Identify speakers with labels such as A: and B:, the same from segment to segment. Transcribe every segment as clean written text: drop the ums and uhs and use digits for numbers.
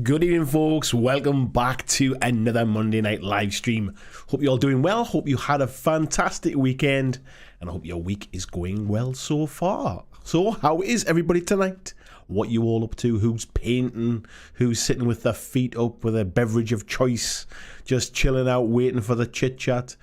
A: Good evening, folks. Welcome back to another Monday night live stream. Hope you're all doing well. Hope you had a fantastic weekend, and I hope your week is going well so far. So, how is everybody tonight? What you all up to? Who's painting? Who's sitting with their feet up with a beverage of choice, just chilling out, waiting for the chit chat?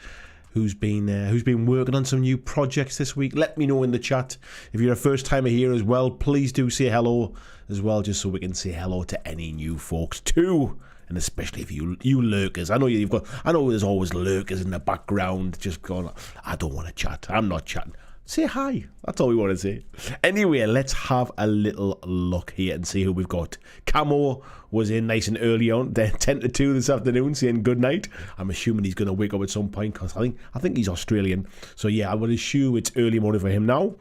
A: Who's been working on some new projects this week? Let me know in the chat. If you're a first timer here as well, please do say hello as well, just so we can say hello to any new folks too, and especially if you lurkers. I know there's always lurkers in the background just going, I don't want to chat. I'm not chatting. Say hi. That's all we want to say. Anyway, let's have a little look here and see who we've got. Camo was in nice and early on, 10 to 2 this afternoon, saying good night. I'm assuming he's going to wake up at some point because I think he's Australian. So yeah, I would assume it's early morning for him now.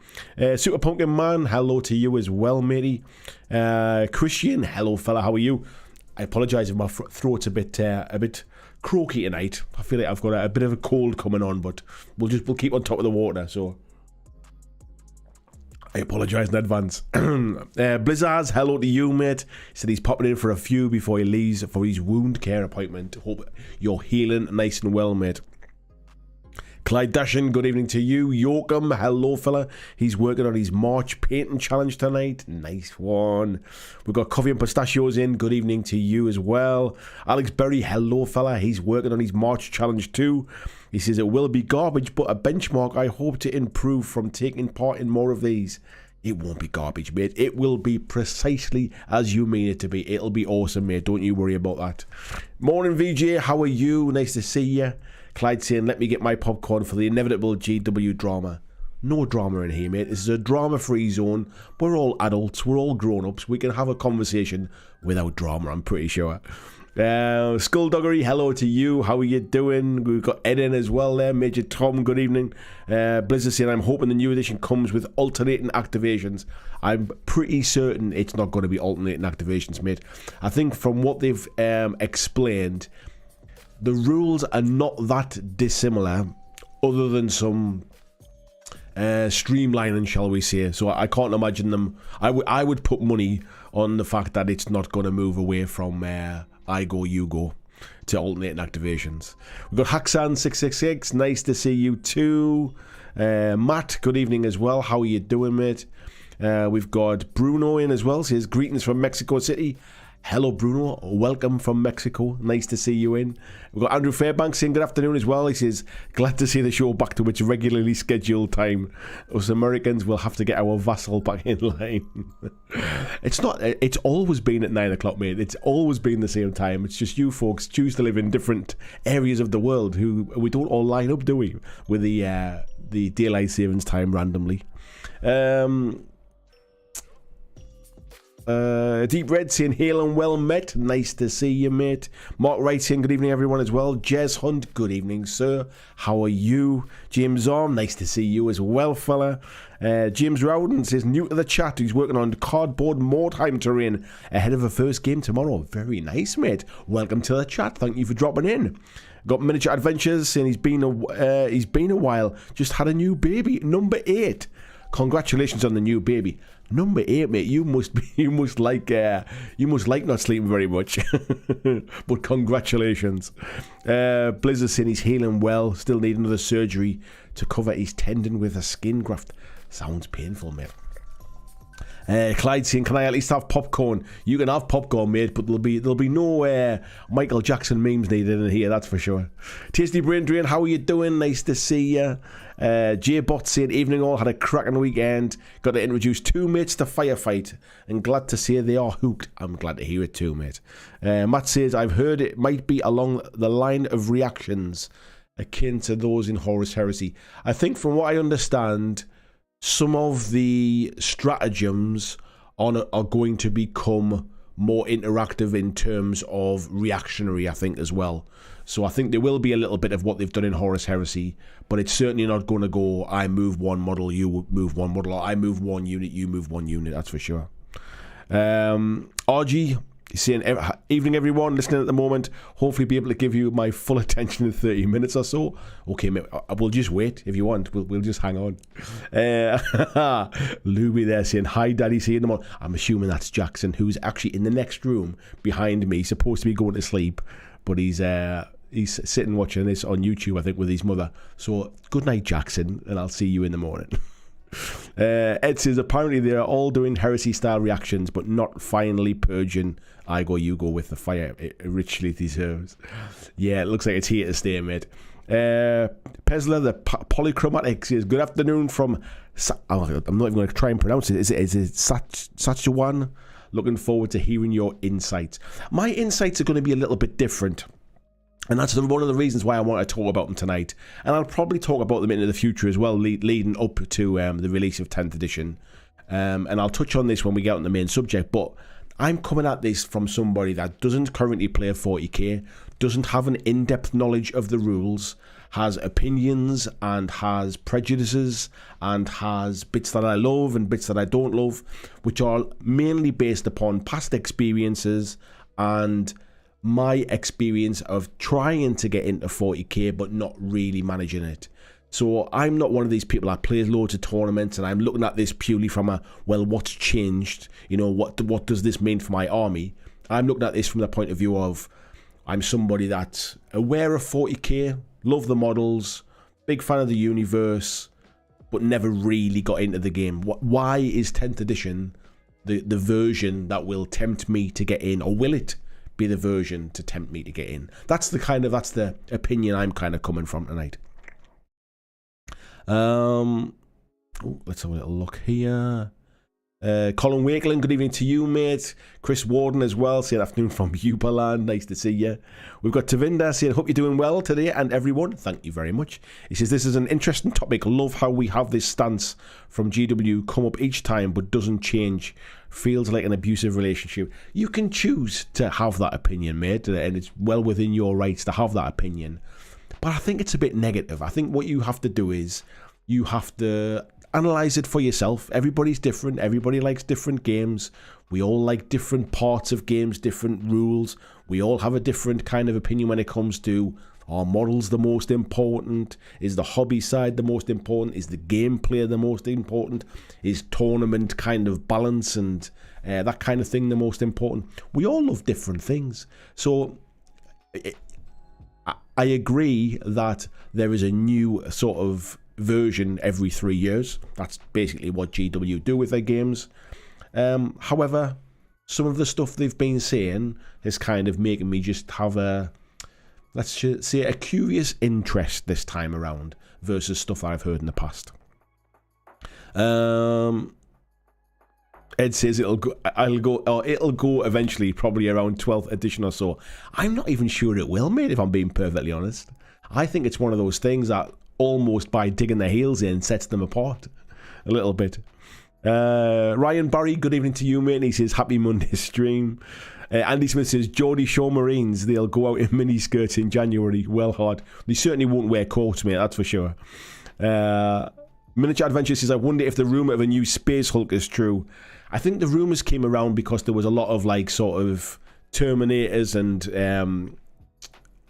A: Super Pumpkin Man, hello to you as well, matey. Christian, hello fella, how are you? I apologise if my throat's a bit croaky tonight. I feel like I've got a bit of a cold coming on, but we'll keep on top of the water. So I apologise in advance. Blizzards, hello to you, mate. He said he's popping in for a few before he leaves for his wound care appointment. Hope you're healing nice and well, mate. Clyde Dashin, good evening to you. Yoakum, hello, fella. He's working on his March painting challenge tonight. Nice one. We've got Coffee and Pistachios in. Good evening to you as well. Alex Berry, hello, fella. He's working on his March challenge too. He says it will be garbage, but a benchmark. I hope to improve from taking part in more of these. It won't be garbage, mate. It will be precisely as you mean it to be. It'll be awesome, mate. Don't you worry about that. Morning, VJ. How are you? Nice to see you. Clyde saying, let me get my popcorn for the inevitable GW drama. No drama in here, mate. This is a drama-free zone. We're all adults. We're all grown-ups. We can have a conversation without drama, I'm pretty sure. Skullduggery, hello to you. How are you doing? We've got Ed in as well there. Major Tom, good evening. Blizzard saying, I'm hoping the new edition comes with alternating activations. I'm pretty certain it's not going to be alternating activations, mate. I think from what they've explained, the rules are not that dissimilar, other than some streamlining, shall we say. So I can't imagine them. I would put money on the fact that it's not going to move away from I go, you go to alternating activations. We've got Haxan666. Nice to see you too. Matt, good evening as well. How are you doing, mate? We've got Bruno in as well. Says greetings from Mexico City. Hello, Bruno. Welcome from Mexico. Nice to see you in. We've got Andrew Fairbanks saying good afternoon as well. He says, glad to see the show back to its regularly scheduled time. Us Americans will have to get our vassal back in line. It's always been at 9 o'clock, mate. It's always been the same time. It's just you folks choose to live in different areas of the world who we don't all line up, do we? With the daylight savings time randomly. Deep Red saying hail and well met. Nice to see you, mate. Mark Wright saying good evening everyone as well. Jez Hunt, good evening sir. How are you? James Arm, nice to see you as well, fella. James Rowden says new to the chat. He's working on cardboard Mordheim terrain ahead of the first game tomorrow. Very nice, mate. Welcome to the chat. Thank you for dropping in. Got Miniature Adventures saying he's been a while. Just had a new baby, number 8. Congratulations on the new baby. Number 8, mate. You must like not sleeping very much. But congratulations. Blizzard saying he's healing well. Still need another surgery to cover his tendon with a skin graft. Sounds painful, mate. Clyde saying, can I at least have popcorn? You can have popcorn, mate, but there'll be no Michael Jackson memes needed in here, that's for sure. Tasty Brain Drain, how are you doing? Nice to see you. J-Bot saying, evening all, had a cracking weekend. Got to introduce 2 mates to Firefight, and glad to say they are hooked. I'm glad to hear it too, mate. Matt says, I've heard it might be along the line of reactions akin to those in Horus Heresy. I think from what I understand, some of the stratagems are going to become more interactive in terms of reactionary, I think, as well. So I think there will be a little bit of what they've done in Horus Heresy, but it's certainly not going to go, I move one model, you move one model, or I move one unit, you move one unit, that's for sure. RG He's saying, evening everyone listening at the moment. Hopefully be able to give you my full attention in 30 minutes or so. Okay, mate, we'll just wait if you want. We'll just hang on. Luby there saying, hi daddy, see you in the morning. I'm assuming that's Jackson, who's actually in the next room behind me. He's supposed to be going to sleep, but he's sitting watching this on YouTube, I think, with his mother. So good night, Jackson, and I'll see you in the morning. Ed says, apparently they are all doing heresy style reactions, but not finally purging I go you go with the fire it richly deserves. Yeah, it looks like it's here to stay, mate. Pesler the polychromatic says, good afternoon from I'm not even going to try and pronounce it. Is it Saskatchewan? Looking forward to hearing your insights. My insights are going to be a little bit different, and that's one of the reasons why I want to talk about them tonight. And I'll probably talk about them into the future as well, leading up to the release of 10th edition. And I'll touch on this when we get on the main subject. But I'm coming at this from somebody that doesn't currently play 40k, doesn't have an in-depth knowledge of the rules, has opinions and has prejudices and has bits that I love and bits that I don't love, which are mainly based upon past experiences and my experience of trying to get into 40k but not really managing it. So I'm not one of these people that plays loads of tournaments and I'm looking at this purely from a, well, what's changed? You know, what does this mean for my army? I'm looking at this from the point of view of I'm somebody that's aware of 40k, love the models, big fan of the universe, but never really got into the game. Why is 10th edition the version that will tempt me to get in, or will it be the version to tempt me to get in? That's the opinion I'm kind of coming from tonight. Let's have a little look here. Colin Wakeland, good evening to you, mate. Chris Warden as well, saying afternoon from Uberland. Nice to see you. We've got Tavinda saying, hope you're doing well today, and everyone, thank you very much. He says, this is an interesting topic. Love how we have this stance from GW come up each time, but doesn't change. Feels like an abusive relationship. You can choose to have that opinion, mate, and it's well within your rights to have that opinion. But I think it's a bit negative. I think what you have to do is you have to analyze it for yourself. Everybody's different. Everybody likes different games. We all like different parts of games, different rules. We all have a different kind of opinion when it comes to, are models the most important? Is the hobby side the most important? Is the gameplay the most important? Is tournament kind of balance and that kind of thing the most important? We all love different things. So I agree that there is a new sort of version every 3 years. That's basically what GW do with their games. However, some of the stuff they've been saying is kind of making me just have a, let's just say, a curious interest this time around versus stuff I've heard in the past. Ed says it'll go eventually, probably around 12th edition or so. I'm not even sure it will, mate, if I'm being perfectly honest. I think it's one of those things that almost by digging their heels in sets them apart a little bit. Ryan Barry, good evening to you, mate. He says happy Monday stream. Andy Smith says Geordie Shore Marines, they'll go out in mini skirts in January. Well hard. They certainly won't wear coats, mate, that's for sure. Miniature Adventure says, I wonder if the rumour of a new Space Hulk is true. I think the rumours came around because there was a lot of like sort of Terminators and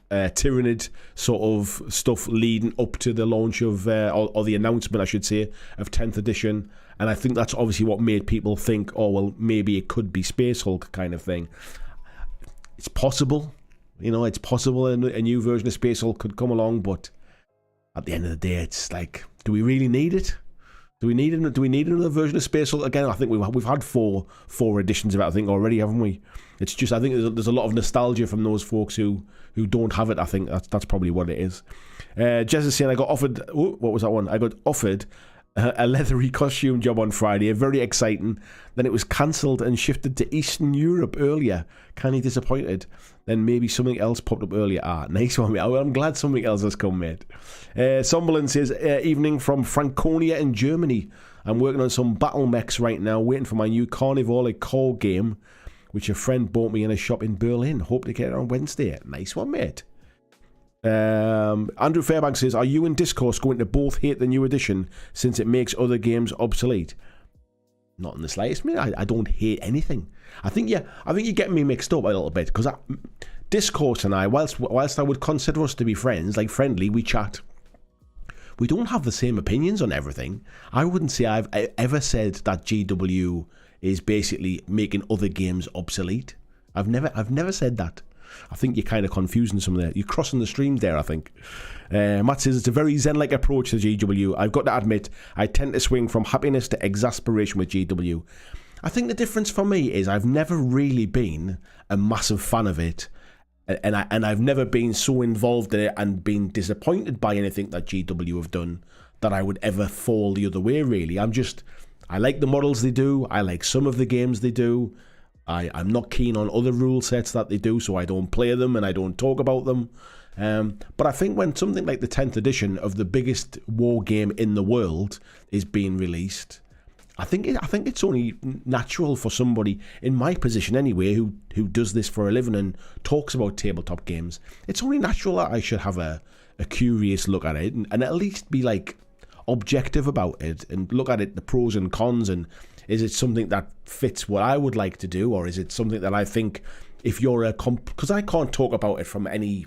A: Tyranid sort of stuff leading up to the launch of, or the announcement, I should say, of 10th edition. And I think that's obviously what made people think, oh, well, maybe it could be Space Hulk kind of thing. It's possible. You know, it's possible a new version of Space Hulk could come along, but at the end of the day, it's like, do we really need it? Do we need another version of Space Hulk again? I think we've had four editions of it, I think, already, haven't we? It's just, I think there's a lot of nostalgia from those folks who don't have it. I think that's probably what it is. Jez is saying, I got offered, what was that one? I got offered a leathery costume job on Friday, very exciting. Then it was cancelled and shifted to Eastern Europe earlier. Kinda disappointed. Then maybe something else popped up earlier. Nice one, mate. I'm glad something else has come, mate. Somberland says, evening from Franconia in Germany. I'm working on some battle mechs right now, waiting for my new Carnivore core game, which a friend bought me in a shop in Berlin. Hope to get it on Wednesday. Nice one, mate. Andrew Fairbanks says, are you and Discourse going to both hate the new edition since it makes other games obsolete? Not in the slightest, mate. I don't hate anything. I think you're getting me mixed up a little bit, because Discourse and I, whilst I would consider us to be friends, like friendly, we chat. We don't have the same opinions on everything. I wouldn't say I've ever said that GW is basically making other games obsolete. I've never said that. I think you're kind of confusing some of that. You're crossing the streams there, I think. Matt says, it's a very zen-like approach to GW. I've got to admit, I tend to swing from happiness to exasperation with GW. I think the difference for me is I've never really been a massive fan of it. And I've never been so involved in it and been disappointed by anything that GW have done that I would ever fall the other way, really. I like the models they do. I like some of the games they do. I'm not keen on other rule sets that they do, so I don't play them and I don't talk about them. But I think when something like the 10th edition of the biggest war game in the world is being released, I think it's only natural for somebody in my position anyway, who does this for a living and talks about tabletop games. It's only natural that I should have a curious look at it and at least be like objective about it and look at it, the pros and cons, and is it something that fits what I would like to do, or is it something that I think if you're because I can't talk about it from any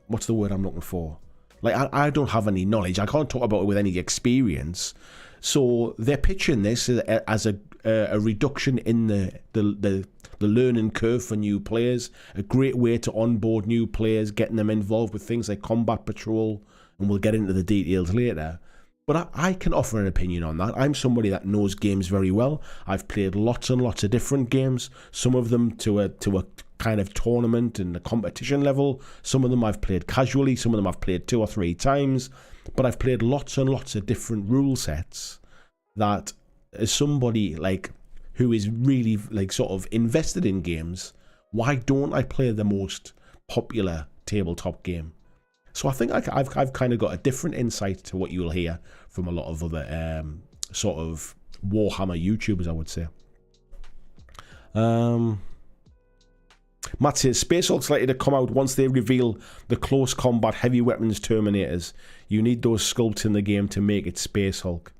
A: what's the word I'm looking for? Like, I don't have any knowledge. I can't talk about it with any experience. So they're pitching this as a reduction in the learning curve for new players, a great way to onboard new players, getting them involved with things like combat patrol, and we'll get into the details later. But I can offer an opinion on that. I'm somebody that knows games very well. I've played lots and lots of different games, some of them to a kind of tournament and a competition level. Some of them I've played casually, some of them I've played 2 or 3 times. But I've played lots and lots of different rule sets that, as somebody like who is really like sort of invested in games, why don't I play the most popular tabletop game? So I think I've kind of got a different insight to what you'll hear from a lot of other sort of Warhammer YouTubers, I would say. Matt says, Space Hulk's likely to come out once they reveal the close combat heavy weapons Terminators. You need those sculpts in the game to make it Space Hulk.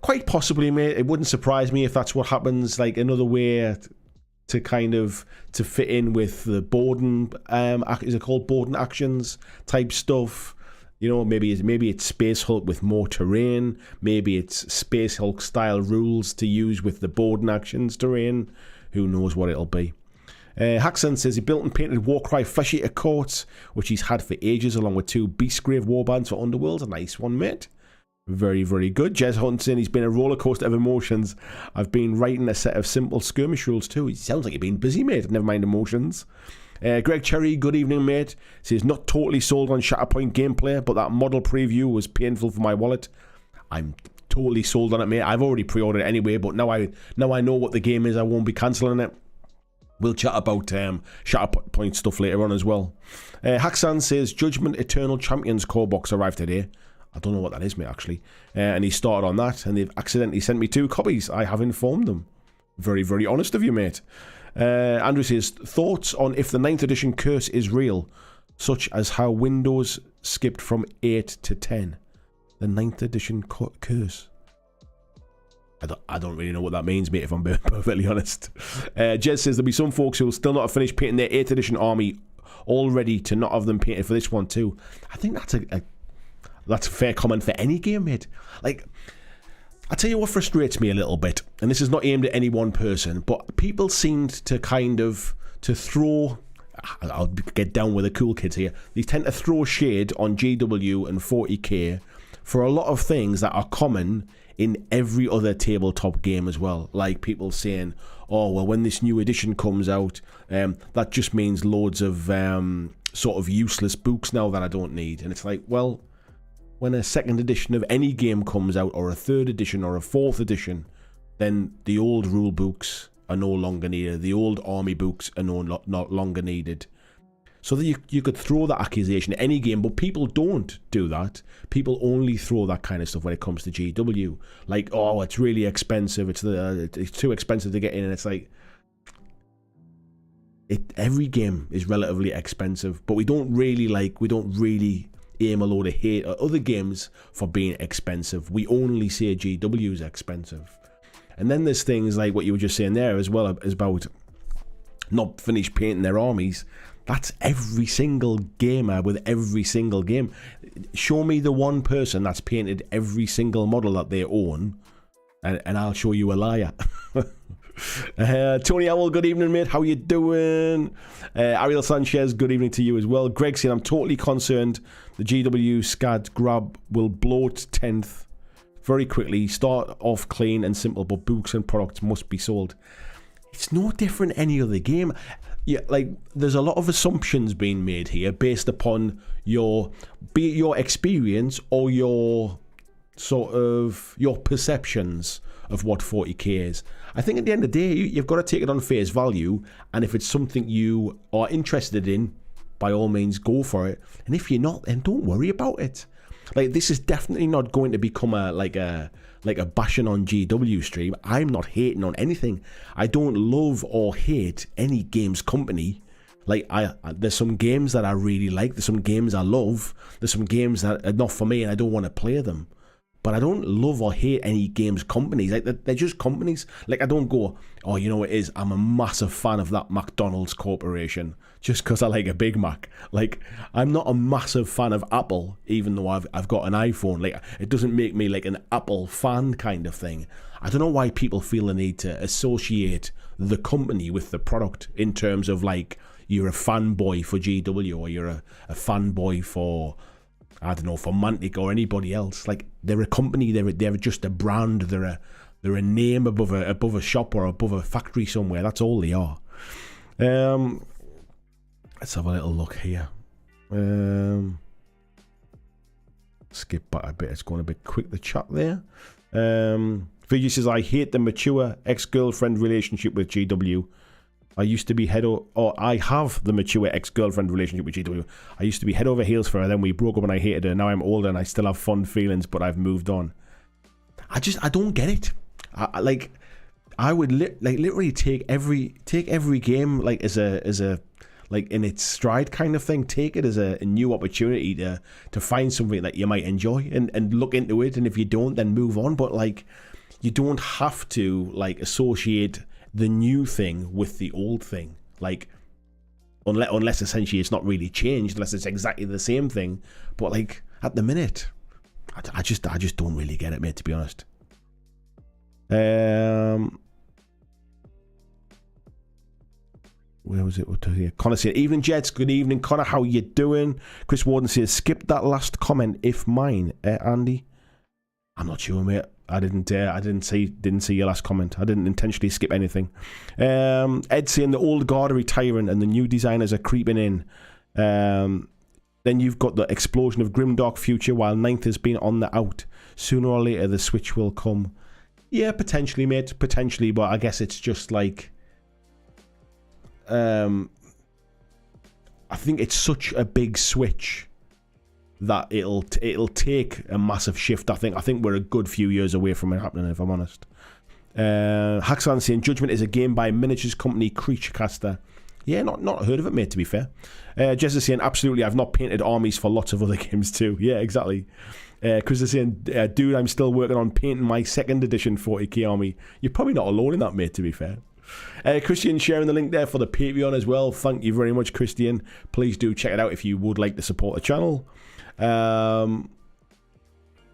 A: Quite possibly, mate. It wouldn't surprise me if that's what happens. Like another way to kind of to fit in with the Borden, is it called Borden actions type stuff? You know, maybe it's Space Hulk with more terrain. Maybe it's Space Hulk style rules to use with the Borden actions terrain. Who knows what it'll be. Haxon says he built and painted Warcry Flesh Eater coats, which he's had for ages, along with 2 Beastgrave warbands for Underworld. A nice one, mate. Very, very good. Jez Hunt saying he's been a roller coaster of emotions. I've been writing a set of simple skirmish rules too. It sounds like you've been busy, mate. Never mind emotions. Greg Cherry, good evening, mate. Says not totally sold on Shatterpoint gameplay, but that model preview was painful for my wallet. I'm totally sold on it, mate. I've already pre-ordered it anyway, but now I know what the game is. I won't be cancelling it. We'll chat about Shatterpoint stuff later on as well. Haxan says Judgment Eternal Champions core box arrived today. I don't know what that is, mate, actually. And he started on that, and they've accidentally sent me 2 copies. I have informed them. Very, very honest of you, mate. Andrew says, thoughts on if the 9th edition curse is real, such as how Windows skipped from 8 to 10. The 9th edition curse. I don't really know what that means, mate, if I'm being perfectly honest. Jez says there'll be some folks who will still not have finished painting their 8th edition army, all ready to not have them painted for this one too. I think that's a fair comment for any game, mate. Like, I tell you what frustrates me a little bit, and this is not aimed at any one person, but people seemed to kind of to throw. I'll get down with the cool kids here. They tend to throw shade on GW and 40K for a lot of things that are common in every other tabletop game as well. Like people saying, oh, well, when this new edition comes out, that just means loads of sort of useless books now that I don't need. And it's like, well, when a 2nd edition of any game comes out, or a 3rd edition or a 4th edition, then the old rule books are no longer needed. The old army books are no longer needed. So that you could throw that accusation at any game, but people don't do that. People only throw that kind of stuff when it comes to GW. Like, oh, it's really expensive. It's too expensive to get in. And it's like, every game is relatively expensive, but we don't really aim a load of hate at other games for being expensive. We only say GW is expensive. And then there's things like what you were just saying there as well, as about not finished painting their armies. That's every single gamer with every single game. Show me the one person that's painted every single model that they own, and I'll show you a liar. Tony Owl, good evening, mate. How you doing? Ariel Sanchez, good evening to you as well. Greg saying, I'm totally concerned the GW SCAD grab will bloat 10th very quickly. Start off clean and simple, but books and products must be sold. It's no different any other game. Yeah, like there's a lot of assumptions being made here based upon your, be it your experience or your sort of your perceptions of what 40k is. I think at the end of the day, you've got to take it on face value, and if it's something you are interested in, by all means go for it. And if you're not, then don't worry about it. Like, this is definitely not going to become a bashing on GW stream. I'm not hating on anything. I don't love or hate any games company. Like, there's some games that I really like. There's some games I love. There's some games that are not for me and I don't want to play them. But I don't love or hate any games companies. Like, they're just companies. Like, I don't go, oh, you know what it is? I'm a massive fan of that McDonald's corporation just because I like a Big Mac. Like, I'm not a massive fan of Apple, even though I've got an iPhone. Like, it doesn't make me like an Apple fan kind of thing. I don't know why people feel the need to associate the company with the product in terms of, like, you're a fanboy for GW or you're a fanboy for, I don't know, for Mantic or anybody else. Like, they're a company, they're just a brand, they're a name above a shop or above a factory somewhere. That's all they are. Let's have a little look here. Skip back a bit. It's going a bit quick, the chat there. Fiji says, I hate the mature ex-girlfriend relationship with GW. I used to be I have the mature ex-girlfriend relationship with GW. I used to be head over heels for her, then we broke up and I hated her. Now I'm older and I still have fond feelings, but I've moved on. I don't get it. I would literally take every game like as a like in its stride kind of thing. Take it as a new opportunity to find something that you might enjoy and look into it. And if you don't, then move on. But like, you don't have to like associate the new thing with the old thing, like unless essentially it's not really changed, unless it's exactly the same thing. But like at the minute, I just don't really get it, mate, to be honest. Where was it? Connor said, evening Jets, good evening Connor, how you doing? Chris Warden says, skip that last comment if mine, Andy. I'm not sure, mate. I didn't see your last comment. I didn't intentionally skip anything. Ed saying the old guard are retiring and the new designers are creeping in. Then you've got the explosion of grimdark future while ninth has been on the out. Sooner or later the switch will come. Yeah, potentially, mate. Potentially, but I guess it's just like I think it's such a big switch that it'll take a massive shift. I think we're a good few years away from it happening, if I'm honest. Haxan saying Judgment is a game by miniatures company Creaturecaster. Yeah, not heard of it, mate, to be fair. Jess is saying, absolutely, I've not painted armies for lots of other games too. Yeah, exactly. Chris is saying, dude, I'm still working on painting my 2nd edition 40k army. You're probably not alone in that, mate, to be fair. Christian sharing the link there for the Patreon as well. Thank you very much, Christian. Please do check it out if you would like to support the channel.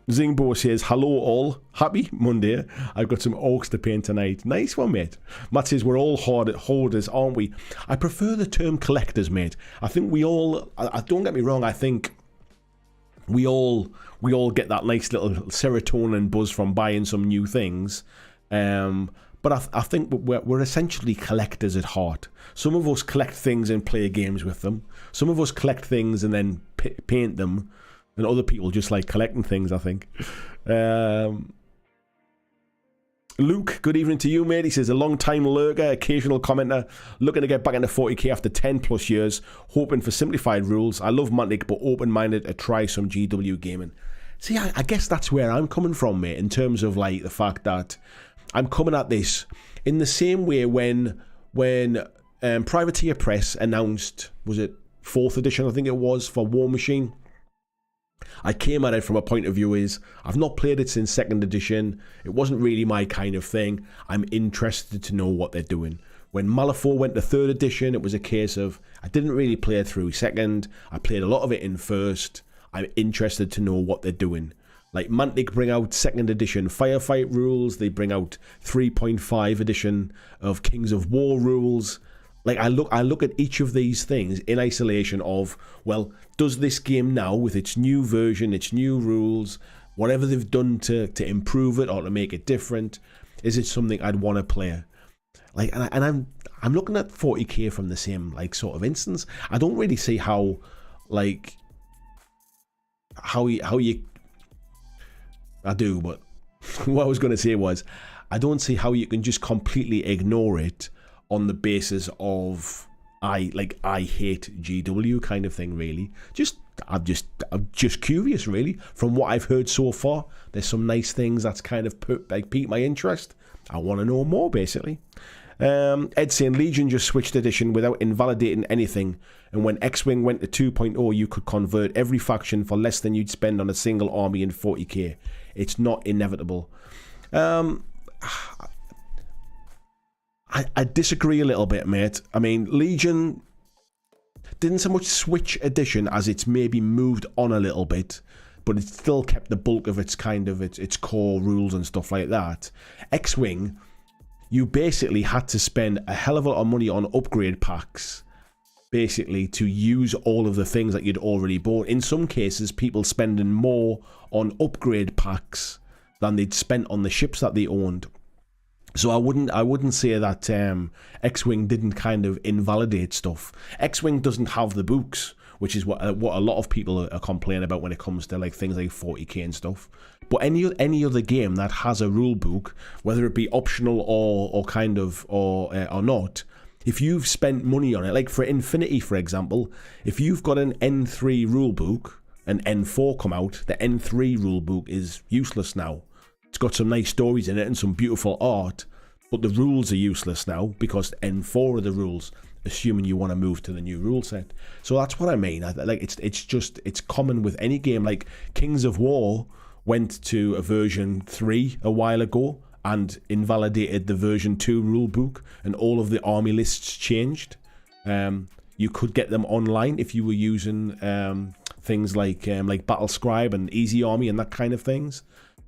A: Zingbo says, hello all, happy Monday. I've got some orcs to paint tonight. Nice one, mate. Matt says, we're all hoarders, aren't we? I prefer the term collectors, mate. I think we all, don't get me wrong, I think we all get that nice little serotonin buzz from buying some new things. But I think we're essentially collectors at heart. Some of us collect things and play games with them. Some of us collect things and then paint them. And other people just like collecting things, I think. Luke, good evening to you, mate. He says, a long-time lurker, occasional commenter, looking to get back into 40k after 10 plus years, hoping for simplified rules. I love Mantic, but open-minded to try some GW gaming. See, I guess that's where I'm coming from, mate, in terms of like the fact that I'm coming at this in the same way when Privateer Press announced, was it 4th edition, I think it was, for War Machine? I came at it from a point of view is, I've not played it since 2nd edition. It wasn't really my kind of thing. I'm interested to know what they're doing. When Malifaux went to 3rd edition, it was a case of, I didn't really play it through 2nd. I played a lot of it in 1st. I'm interested to know what they're doing. Like Mantic bring out 2nd edition Firefight rules. They bring out 3.5 edition of Kings of War rules. Like I look at each of these things in isolation of, well, does this game now with its new version, its new rules, whatever they've done to improve it or to make it different, is it something I'd want to play? Like, and I'm looking at 40k from the same like sort of instance. I don't really see how, like, how you. I do, but what I was going to say was, I don't see how you can just completely ignore it on the basis of I hate GW kind of thing. Really, I'm just curious. Really, from what I've heard so far, there's some nice things that's kind of piqued my interest. I want to know more, basically. Ed saying Legion just switched edition without invalidating anything, and when X-Wing went to 2.0, you could convert every faction for less than you'd spend on a single army in 40k. It's not inevitable. I disagree a little bit, mate. I mean, Legion didn't so much switch edition as it's maybe moved on a little bit, but it still kept the bulk of its kind of its core rules and stuff like that. X-Wing, you basically had to spend a hell of a lot of money on upgrade packs, basically, to use all of the things that you'd already bought. In some cases, people spending more on upgrade packs than they'd spent on the ships that they owned. So I wouldn't say that X-Wing didn't kind of invalidate stuff. X-Wing doesn't have the books, which is what a lot of people are complaining about when it comes to like things like 40k and stuff. But any other game that has a rule book, whether it be optional or kind of or not, if you've spent money on it, like for Infinity, for example, if you've got an N3 rule book and N4 come out, the N3 rule book is useless now. It's got some nice stories in it and some beautiful art, but the rules are useless now because N4 are the rules, assuming you want to move to the new rule set. So that's what I mean. It's common with any game. Like Kings of War went to a version 3 a while ago and invalidated the version 2 rule book, and all of the army lists changed. You could get them online if you were using things like Battle Scribe and Easy Army and that kind of things.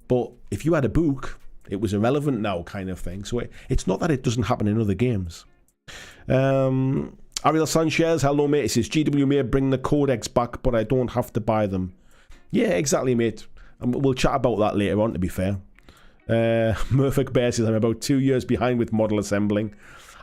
A: But if you had a book, it was irrelevant now, kind of thing. So it's not that it doesn't happen in other games. Ariel Sanchez, hello mate. He says GW may bring the codex back, but I don't have to buy them. Yeah, exactly, mate. We'll chat about that later on, to be fair. Murphic Bear says I'm about 2 years behind with model assembling.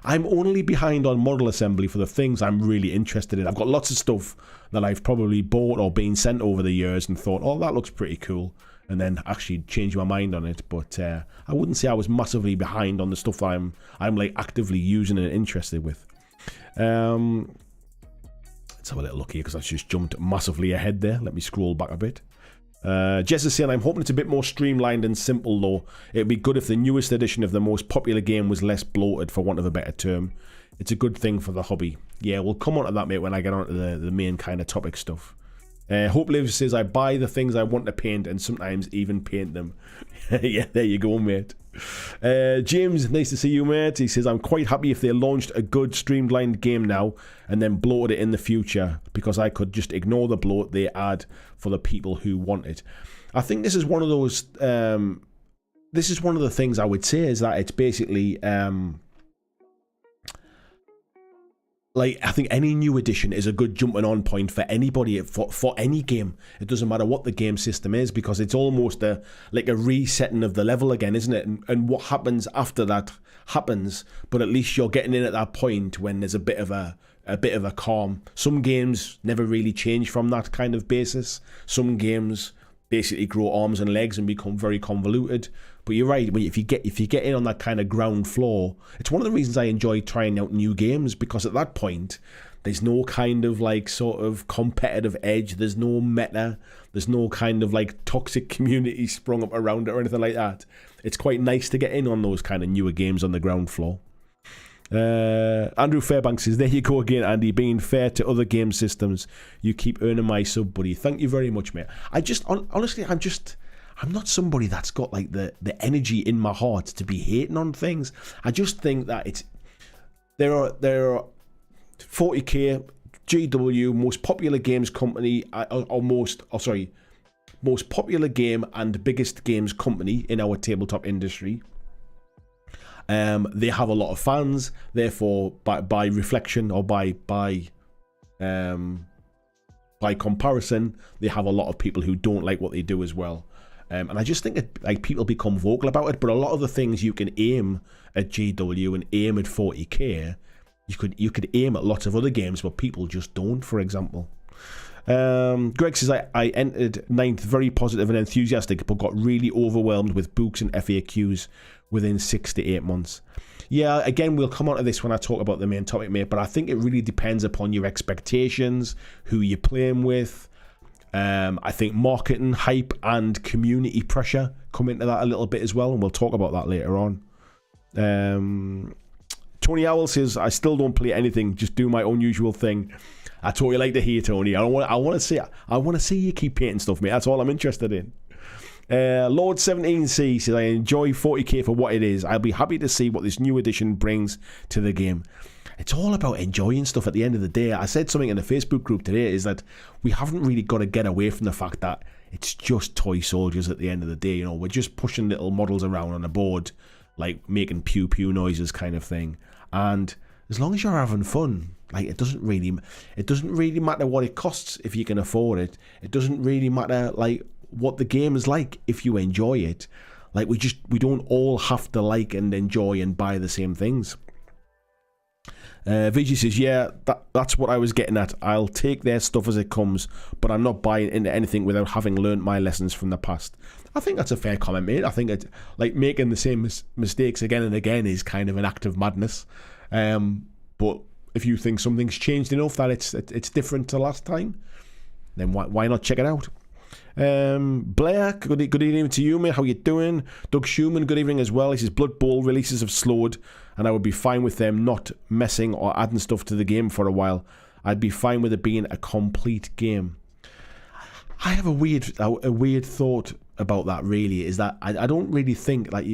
A: I'm only behind on model assembly for the things I'm really interested in. I've got lots of stuff that I've probably bought or been sent over the years and thought, oh, that looks pretty cool, and then actually changed my mind on it. But I wouldn't say I was massively behind on the stuff that I'm like actively using and interested with. Let's have a little look here because I just jumped massively ahead there. Let me scroll back a bit. Jess is saying, I'm hoping it's a bit more streamlined and simple though. It'd be good if the newest edition of the most popular game was less bloated, for want of a better term. It's a good thing for the hobby. Yeah, we'll come on to that, mate, when I get on to the main kind of topic stuff. Hope Lives says, I buy the things I want to paint and sometimes even paint them. Yeah, there you go, mate. James, nice to see you, mate. He says, I'm quite happy if they launched a good streamlined game now and then bloated it in the future, because I could just ignore the bloat they add for the people who want it. I think this is one of those this is one of the things I would say is that it's basically like, I think any new edition is a good jumping on point for anybody, for any game. It doesn't matter what the game system is, because it's almost like a resetting of the level again, isn't it? And what happens after that happens, but at least you're getting in at that point when there's a bit of a calm. Some games never really change from that kind of basis. Some games basically grow arms and legs and become very convoluted. But you're right, if you get in on that kind of ground floor, it's one of the reasons I enjoy trying out new games, because at that point there's no kind of like sort of competitive edge, there's no meta, there's no kind of like toxic community sprung up around it or anything like that. It's quite nice to get in on those kind of newer games on the ground floor. Andrew Fairbanks says, there you go again, Andy, being fair to other game systems. You keep earning my sub, buddy. Thank you very much, mate. Honestly, I'm not somebody that's got like the energy in my heart to be hating on things. I just think that there are 40k, GW, most popular games company, most popular game and biggest games company in our tabletop industry. They have a lot of fans, therefore by reflection or by comparison, they have a lot of people who don't like what they do as well. And I just think that like people become vocal about it, but a lot of the things you can aim at GW and aim at 40k, you could aim at lots of other games, but people just don't, for example. Greg says, I entered 9th very positive and enthusiastic, but got really overwhelmed with books and FAQs within 6 to 8 months. Yeah, again, we'll come on to this when I talk about the main topic, mate, but I think it really depends upon your expectations, who you're playing with. I think marketing, hype, and community pressure come into that a little bit as well, and we'll talk about that later on. Tony Owl says, I still don't play anything, just do my own usual thing. I totally like to hear, Tony. I want to see you keep painting stuff, mate. That's all I'm interested in. Lord 17C says, I enjoy 40k for what it is. I'll be happy to see what this new edition brings to the game. It's all about enjoying stuff at the end of the day. I said something in the Facebook group today, is that we haven't really got to get away from the fact that it's just toy soldiers at the end of the day. You know, we're just pushing little models around on a board, like making pew pew noises kind of thing. And as long as you're having fun, like it doesn't really matter what it costs if you can afford it. It doesn't really matter like what the game is like if you enjoy it. Like we don't all have to like and enjoy and buy the same things. VG says, yeah, that's what I was getting at. I'll take their stuff as it comes, but I'm not buying into anything without having learned my lessons from the past. I think that's a fair comment, mate. I think it, like making the same mistakes again and again is kind of an act of madness. But if you think something's changed enough that it's different to last time, then why not check it out? Blair, good evening to you, mate. How you doing? Doug Schumann, good evening as well. He says Blood Bowl releases have slowed, and I would be fine with them not messing or adding stuff to the game for a while. I'd be fine with it being a complete game. I have a weird thought about that. Really, is that I don't really think like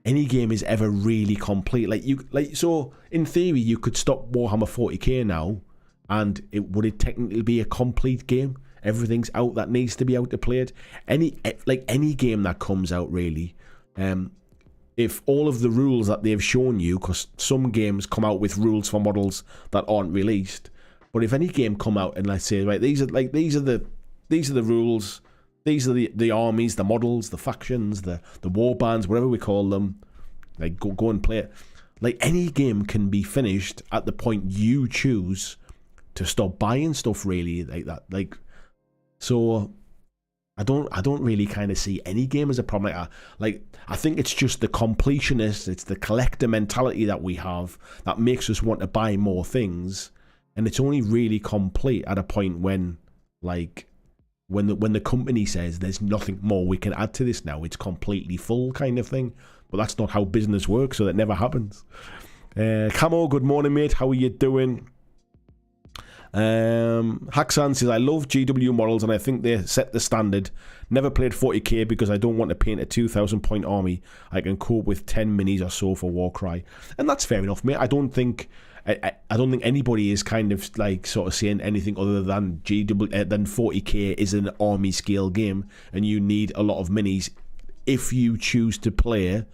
A: any game is ever really complete. So in theory, you could stop Warhammer 40k now, and would it technically be a complete game? Everything's out that needs to be out to play it. Any game that comes out, really, if all of the rules that they've shown you, because some games come out with rules for models that aren't released, but if any game come out and let's say, right, these are the rules, these are the armies, the models, the factions, the war bands, whatever we call them, like go and play it. Like any game can be finished at the point you choose to stop buying stuff, really, like that, like. So I don't really kind of see any game as a problem. I think it's just the completionist, it's the collector mentality that we have that makes us want to buy more things, and it's only really complete at a point when the company says there's nothing more we can add to this now. It's completely full kind of thing. But that's not how business works, so that never happens. Camo, good morning, mate. How are you doing? Haxan says, I love GW models and I think they set the standard. Never played 40k because I don't want to paint a 2,000 point army. I can cope with 10 minis or so for Warcry, and that's fair enough, mate. I don't think anybody is kind of like sort of saying anything other than than 40k is an army scale game and you need a lot of minis if you choose to play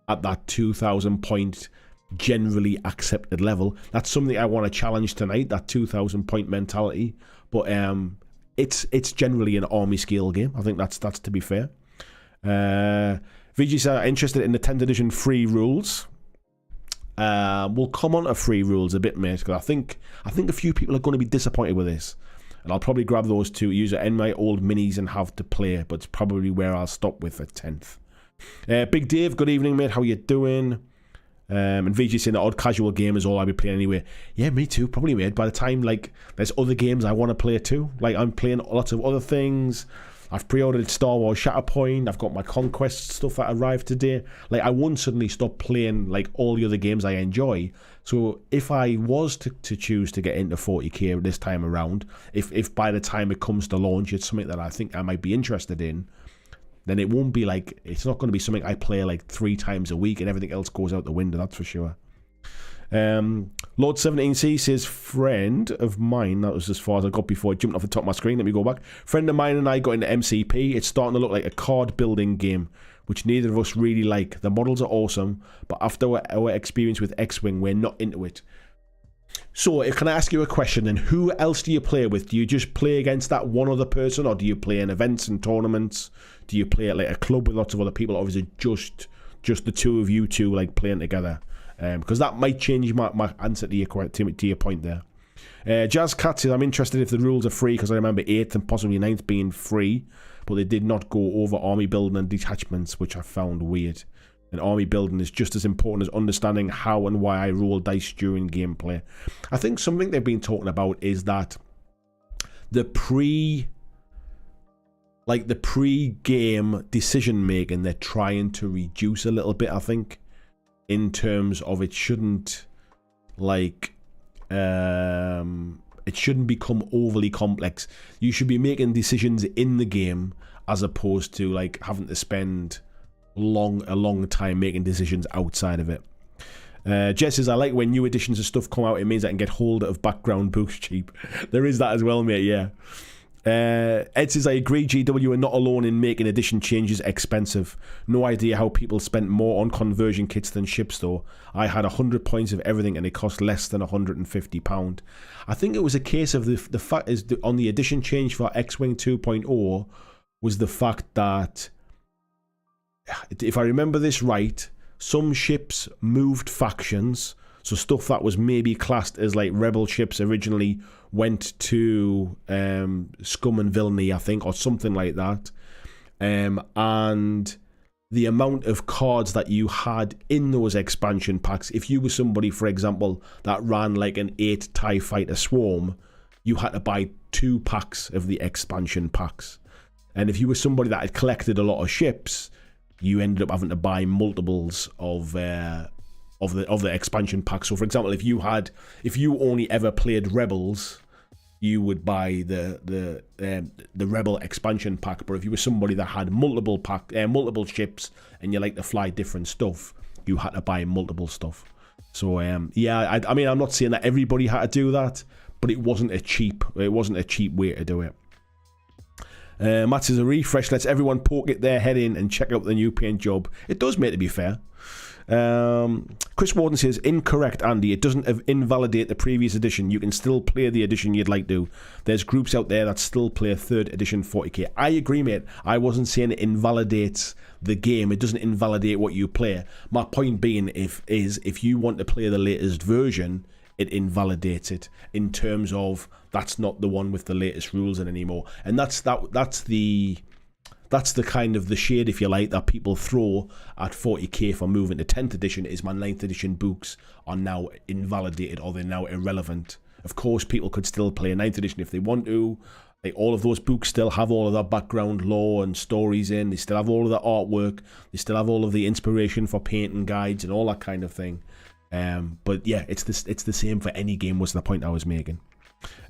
A: at that 2,000 point generally accepted level. That's something I want to challenge tonight, that 2,000 point mentality. But it's generally an army scale game. I think that's to be fair. VGs are interested in the 10th edition free rules. We'll come on to free rules a bit, mate, because I think a few people are going to be disappointed with this, and I'll probably grab those to use it in my old minis and have to play, but it's probably where I'll stop with the 10th. Big Dave, good evening, mate. How you doing? And VG saying the odd casual game is all I'll be playing anyway. Yeah, me too, probably, mate. By the time, like, there's other games I want to play too. Like, I'm playing lots of other things. I've pre-ordered Star Wars Shatterpoint. I've got my Conquest stuff that arrived today. Like, I won't suddenly stop playing like all the other games I enjoy. So if I was to choose to get into 40k this time around, if by the time it comes to launch it's something that I think I might be interested in, then it won't be like, it's not going to be something I play like 3 times a week and everything else goes out the window, that's for sure. Lord 17C says, friend of mine, that was as far as I got before it jumped off the top of my screen. Let me go back. Friend of mine and I got into MCP. It's starting to look like a card building game, which neither of us really like. The models are awesome, but after our experience with X-Wing, we're not into it. So, can I ask you a question then? Who else do you play with? Do you just play against that one other person, or do you play in events and tournaments? Do you play at like a club with lots of other people, or is it just the two of you two like playing together? Because that might change my answer to your point there. Jazz Cat says, I'm interested if the rules are free, because I remember 8th and possibly 9th being free, but they did not go over army building and detachments, which I found weird. And army building is just as important as understanding how and why I roll dice during gameplay. I think something they've been talking about is that the pre-game decision making they're trying to reduce a little bit, I think, in terms of it shouldn't like it shouldn't become overly complex. You should be making decisions in the game as opposed to like having to spend a long time making decisions outside of it. Jess says, I like when new editions of stuff come out, it means I can get hold of background books cheap. There is that as well, mate, yeah. Ed says, I agree, GW are not alone in making edition changes expensive. No idea how people spent more on conversion kits than ships though. I had 100 points of everything and it cost less than £150. I think it was a case of the fact is on the edition change for X-Wing 2.0 was the fact that, if I remember this right, some ships moved factions. So stuff that was maybe classed as like rebel ships originally went to scum and villainy, I think, or something like that. And the amount of cards that you had in those expansion packs, if you were somebody, for example, that ran like an 8 TIE Fighter Swarm, you had to buy 2 packs of the expansion packs. And if you were somebody that had collected a lot of ships, you ended up having to buy multiples of the expansion pack. So for example, if you only ever played Rebels, you would buy the Rebel expansion pack. But if you were somebody that had multiple ships and you like to fly different stuff, you had to buy multiple stuff. So yeah, I mean, I'm not saying that everybody had to do that, but it wasn't a cheap way to do it. Matt says, a refresh lets everyone poke it their head in and check out the new paint job. It does, mate, to be fair. Chris Warden says, incorrect, Andy. It doesn't invalidate the previous edition. You can still play the edition you'd like to. There's groups out there that still play 3rd edition 40k. I agree, mate. I wasn't saying it invalidates the game. It doesn't invalidate what you play. My point being, if you want to play the latest version, it invalidates it in terms of that's not the one with the latest rules in anymore. And that's the kind of the shade, if you like, that people throw at 40k for moving to 10th edition is my 9th edition books are now invalidated or they're now irrelevant. Of course, people could still play a 9th edition if they want to. Like, all of those books still have all of that background lore and stories in. They still have all of the artwork. They still have all of the inspiration for painting guides and all that kind of thing. But yeah, it's the same for any game was the point I was making.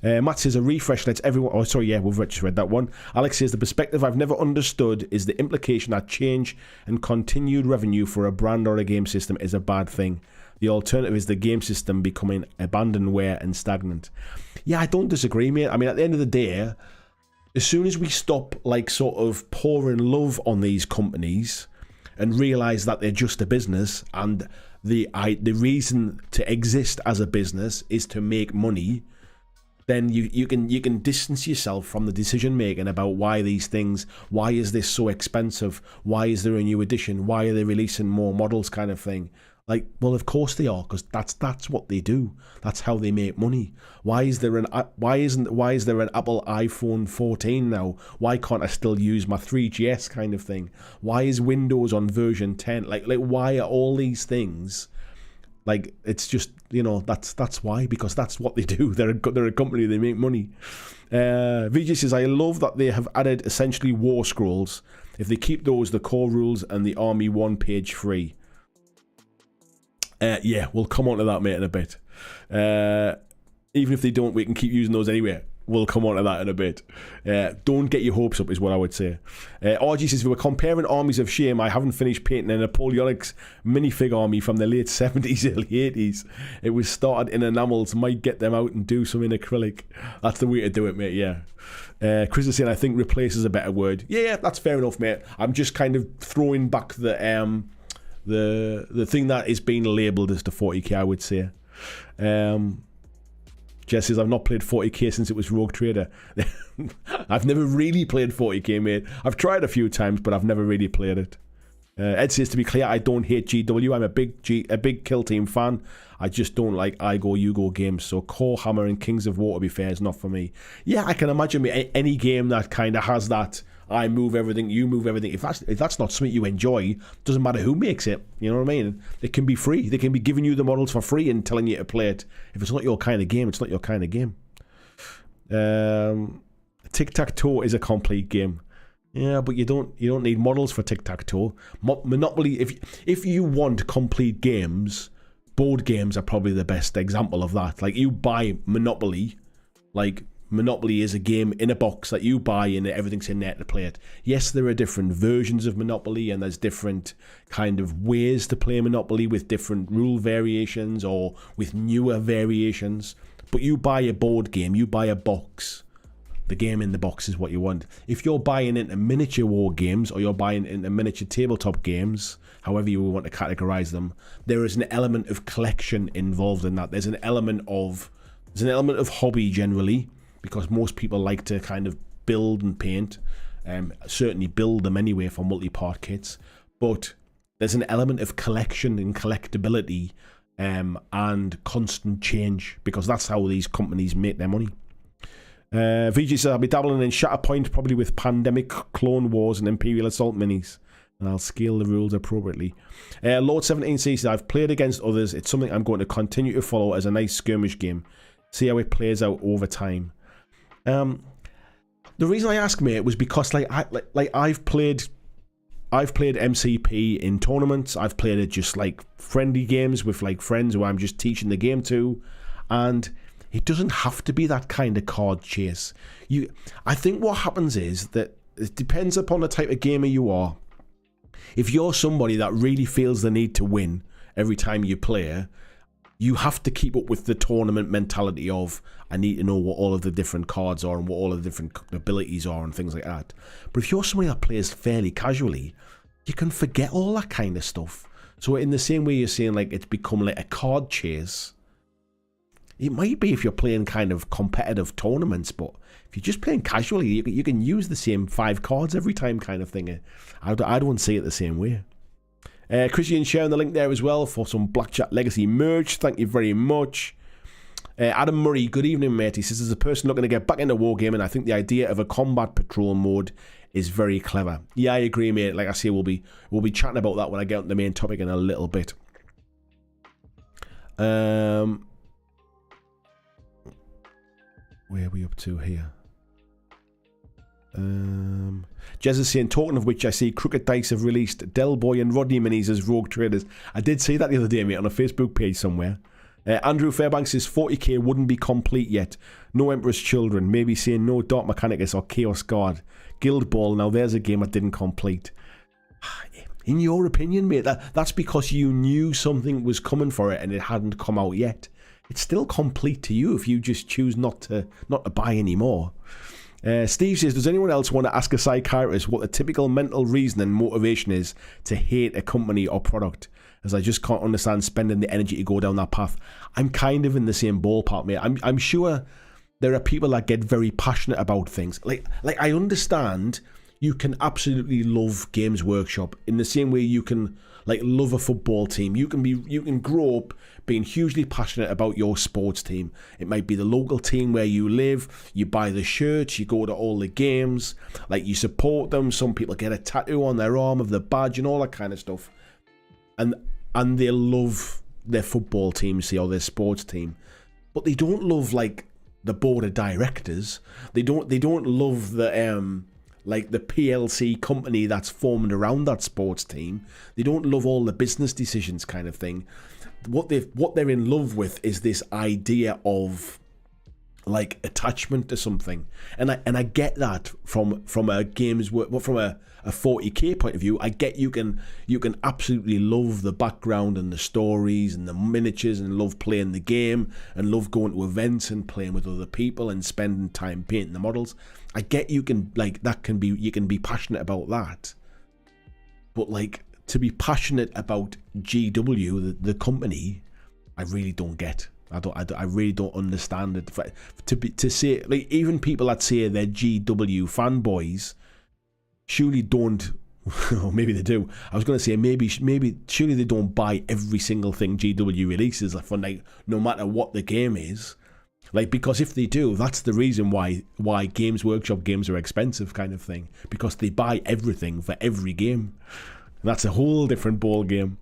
A: Matt says, a refresh lets everyone... Oh, sorry, yeah, we've just read that one. Alex says, the perspective I've never understood is the implication that change and continued revenue for a brand or a game system is a bad thing. The alternative is the game system becoming abandonware and stagnant. Yeah, I don't disagree, mate. I mean, at the end of the day, as soon as we stop, like, sort of pouring love on these companies and realise that they're just a business and the reason to exist as a business is to make money, then you can distance yourself from the decision making about why these things, why is this so expensive, why is there a new edition, why are they releasing more models, kind of thing. Like, well, of course they are, because that's what they do. That's how they make money. Why is there an Apple iPhone 14 now? Why can't I still use my 3GS, kind of thing? Why is Windows on version 10? Like why are all these things? Like, it's just, you know, that's why, because that's what they do. They're a company, they make money. VJ says, I love that they have added essentially war scrolls. If they keep those, the core rules and the army one-page free. Yeah, we'll come on to that, mate, in a bit. Even if they don't, we can keep using those anyway. We'll come on to that in a bit. Don't get your hopes up is what I would say. RG says, if we're comparing armies of shame, I haven't finished painting a Napoleonic minifig army from the late 70s, early 80s. It was started in enamels. Might get them out and do some in acrylic. That's the way to do it, mate, yeah. Chris is saying, I think replace is a better word. Yeah, that's fair enough, mate. I'm just kind of throwing back the thing that is being labelled as the 40k, I would say. Jess says, I've not played 40k since it was Rogue Trader. I've never really played 40k, mate. I've tried a few times, but I've never really played it. Ed says, to be clear, I don't hate GW. I'm a big Kill Team fan. I just don't like I Go, You Go games. So Warhammer and Kings of War, to be fair, is not for me. Yeah, I can imagine any game that kind of has that I move everything, you move everything. If that's not something you enjoy, doesn't matter who makes it. You know what I mean? It can be free. They can be giving you the models for free and telling you to play it. If it's not your kind of game, it's not your kind of game. Tic-tac-toe is a complete game. Yeah, but you don't need models for tic-tac-toe. Monopoly, if you want complete games, board games are probably the best example of that. Like, you buy Monopoly, like Monopoly is a game in a box that you buy and everything's in there to play it. Yes, there are different versions of Monopoly and there's different kind of ways to play Monopoly with different rule variations or with newer variations. But you buy a board game, you buy a box. The game in the box is what you want. If you're buying into miniature war games or you're buying into miniature tabletop games, however you want to categorize them, there is an element of collection involved in that. There's an element of hobby generally, because most people like to kind of build and paint, certainly build them anyway for multi-part kits, but there's an element of collection and collectability and constant change, because that's how these companies make their money. VG says, I'll be dabbling in Shatterpoint, probably with Pandemic, Clone Wars and Imperial Assault minis, and I'll scale the rules appropriately. Lord 17C says, I've played against others. It's something I'm going to continue to follow as a nice skirmish game. See how it plays out over time. The reason I ask, mate, was because I've played MCP in tournaments. I've played it just like friendly games with like friends who I'm just teaching the game to, and it doesn't have to be that kind of card chase. I think what happens is that it depends upon the type of gamer you are. If you're somebody that really feels the need to win every time you play, you have to keep up with the tournament mentality of, I need to know what all of the different cards are and what all of the different abilities are and things like that. But if you're somebody that plays fairly casually, you can forget all that kind of stuff. So in the same way you're saying like it's become like a card chase, it might be if you're playing kind of competitive tournaments, but if you're just playing casually, you can use the same 5 cards every time kind of thing. I don't see it the same way. Christian sharing the link there as well for some BlackJack Legacy merch. Thank you very much. Adam Murray, good evening, mate. He says, as a person looking to get back into wargaming, I think the idea of a combat patrol mode is very clever. Yeah, I agree, mate. Like I say, we'll be chatting about that when I get on the main topic in a little bit. Where are we up to here? Jez is saying, talking of which, I see Crooked Dice have released Del Boy and Rodney minis as Rogue Traders. I did see that the other day, mate, on a Facebook page somewhere. Andrew Fairbanks says 40k wouldn't be complete yet. No Emperor's Children. Maybe saying no Dark Mechanicus or Chaos Guard. Guild Ball, now there's a game I didn't complete. In your opinion, mate, that's because you knew something was coming for it and it hadn't come out yet. It's still complete to you if you just choose not to buy any more. Steve says, does anyone else want to ask a psychiatrist what the typical mental reason and motivation is to hate a company or product? As I just can't understand spending the energy to go down that path. I'm kind of in the same ballpark, mate. I'm sure there are people that get very passionate about things. Like I understand you can absolutely love Games Workshop in the same way you can like love a football team. You can grow up being hugely passionate about your sports team. It might be the local team where you live. You buy the shirts, you go to all the games, like you support them. Some people get a tattoo on their arm of the badge and all that kind of stuff. And they love their football team, say, or their sports team. But they don't love like the board of directors. They don't love the like the PLC company that's formed around that sports team. They don't love all the business decisions kind of thing. What they're in love with is this idea of like attachment to something, and I get that from a games from a 40k point of view. I get you can absolutely love the background and the stories and the miniatures and love playing the game and love going to events and playing with other people and spending time painting the models. I get you can you can be passionate about that, but like to be passionate about GW the company, I really don't get. I really don't understand it. To say, like, even people that say they're GW fanboys, surely don't. Or maybe they do. I was going to say maybe surely they don't buy every single thing GW releases for, like, no matter what the game is. Like, because if they do, that's the reason why Games Workshop games are expensive, kind of thing, because they buy everything for every game. And that's a whole different ball game.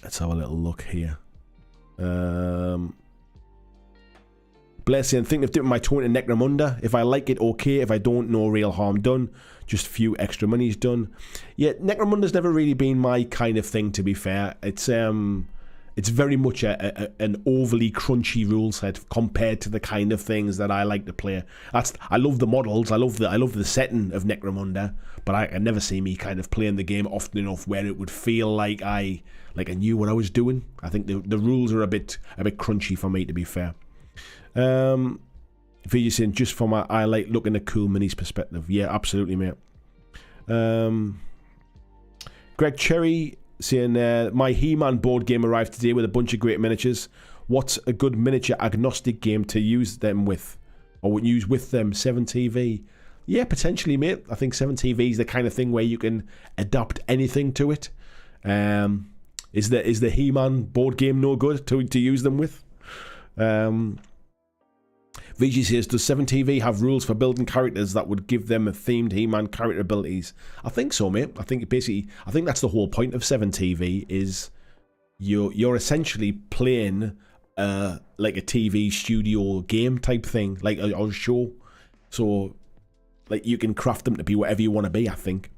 A: Let's have a little look here. Bless you, and think of dipping my toe into Necromunda. If I like it, okay. If I don't, no real harm done. Just a few extra monies done. Yeah, Necromunda's never really been my kind of thing, to be fair. It's very much an overly crunchy rule set compared to the kind of things that I like to play. I love the models. I love the setting of Necromunda, but I never see me kind of playing the game often enough where it would feel like I knew what I was doing. I think the rules are a bit crunchy for me, to be fair. Vijay saying, just from I like looking at cool minis perspective. Yeah, absolutely, mate. Greg Cherry saying, my He-Man board game arrived today with a bunch of great miniatures. What's a good miniature agnostic game to use them with, or use with them? 7TV. Yeah, potentially, mate. I think 7TV is the kind of thing where you can adapt anything to it. Is the He-Man board game no good to use them with? VG says, does 7TV have rules for building characters that would give them a themed He-Man character abilities? I think so, mate. I think that's the whole point of 7TV is you're essentially playing like a TV studio game type thing, like a show. So like you can craft them to be whatever you want to be, I think.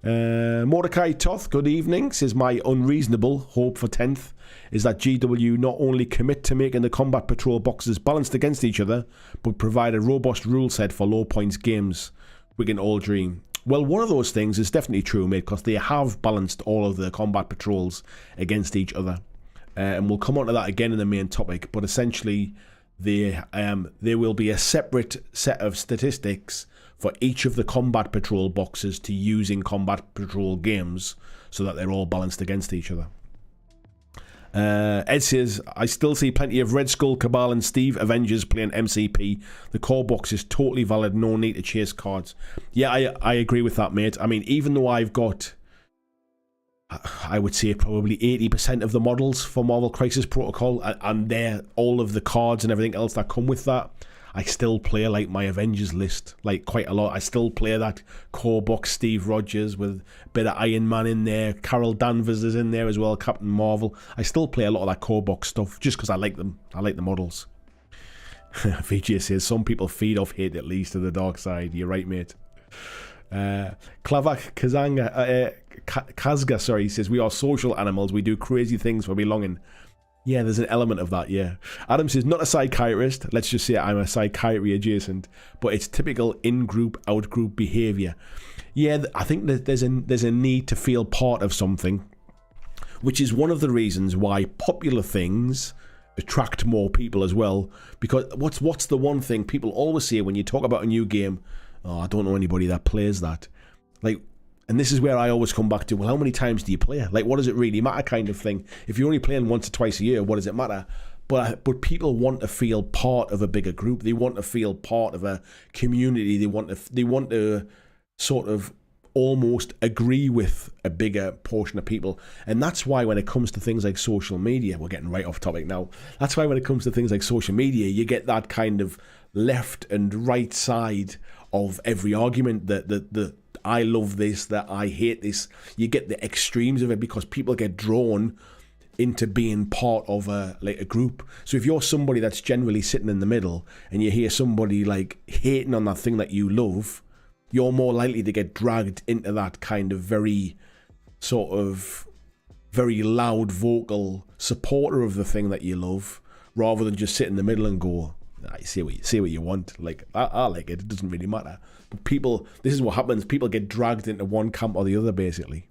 A: Mordecai Toth, good evening, says, my unreasonable hope for 10th is that GW not only commit to making the combat patrol boxes balanced against each other, but provide a robust rule set for low points games. We can all dream. Well, one of those things is definitely true, mate, because they have balanced all of the combat patrols against each other. And we'll come on to that again in the main topic, but essentially there will be a separate set of statistics for each of the combat patrol boxes to use in combat patrol games so that they're all balanced against each other. Ed says, I still see plenty of Red Skull, Cabal and Steve Avengers playing MCP. The core box is totally valid, no need to chase cards. Yeah, I agree with that, mate. I mean, even though I've got, I would say probably 80% of the models for Marvel Crisis Protocol, and they're all of the cards and everything else that come with that, I still play like my Avengers list like quite a lot. I still play that core box Steve Rogers with a bit of Iron Man in there. Carol Danvers is in there as well, Captain Marvel. I still play a lot of that core box stuff just because I like them. I like the models. VJ says, some people feed off hate at least to the dark side. You're right, mate. Klavak Kazga, sorry, he says, we are social animals. We do crazy things for belonging. Yeah, there's an element of that, yeah. Adam says, not a psychiatrist. Let's just say I'm a psychiatry adjacent. But it's typical in-group, out-group behaviour. Yeah, I think that there's a need to feel part of something, which is one of the reasons why popular things attract more people as well. Because what's the one thing people always say when you talk about a new game? Oh, I don't know anybody that plays that. Like, and this is where I always come back to, well, how many times do you play? Like, what does it really matter kind of thing? If you're only playing once or twice a year, what does it matter? But people want to feel part of a bigger group. They want to feel part of a community. They want to sort of almost agree with a bigger portion of people. And that's why when it comes to things like social media, we're getting right off topic now. That's why when it comes to things like social media, you get that kind of left and right side of every argument, that I love this, that I hate this. You get the extremes of it because people get drawn into being part of a group. So if you're somebody that's generally sitting in the middle and you hear somebody like hating on that thing that you love, you're more likely to get dragged into that kind of very loud vocal supporter of the thing that you love, rather than just sit in the middle and go, I see what you want. Like I like it. It doesn't really matter. But people, this is what happens. People get dragged into one camp or the other, basically.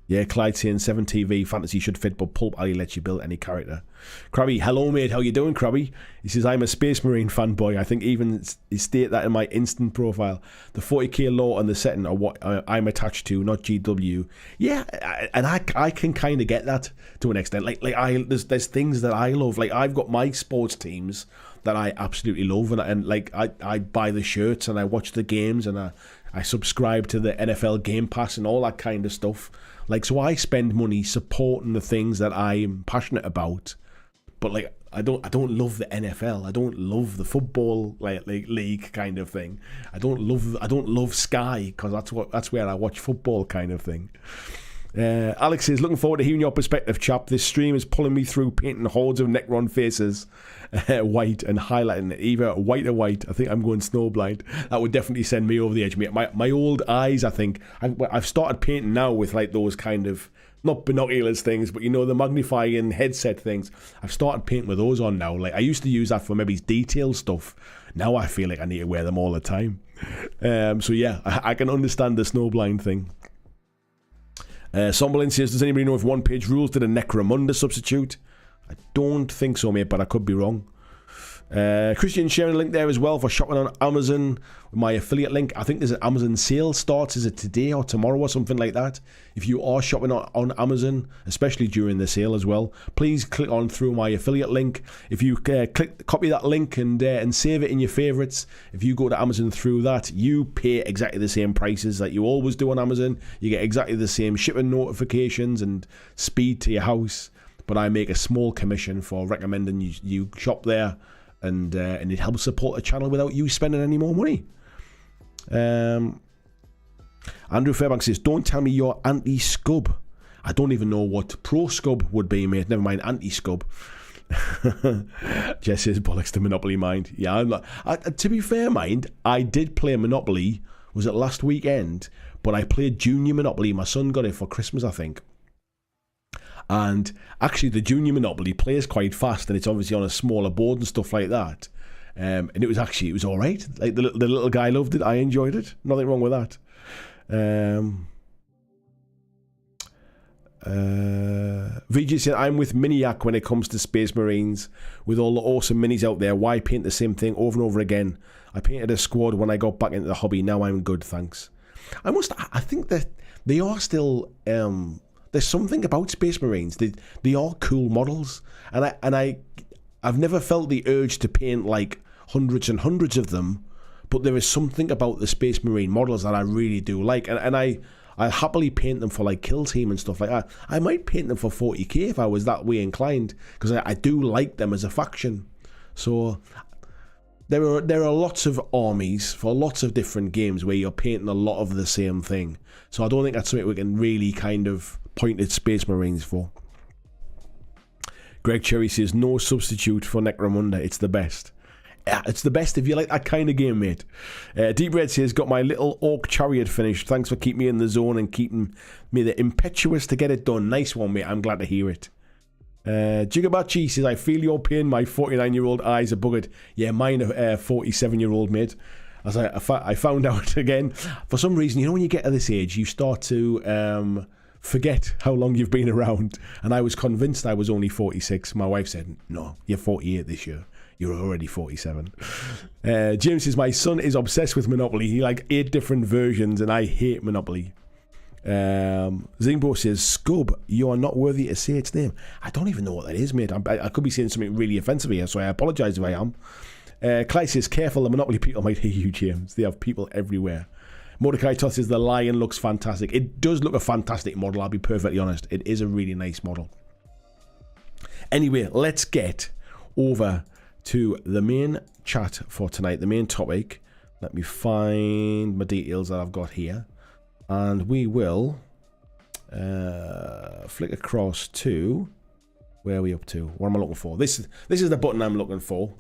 A: Yeah, Clyde saying 7TV fantasy should fit, but Pulp Alley lets you build any character. Krabby, hello mate, how you doing, Krabby? He says, I'm a Space Marine fanboy. I think even he stated that in my instant profile. The 40k lore and the setting are what I'm attached to, not GW. Yeah, and I can kind of get that to an extent. There's things that I love. Like, I've got my sports teams that I absolutely love, and I buy the shirts and I watch the games and I subscribe to the NFL Game Pass and all that kind of stuff. Like, so I spend money supporting the things that I'm passionate about, but like I don't love the NFL. I don't love the football like league kind of thing. I don't love Sky because that's where I watch football kind of thing. Alex is looking forward to hearing your perspective, chap. This stream is pulling me through painting hordes of Necron faces white and highlighting it either white or white. I think I'm going snowblind. That would definitely send me over the edge. My old eyes, I think I've started painting now with like those kind of, not binoculars things, but you know, the magnifying headset things. I've started painting with those on now. Like, I used to use that for maybe detail stuff. Now I feel like I need to wear them all the time. So yeah, I can understand the snowblind thing. Somberlin says, does anybody know if one-page rules did a Necromunda substitute? I don't think so, mate, but I could be wrong. Christian sharing a link there as well for shopping on Amazon with my affiliate link. I think there's an Amazon sale starts, is it today or tomorrow or something like that? If you are shopping on Amazon, especially during the sale as well, please click on through my affiliate link. If you copy that link and save it in your favorites, if you go to Amazon through that, you pay exactly the same prices that you always do on Amazon. You get exactly the same shipping notifications and speed to your house, but I make a small commission for recommending you shop there. And it helps support the channel without you spending any more money. Andrew Fairbanks says, don't tell me you're anti-scub. I don't even know what pro-scub would be, mate. Never mind anti-scub. Jess says, bollocks to Monopoly Mind. Yeah, I'm not. To be fair, Mind, I did play Monopoly. Was it last weekend? But I played Junior Monopoly. My son got it for Christmas, I think. And actually the Junior Monopoly plays quite fast, and it's obviously on a smaller board and stuff like that. And it was all right. Like the little guy loved it. I enjoyed it. Nothing wrong with that. VG said, I'm with Miniac when it comes to Space Marines. With all the awesome minis out there, why paint the same thing over and over again? I painted a squad when I got back into the hobby. Now I'm good, thanks. I think that they are still... there's something about Space Marines. They are cool models, and I've never felt the urge to paint like hundreds and hundreds of them. But there is something about the Space Marine models that I really do like, and I happily paint them for like Kill Team and stuff like that. I might paint them for 40k if I was that way inclined, because I do like them as a faction. So there are lots of armies for lots of different games where you're painting a lot of the same thing. So I don't think that's something we can really kind of point at Space Marines for. Greg Cherry says, no substitute for Necromunda. It's the best. Yeah, it's the best if you like that kind of game, mate. Deep Red says, got my little Orc Chariot finished. Thanks for keeping me in the zone and keeping me the impetuous to get it done. Nice one, mate. I'm glad to hear it. Jigabachi says, I feel your pain. My 49-year-old eyes are buggered. Yeah, mine are 47-year-old, mate. As I found out again, for some reason, you know, when you get to this age, you start to forget how long you've been around. And I was convinced I was only 46. My wife said, no, you're 48 this year. You're already 47. James says, my son is obsessed with Monopoly. He like 8 different versions, and I hate Monopoly. Zingbo says, Scub, you are not worthy to say its name. I don't even know what that is, mate. I could be saying something really offensive here, so I apologise if I am. Clyde says, careful, the Monopoly people might hear you, James. They have people everywhere. Mordecai Toss says, the lion looks fantastic. It does look a fantastic model, I'll be perfectly honest. It is a really nice model. Anyway, let's get over to the main chat for tonight, the main topic. Let me find my details that I've got here. And we will flick across to, where are we up to? What am I looking for? This is the button I'm looking for.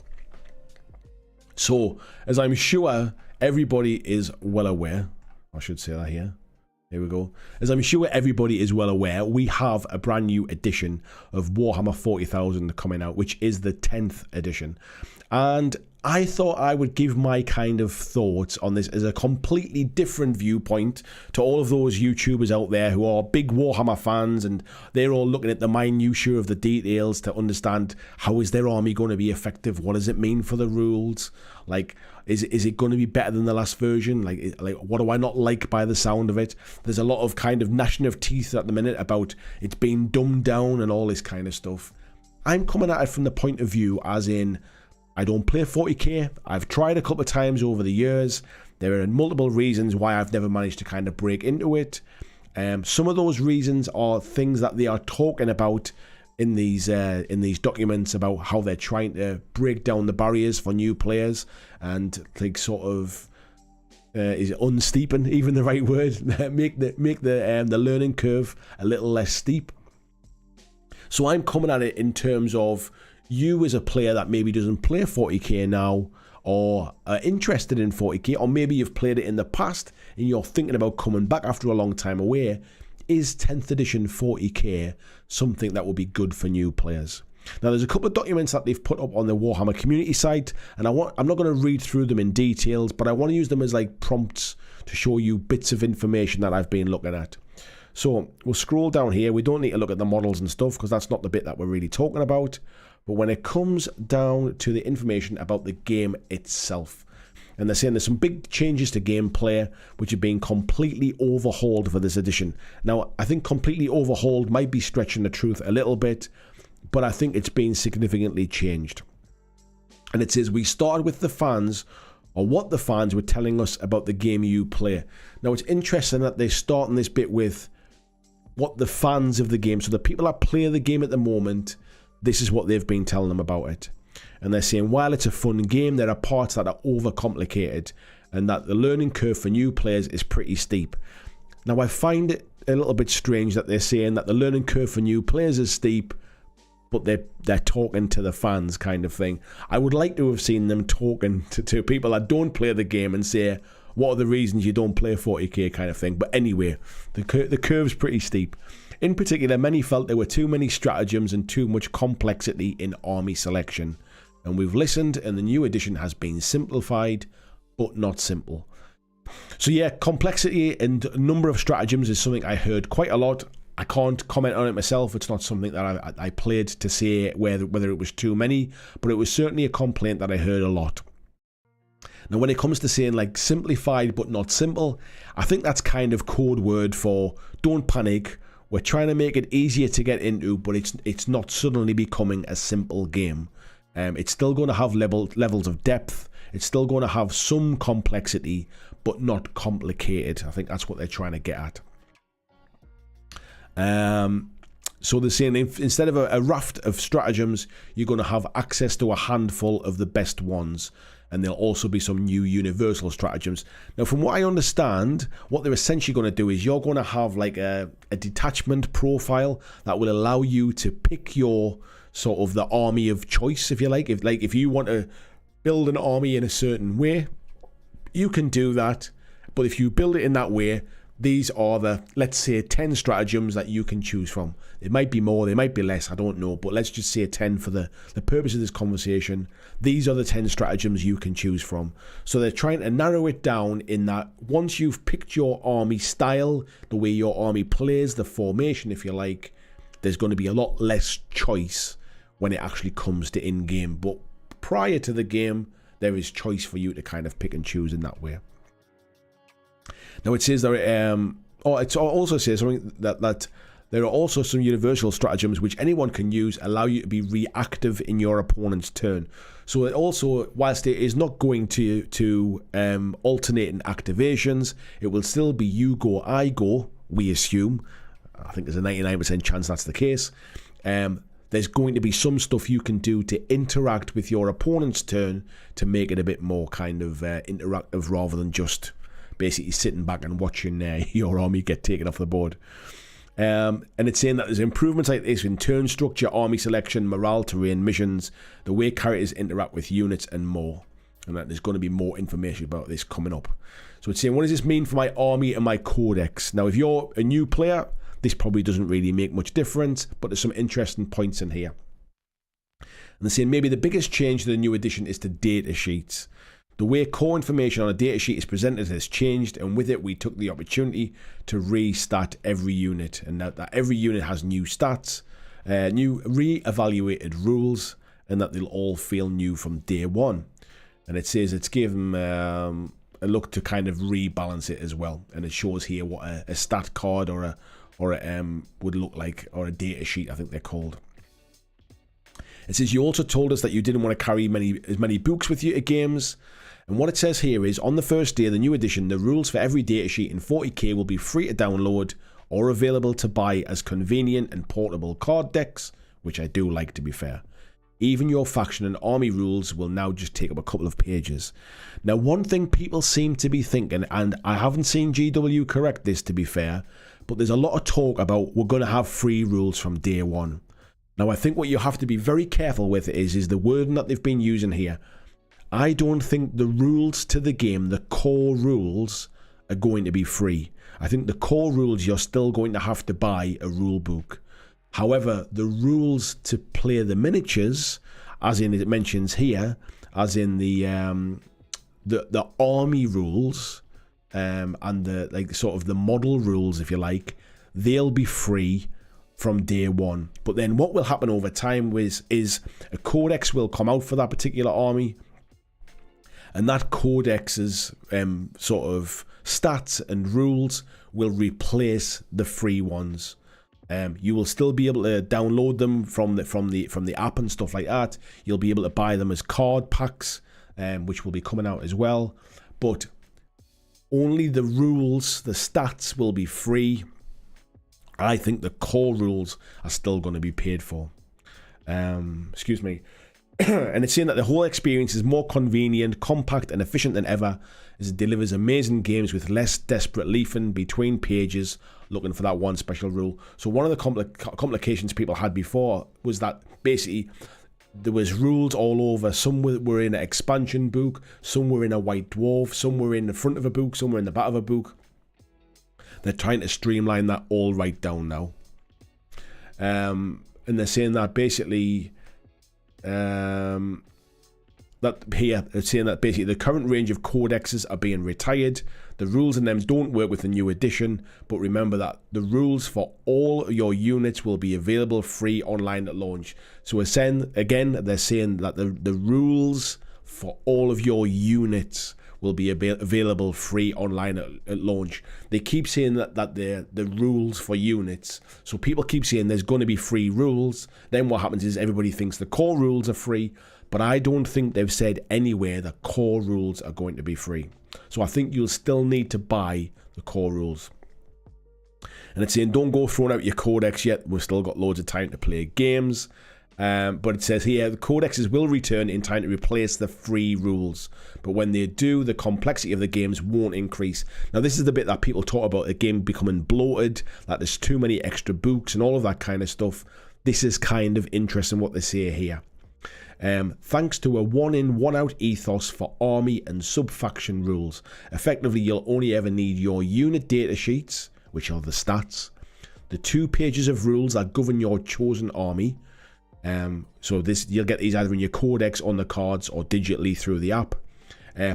A: So, as I'm sure everybody is well aware, I should say that here. Here we go. As I'm sure everybody is well aware, we have a brand new edition of Warhammer 40,000 coming out, which is the 10th edition. And I thought I would give my kind of thoughts on this as a completely different viewpoint to all of those YouTubers out there who are big Warhammer fans, and they're all looking at the minutiae of the details to understand how is their army going to be effective, what does it mean for the rules, like is it going to be better than the last version, like what do I not like by the sound of it. There's a lot of kind of gnashing of teeth at the minute about it's being dumbed down and all this kind of stuff. I'm coming at it from the point of view as in, I don't play 40k. I've tried a couple of times over the years. There are multiple reasons why I've never managed to kind of break into it. Some of those reasons are things that they are talking about in these documents about how they're trying to break down the barriers for new players and like sort of is unsteeping even the right word? make the learning curve a little less steep. So I'm coming at it in terms of you as a player that maybe doesn't play 40k now, or are interested in 40k, or maybe you've played it in the past and you're thinking about coming back after a long time away. Is 10th edition 40k something that will be good for new players? Now, there's a couple of documents that they've put up on the Warhammer community site, and I'm not going to read through them in details, but I want to use them as like prompts to show you bits of information that I've been looking at. So we'll scroll down here. We don't need to look at the models and stuff because that's not the bit that we're really talking about. But when it comes down to the information about the game itself, and they're saying there's some big changes to gameplay which have been completely overhauled for this edition. Now, I think completely overhauled might be stretching the truth a little bit, but I think it's been significantly changed. And it says, we started with the fans, or what the fans were telling us about the game you play. Now, it's interesting that they're starting this bit with what the fans of the game, so the people that play the game at the moment, this is what they've been telling them about it. And they're saying, while it's a fun game, there are parts that are overcomplicated and that the learning curve for new players is pretty steep. Now, I find it a little bit strange that they're saying that the learning curve for new players is steep, but they're talking to the fans kind of thing. I would like to have seen them talking to people that don't play the game and say, what are the reasons you don't play 40k kind of thing. But anyway, the curve's pretty steep. In particular, many felt there were too many stratagems and too much complexity in army selection. And we've listened, and the new edition has been simplified, but not simple. So yeah, complexity and number of stratagems is something I heard quite a lot. I can't comment on it myself. It's not something that I played to say whether it was too many, but it was certainly a complaint that I heard a lot. Now, when it comes to saying like simplified but not simple, I think that's kind of code word for don't panic. We're trying to make it easier to get into, but it's not suddenly becoming a simple game. It's still going to have levels of depth. It's still going to have some complexity, but not complicated. I think that's what they're trying to get at. So they're saying instead of a raft of stratagems, you're going to have access to a handful of the best ones. And there'll also be some new universal stratagems. Now, from what I understand, what they're essentially going to do is you're going to have like a detachment profile that will allow you to pick your sort of the army of choice, if you like. If you want to build an army in a certain way, you can do that. But if you build it in that way, these are the, let's say, 10 stratagems that you can choose from. It might be more, they might be less, I don't know. But let's just say 10 for the purpose of this conversation. These are the 10 stratagems you can choose from. So they're trying to narrow it down in that once you've picked your army style, the way your army plays, the formation, if you like, there's going to be a lot less choice when it actually comes to in-game. But prior to the game, there is choice for you to kind of pick and choose in that way. Now, it says that it also says something that there are also some universal stratagems which anyone can use, allow you to be reactive in your opponent's turn. So it also, whilst it is not going to alternate in activations, it will still be you go, I go, we assume. I think there's a 99% chance that's the case. There's going to be some stuff you can do to interact with your opponent's turn to make it a bit more kind of interactive rather than just basically sitting back and watching your army get taken off the board. And it's saying that there's improvements like this in turn structure, army selection, morale, terrain, missions, the way characters interact with units, and more. And that there's going to be more information about this coming up. So it's saying, what does this mean for my army and my codex? Now, if you're a new player, this probably doesn't really make much difference, but there's some interesting points in here. And they're saying maybe the biggest change to the new edition is to data sheets. The way core information on a data sheet is presented has changed, and with it we took the opportunity to restat every unit, and that every unit has new stats, new re-evaluated rules, and that they'll all feel new from day one. And it says it's given a look to kind of rebalance it as well, and it shows here what a stat card or a would look like, or a data sheet I think they're called. It says you also told us that you didn't want to carry as many books with you to games. And what it says here is, on the first day of the new edition, the rules for every datasheet in 40k will be free to download or available to buy as convenient and portable card decks, which I do like, to be fair. Even your faction and army rules will now just take up a couple of pages. Now, one thing people seem to be thinking, and I haven't seen GW correct this, to be fair, but there's a lot of talk about we're going to have free rules from day one. Now, I think what you have to be very careful with is the wording that they've been using here. I don't think the rules to the game, the core rules, are going to be free. I think the core rules, you're still going to have to buy a rule book. However, the rules to play the miniatures, as in it mentions here, as in the army rules, and the sort of the model rules, if you like, they'll be free from day one. But then what will happen over time is a codex will come out for that particular army, and that codex's sort of stats and rules will replace the free ones. You will still be able to download them from the app and stuff like that. You'll be able to buy them as card packs, which will be coming out as well. But only the rules, the stats, will be free. I think the core rules are still going to be paid for. Excuse me. And it's saying that the whole experience is more convenient, compact and efficient than ever, as it delivers amazing games with less desperate leafing between pages looking for that one special rule. So one of the complications people had before was that basically there was rules all over. Some were in an expansion book, some were in a white dwarf, some were in the front of a book, some were in the back of a book. They're trying to streamline that all right down now. And they're saying that basically it's saying that basically the current range of codexes are being retired. The rules in them don't work with the new edition, but remember that the rules for all your units will be available free online at launch. So again, they're saying that the rules for all of your units will be available free online at launch. They keep saying that they're the rules for units. So people keep saying there's going to be free rules. Then what happens is everybody thinks the core rules are free, but I don't think they've said anywhere the core rules are going to be free. So I think you'll still need to buy the core rules. And it's saying don't go throwing out your codex yet. We've still got loads of time to play games. But it says here the codexes will return in time to replace the free rules, but when they do, the complexity of the games won't increase. Now this is the bit that people talk about the game becoming bloated, that there's too many extra books and all of that kind of stuff. This is kind of interesting what they say here. Thanks to a one-in, one-out ethos for army and sub-faction rules, effectively you'll only ever need your unit data sheets, which are the stats, the 2 pages of rules that govern your chosen army. So you'll get these either in your codex on the cards or digitally through the app,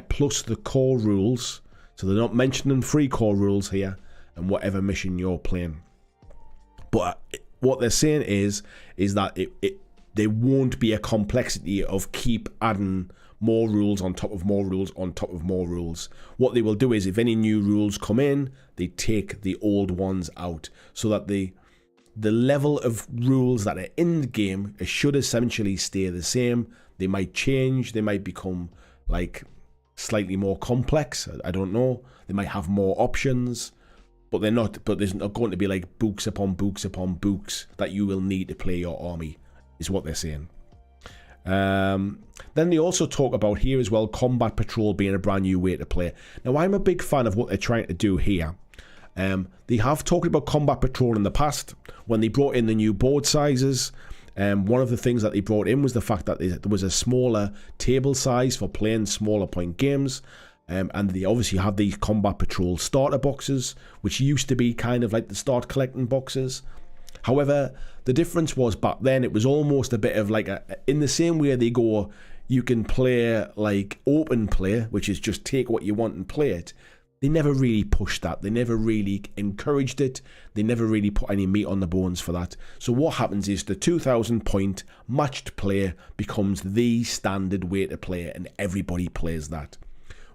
A: plus the core rules. So they're not mentioning free core rules here, and whatever mission you're playing. But what they're saying is that there won't be a complexity of keep adding more rules on top of more rules on top of more rules. What they will do is if any new rules come in, they take the old ones out, so that the level of rules that are in the game should essentially stay the same. They might change, they might become like slightly more complex, I don't know. They might have more options, but there's not going to be like books upon books upon books that you will need to play your army, is what they're saying. Then they also talk about here as well, Combat Patrol being a brand new way to play. Now, I'm a big fan of what they're trying to do here. They have talked about Combat Patrol in the past when they brought in the new board sizes. One of the things that they brought in was the fact that there was a smaller table size for playing smaller point games. And they obviously have these Combat Patrol starter boxes, which used to be kind of like the start collecting boxes. However, the difference was back then it was almost a bit of like in the same way they go, you can play like open play, which is just take what you want and play it. They never really pushed that. They never really encouraged it. They never really put any meat on the bones for that. So what happens is the 2,000 point matched play becomes the standard way to play it, and everybody plays that.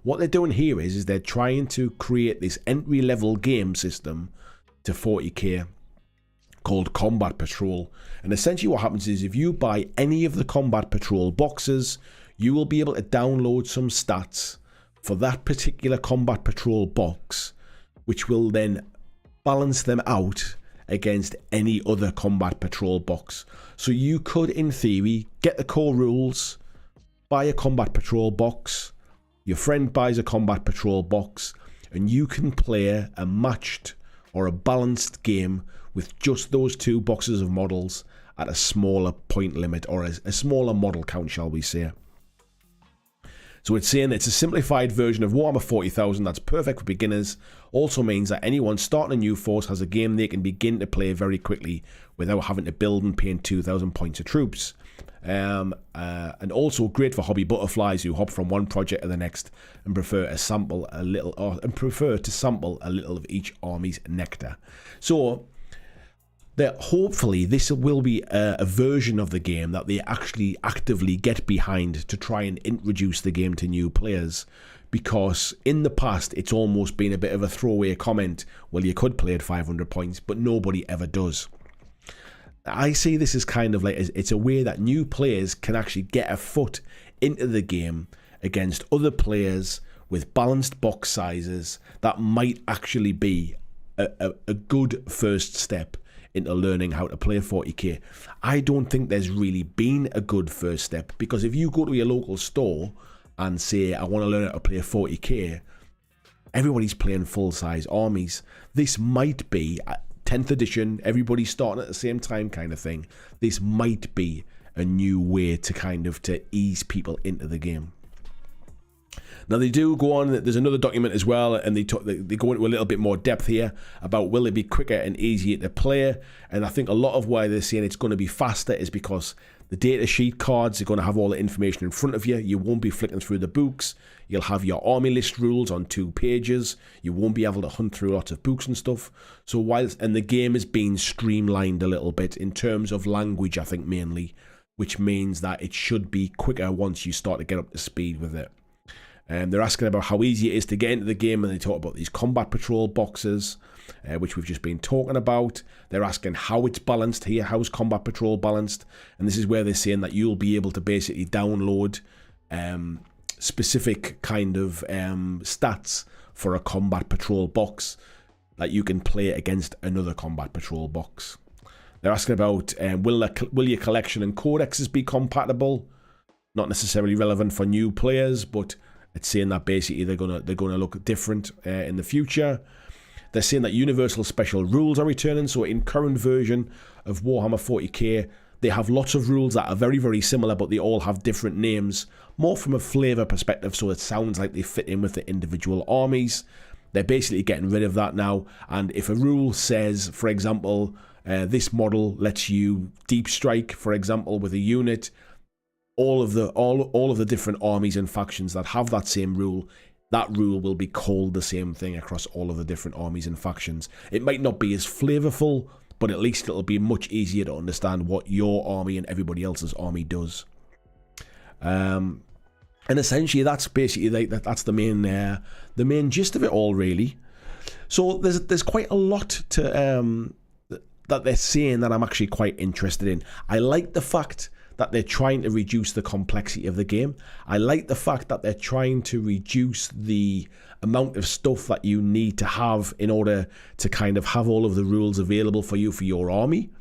A: What they're doing here is they're trying to create this entry level game system to 40k called Combat Patrol. And essentially what happens is if you buy any of the Combat Patrol boxes, you will be able to download some stats for that particular Combat Patrol box, which will then balance them out against any other Combat Patrol box. So you could, in theory, get the core rules, buy a Combat Patrol box, your friend buys a Combat Patrol box, and you can play a matched or a balanced game with just those two boxes of models at a smaller point limit, or a smaller model count, shall we say. So it's saying it's a simplified version of Warhammer 40,000 that's perfect for beginners. Also means that anyone starting a new force has a game they can begin to play very quickly without having to build and paying 2,000 points of troops. And also great for hobby butterflies who hop from one project to the next and prefer to sample a little of each army's nectar. So that hopefully this will be a version of the game that they actually actively get behind to try and introduce the game to new players, because in the past it's almost been a bit of a throwaway comment. Well, you could play at 500 points, but nobody ever does. I see this as kind of like it's a way that new players can actually get a foot into the game against other players with balanced box sizes. That might actually be a good first step into learning how to play 40k. I don't think there's really been a good first step, because if you go to your local store and say, I want to learn how to play 40k, everybody's playing full-size armies. This might be 10th edition, everybody's starting at the same time kind of thing. This might be a new way to ease people into the game. Now they do go on, there's another document as well, and they go into a little bit more depth here about will it be quicker and easier to play. And I think a lot of why they're saying it's going to be faster is because the data sheet cards are going to have all the information in front of you. You won't be flicking through the books. You'll have your army list rules on 2 pages. You won't be able to hunt through lots of books and stuff. So and the game is being streamlined a little bit in terms of language, I think mainly, which means that it should be quicker once you start to get up to speed with it. They're asking about how easy it is to get into the game, and they talk about these Combat Patrol boxes, which we've just been talking about. They're asking how it's balanced here, how's Combat Patrol balanced, and this is where they're saying that you'll be able to basically download specific kind of stats for a Combat Patrol box that you can play against another Combat Patrol box. They're asking about will your collection and codexes be compatible? Not necessarily relevant for new players, but it's saying that basically they're gonna look different in the future. They're saying that universal special rules are returning. So in current version of Warhammer 40k, they have lots of rules that are very, very similar, but they all have different names, more from a flavour perspective, so it sounds like they fit in with the individual armies. They're basically getting rid of that now. And if a rule says, for example, this model lets you deep strike, for example, with a unit, all of the different armies and factions that have that same rule, that rule will be called the same thing across all of the different armies and factions. It might not be as flavorful, but at least it'll be much easier to understand what your army and everybody else's army does. And essentially, that's basically that's the main gist of it all, really. So there's quite a lot to that they're saying that I'm actually quite interested in. I like the fact that they're trying to reduce the complexity of the game. I like the fact that they're trying to reduce the amount of stuff that you need to have in order to kind of have all of the rules available for you for your army.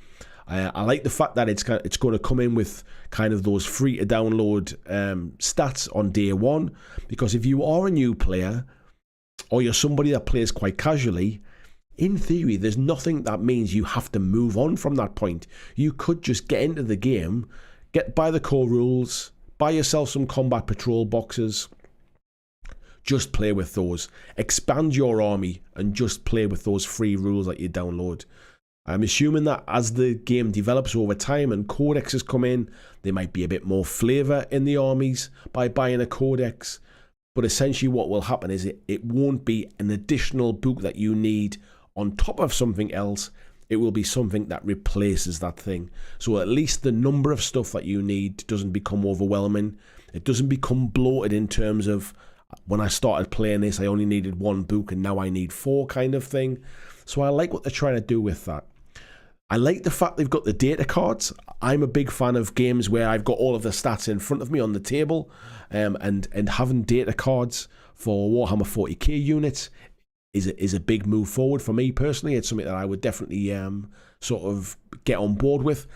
A: I like the fact that it's going to come in with kind of those free to download stats on day one, because if you are a new player or you're somebody that plays quite casually, in theory, there's nothing that means you have to move on from that point. You could just get into the game, buy the core rules, buy yourself some combat patrol boxes, just play with those. Expand your army and just play with those free rules that you download. I'm assuming that as the game develops over time and codexes come in, there might be a bit more flavour in the armies by buying a codex. But essentially what will happen is it won't be an additional book that you need on top of something else. It will be something that replaces that thing. So at least the number of stuff that you need doesn't become overwhelming. It doesn't become bloated in terms of, when I started playing this, I only needed one book and now I need 4 kind of thing. So I like what they're trying to do with that. I like the fact they've got the data cards. I'm a big fan of games where I've got all of the stats in front of me on the table, and having data cards for Warhammer 40K units is a big move forward for me personally. It's something that I would definitely sort of get on board with.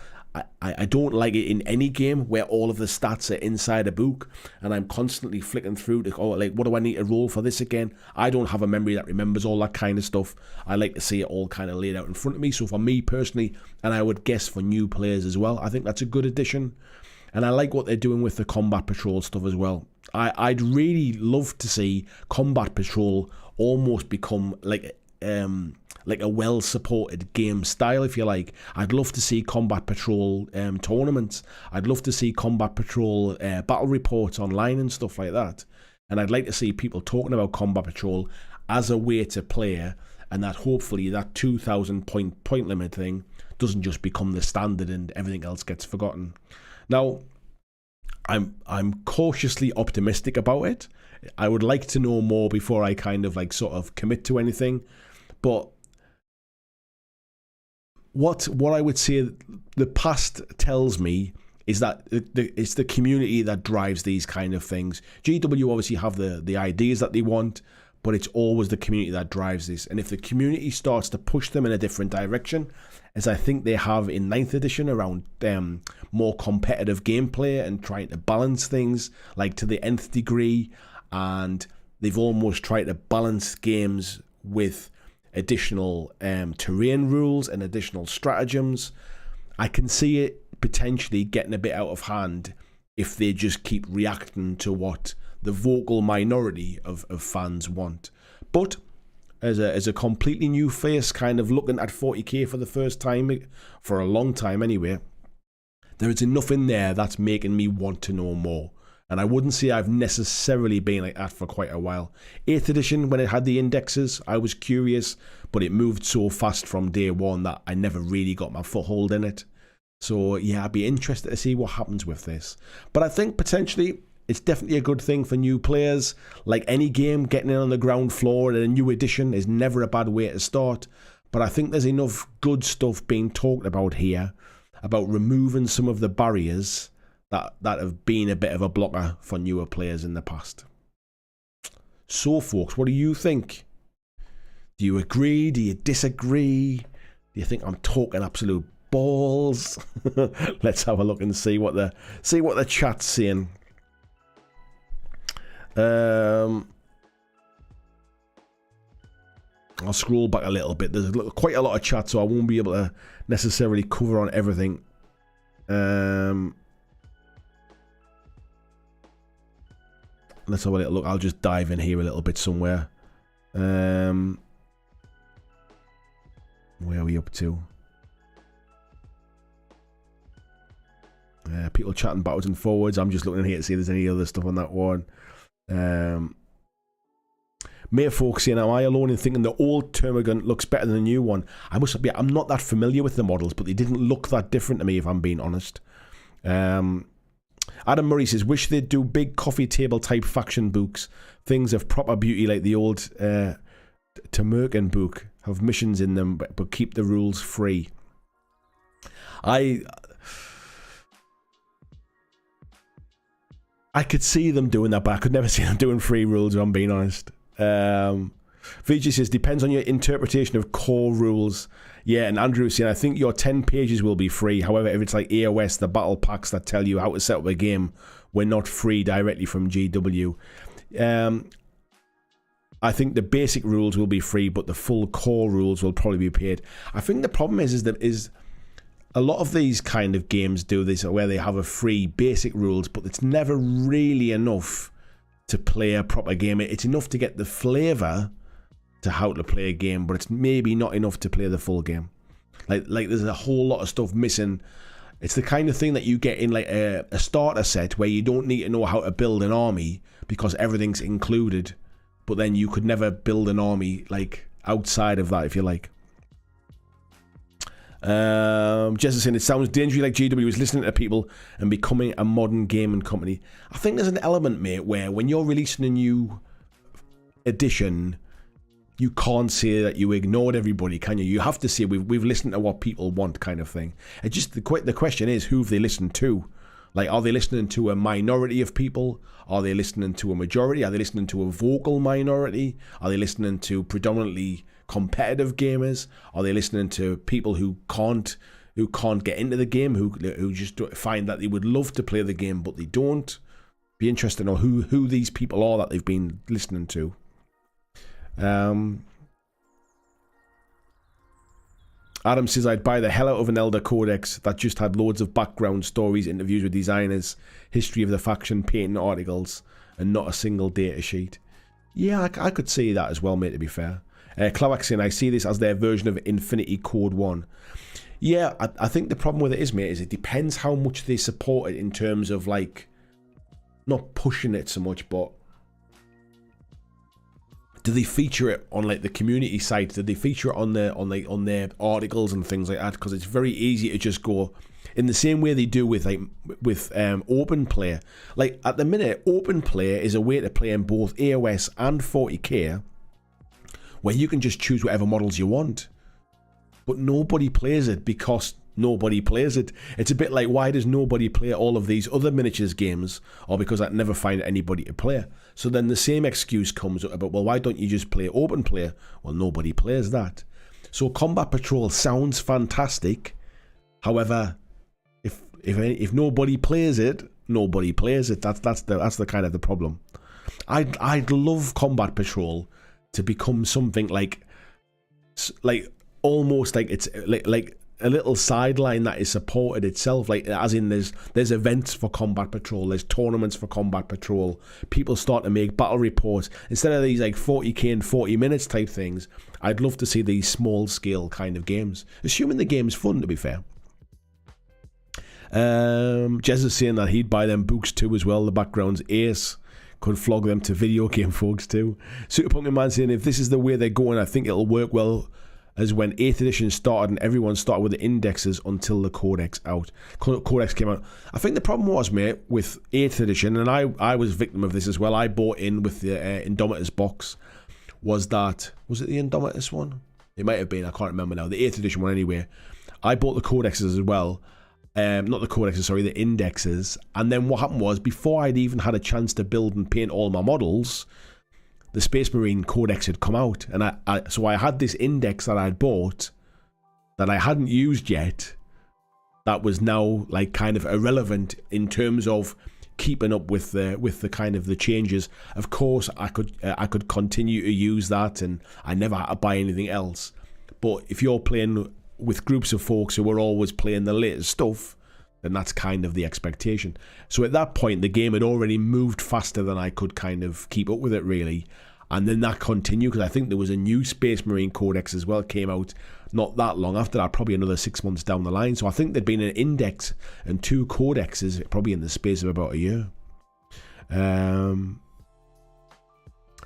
A: I don't like it in any game where all of the stats are inside a book and I'm constantly flicking through to, like, what do I need to roll for this again? I don't have a memory that remembers all that kind of stuff. I like to see it all kind of laid out in front of me. So for me personally, and I would guess for new players as well, I think that's a good addition. And I like what they're doing with the combat patrol stuff as well. I'd really love to see combat patrol almost become like a well-supported game style, if you like. I'd love to see combat patrol tournaments. I'd love to see combat patrol battle reports online and stuff like that. And I'd like to see people talking about combat patrol as a way to play, and that hopefully that 2,000 point limit thing doesn't just become the standard and everything else gets forgotten. Now, I'm cautiously optimistic about it. I would like to know more before I kind of like sort of commit to anything. But what I would say the past tells me is that it's the community that drives these kind of things. GW obviously have the ideas that they want, but it's always the community that drives this. And if the community starts to push them in a different direction, as I think they have in 9th edition around more competitive gameplay and trying to balance things like to the nth degree, and they've almost tried to balance games with additional terrain rules and additional stratagems, I can see it potentially getting a bit out of hand if they just keep reacting to what the vocal minority of fans want. But as a completely new face, kind of looking at 40k for the first time, for a long time anyway, there is enough in there that's making me want to know more. And I wouldn't say I've necessarily been like that for quite a while. 8th edition, when it had the indexes, I was curious, but it moved so fast from day one that I never really got my foothold in it. So yeah, I'd be interested to see what happens with this. But I think potentially it's definitely a good thing for new players. Like any game, getting in on the ground floor in a new edition is never a bad way to start. But I think there's enough good stuff being talked about here about removing some of the barriers that have been a bit of a blocker for newer players in the past. So folks, what do you think? Do you agree? Do you disagree? Do you think I'm talking absolute balls? Let's have a look and see what the chat's saying. I'll scroll back a little bit. There's quite a lot of chat, so I won't be able to necessarily cover on everything. Let's have a little look. I'll just dive in here a little bit somewhere. Where are we up to? People chatting backwards and forwards. I'm just looking in here to see if there's any other stuff on that one. May folks saying, am I alone in thinking the old Termagant looks better than the new one? I must admit, I'm not that familiar with the models, but they didn't look that different to me, if I'm being honest. Adam Murray says, wish they'd do big coffee table type faction books. Things of proper beauty like the old Termagant book. Have missions in them, but keep the rules free. I could see them doing that, but I could never see them doing free rules, if I'm being honest. VG says, depends on your interpretation of core rules. Yeah, and Andrew saying, I think your 10 pages will be free. However, if it's like AOS, the battle packs that tell you how to set up a game, we're not free directly from GW. I think the basic rules will be free, but the full core rules will probably be paid. I think the problem is that a lot of these kind of games do this, where they have a free basic rules, but it's never really enough to play a proper game. It's enough to get the flavour to how to play a game, but it's maybe not enough to play the full game. Like there's a whole lot of stuff missing. It's the kind of thing that you get in like a starter set where you don't need to know how to build an army because everything's included, but then you could never build an army like outside of that, if you like. Jess is saying, it sounds dangerously like GW is listening to people and becoming a modern gaming company. I think there's an element, mate, where when you're releasing a new edition, you can't say that you ignored everybody, can you? You have to say we've listened to what people want, kind of thing. It just the question is, who have they listened to? Like, are they listening to a minority of people? Are they listening to a majority? Are they listening to a vocal minority? Are they listening to predominantly competitive gamers? Are they listening to people who can't get into the game, who just find that they would love to play the game but they don't? Be interested to know who these people are that they've been listening to. Adam says, I'd buy the hell out of an Elder Codex that just had loads of background stories, interviews with designers, history of the faction, painting articles, and not a single data sheet. Yeah, I could see that as well, mate, to be fair. Clavak saying, I see this as their version of Infinity Code 1. Yeah, I think the problem with it is, mate, is it depends how much they support it in terms of, like, not pushing it so much, but do they feature it on like the community site? Do they feature it on their articles and things like that? Because it's very easy to just go in the same way they do with open player. Like at the minute, open player is a way to play in both AOS and 40k, where you can just choose whatever models you want, but nobody plays it because nobody plays it. It's a bit like, why does nobody play all of these other miniatures games? Or because I never find anybody to play. So then the same excuse comes up about, well, why don't you just play open player? Well, nobody plays that. So Combat Patrol sounds fantastic. However, if nobody plays it, nobody plays it. That's the kind of the problem. I'd love Combat Patrol to become something like almost like it's like a little sideline that is supported itself, like as in there's events for Combat Patrol, there's tournaments for Combat Patrol, people start to make battle reports instead of these like 40k in 40 minutes type things. I'd love to see these small scale kind of games, assuming the game's fun, to be fair. Jez is saying that he'd buy them books too as well. The background's ace, could flog them to video game folks too. Super Pumpkin Man saying, if this is the way they're going, I think it'll work well as when 8th edition started and everyone started with the indexes until the codex came out. I think the problem was, mate, with 8th edition, and I was a victim of this as well, I bought in with the Indomitus box, was it the Indomitus one? It might have been, I can't remember now, the 8th edition one anyway. I bought the codexes as well, not the codexes, sorry, the indexes, and then what happened was, before I'd even had a chance to build and paint all my models, the Space Marine Codex had come out, and so I had this index that I'd bought that I hadn't used yet, that was now like kind of irrelevant in terms of keeping up with the kind of the changes. Of course, I could continue to use that, and I never had to buy anything else. But if you're playing with groups of folks who are always playing the latest stuff, then that's kind of the expectation. So at that point, the game had already moved faster than I could kind of keep up with it, really. And then that continued, because I think there was a new Space Marine Codex as well, came out not that long after that, probably another 6 months down the line. So I think there'd been an index and 2 codexes probably in the space of about a year.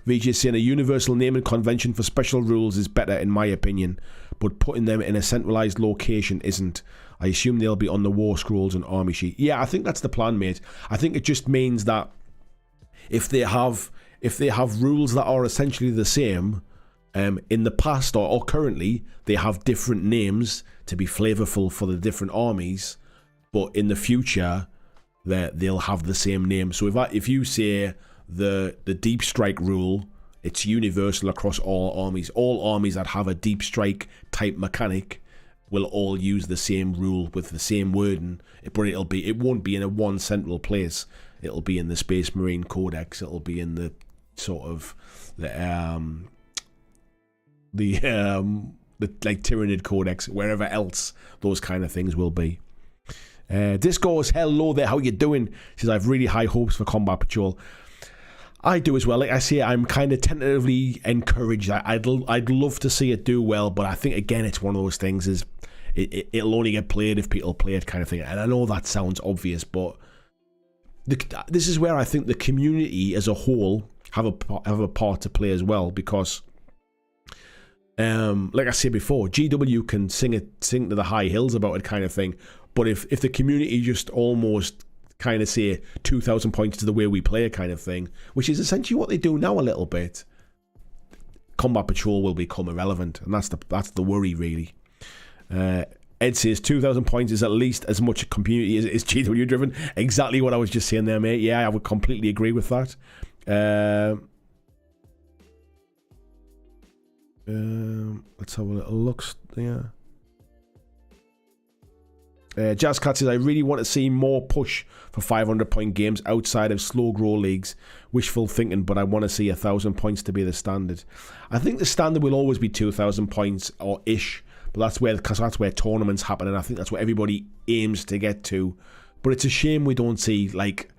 A: VJ is saying a universal naming convention for special rules is better in my opinion, but putting them in a centralized location isn't. I assume they'll be on the war scrolls and army sheet. Yeah, I think that's the plan, mate. I think it just means that if they have rules that are essentially the same, in the past or currently, they have different names to be flavorful for the different armies, but in the future, they'll have the same name. So if you say the deep strike rule it's universal across all armies. All armies that have a deep strike type mechanic will all use the same rule with the same wording, but it won't be in a one central place. It'll be in the Space Marine Codex. It'll be in the sort of the like Tyranid Codex, wherever else those kind of things will be. This goes, hello there, how you doing? Says, I have really high hopes for Combat Patrol. I do as well. Like I say, I'm kind of tentatively encouraged. I'd love to see it do well, but I think, again, it's one of those things, is it'll only get played if people play it, kind of thing. And I know that sounds obvious, but this is where I think the community as a whole have a part to play as well, because like I said before, GW can sing to the high hills about it, kind of thing, but if the community just almost kind of say 2,000 points to the way we play, kind of thing, which is essentially what they do now a little bit, Combat Patrol will become irrelevant, and that's the worry, really. Ed says 2,000 points is at least as much a community as GW driven. Exactly what I was just saying there, mate. Yeah, I would completely agree with that. Let's have a little look. Yeah. Jazzcat says, I really want to see more push for 500-point games outside of slow grow leagues. Wishful thinking, but I want to see 1,000 points to be the standard. I think the standard will always be 2,000 points or ish, but that's where tournaments happen, and I think that's what everybody aims to get to. But it's a shame we don't see like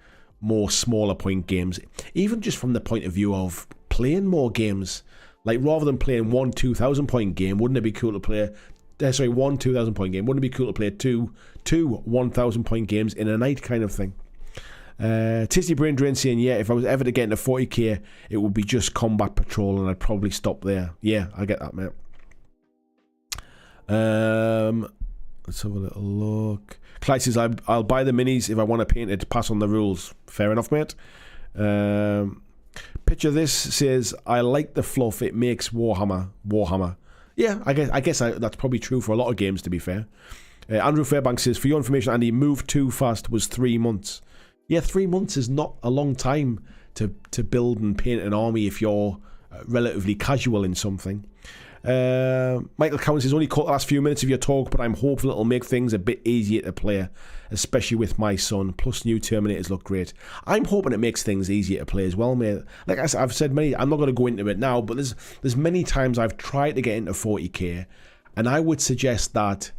A: more smaller point games, even just from the point of view of playing more games. Like, rather than playing one 2,000 point game, wouldn't it be cool to play? One 2,000 point game. Wouldn't it be cool to play two 1,000 point games in a night, kind of thing? Tisty Brain Drain saying, yeah, if I was ever to get into 40k, it would be just Combat Patrol, and I'd probably stop there. Yeah, I get that, mate. Let's have a little look. Clyde says, I'll buy the minis if I want to paint it to pass on the rules. Fair enough, mate. Picture this says, I like the fluff. It makes Warhammer. Yeah, I guess that's probably true for a lot of games, to be fair. Andrew Fairbanks says, for your information, Andy, Move Too Fast was 3 months. Yeah, 3 months is not a long time to build and paint an army if you're relatively casual in something. Michael Cowan says, only caught the last few minutes of your talk, but I'm hopeful it'll make things a bit easier to play, especially with my son. Plus, new Terminators look great. I'm hoping it makes things easier to play as well, mate. Like I've said many, I'm not going to go into it now, but there's many times I've tried to get into 40k, and I would suggest that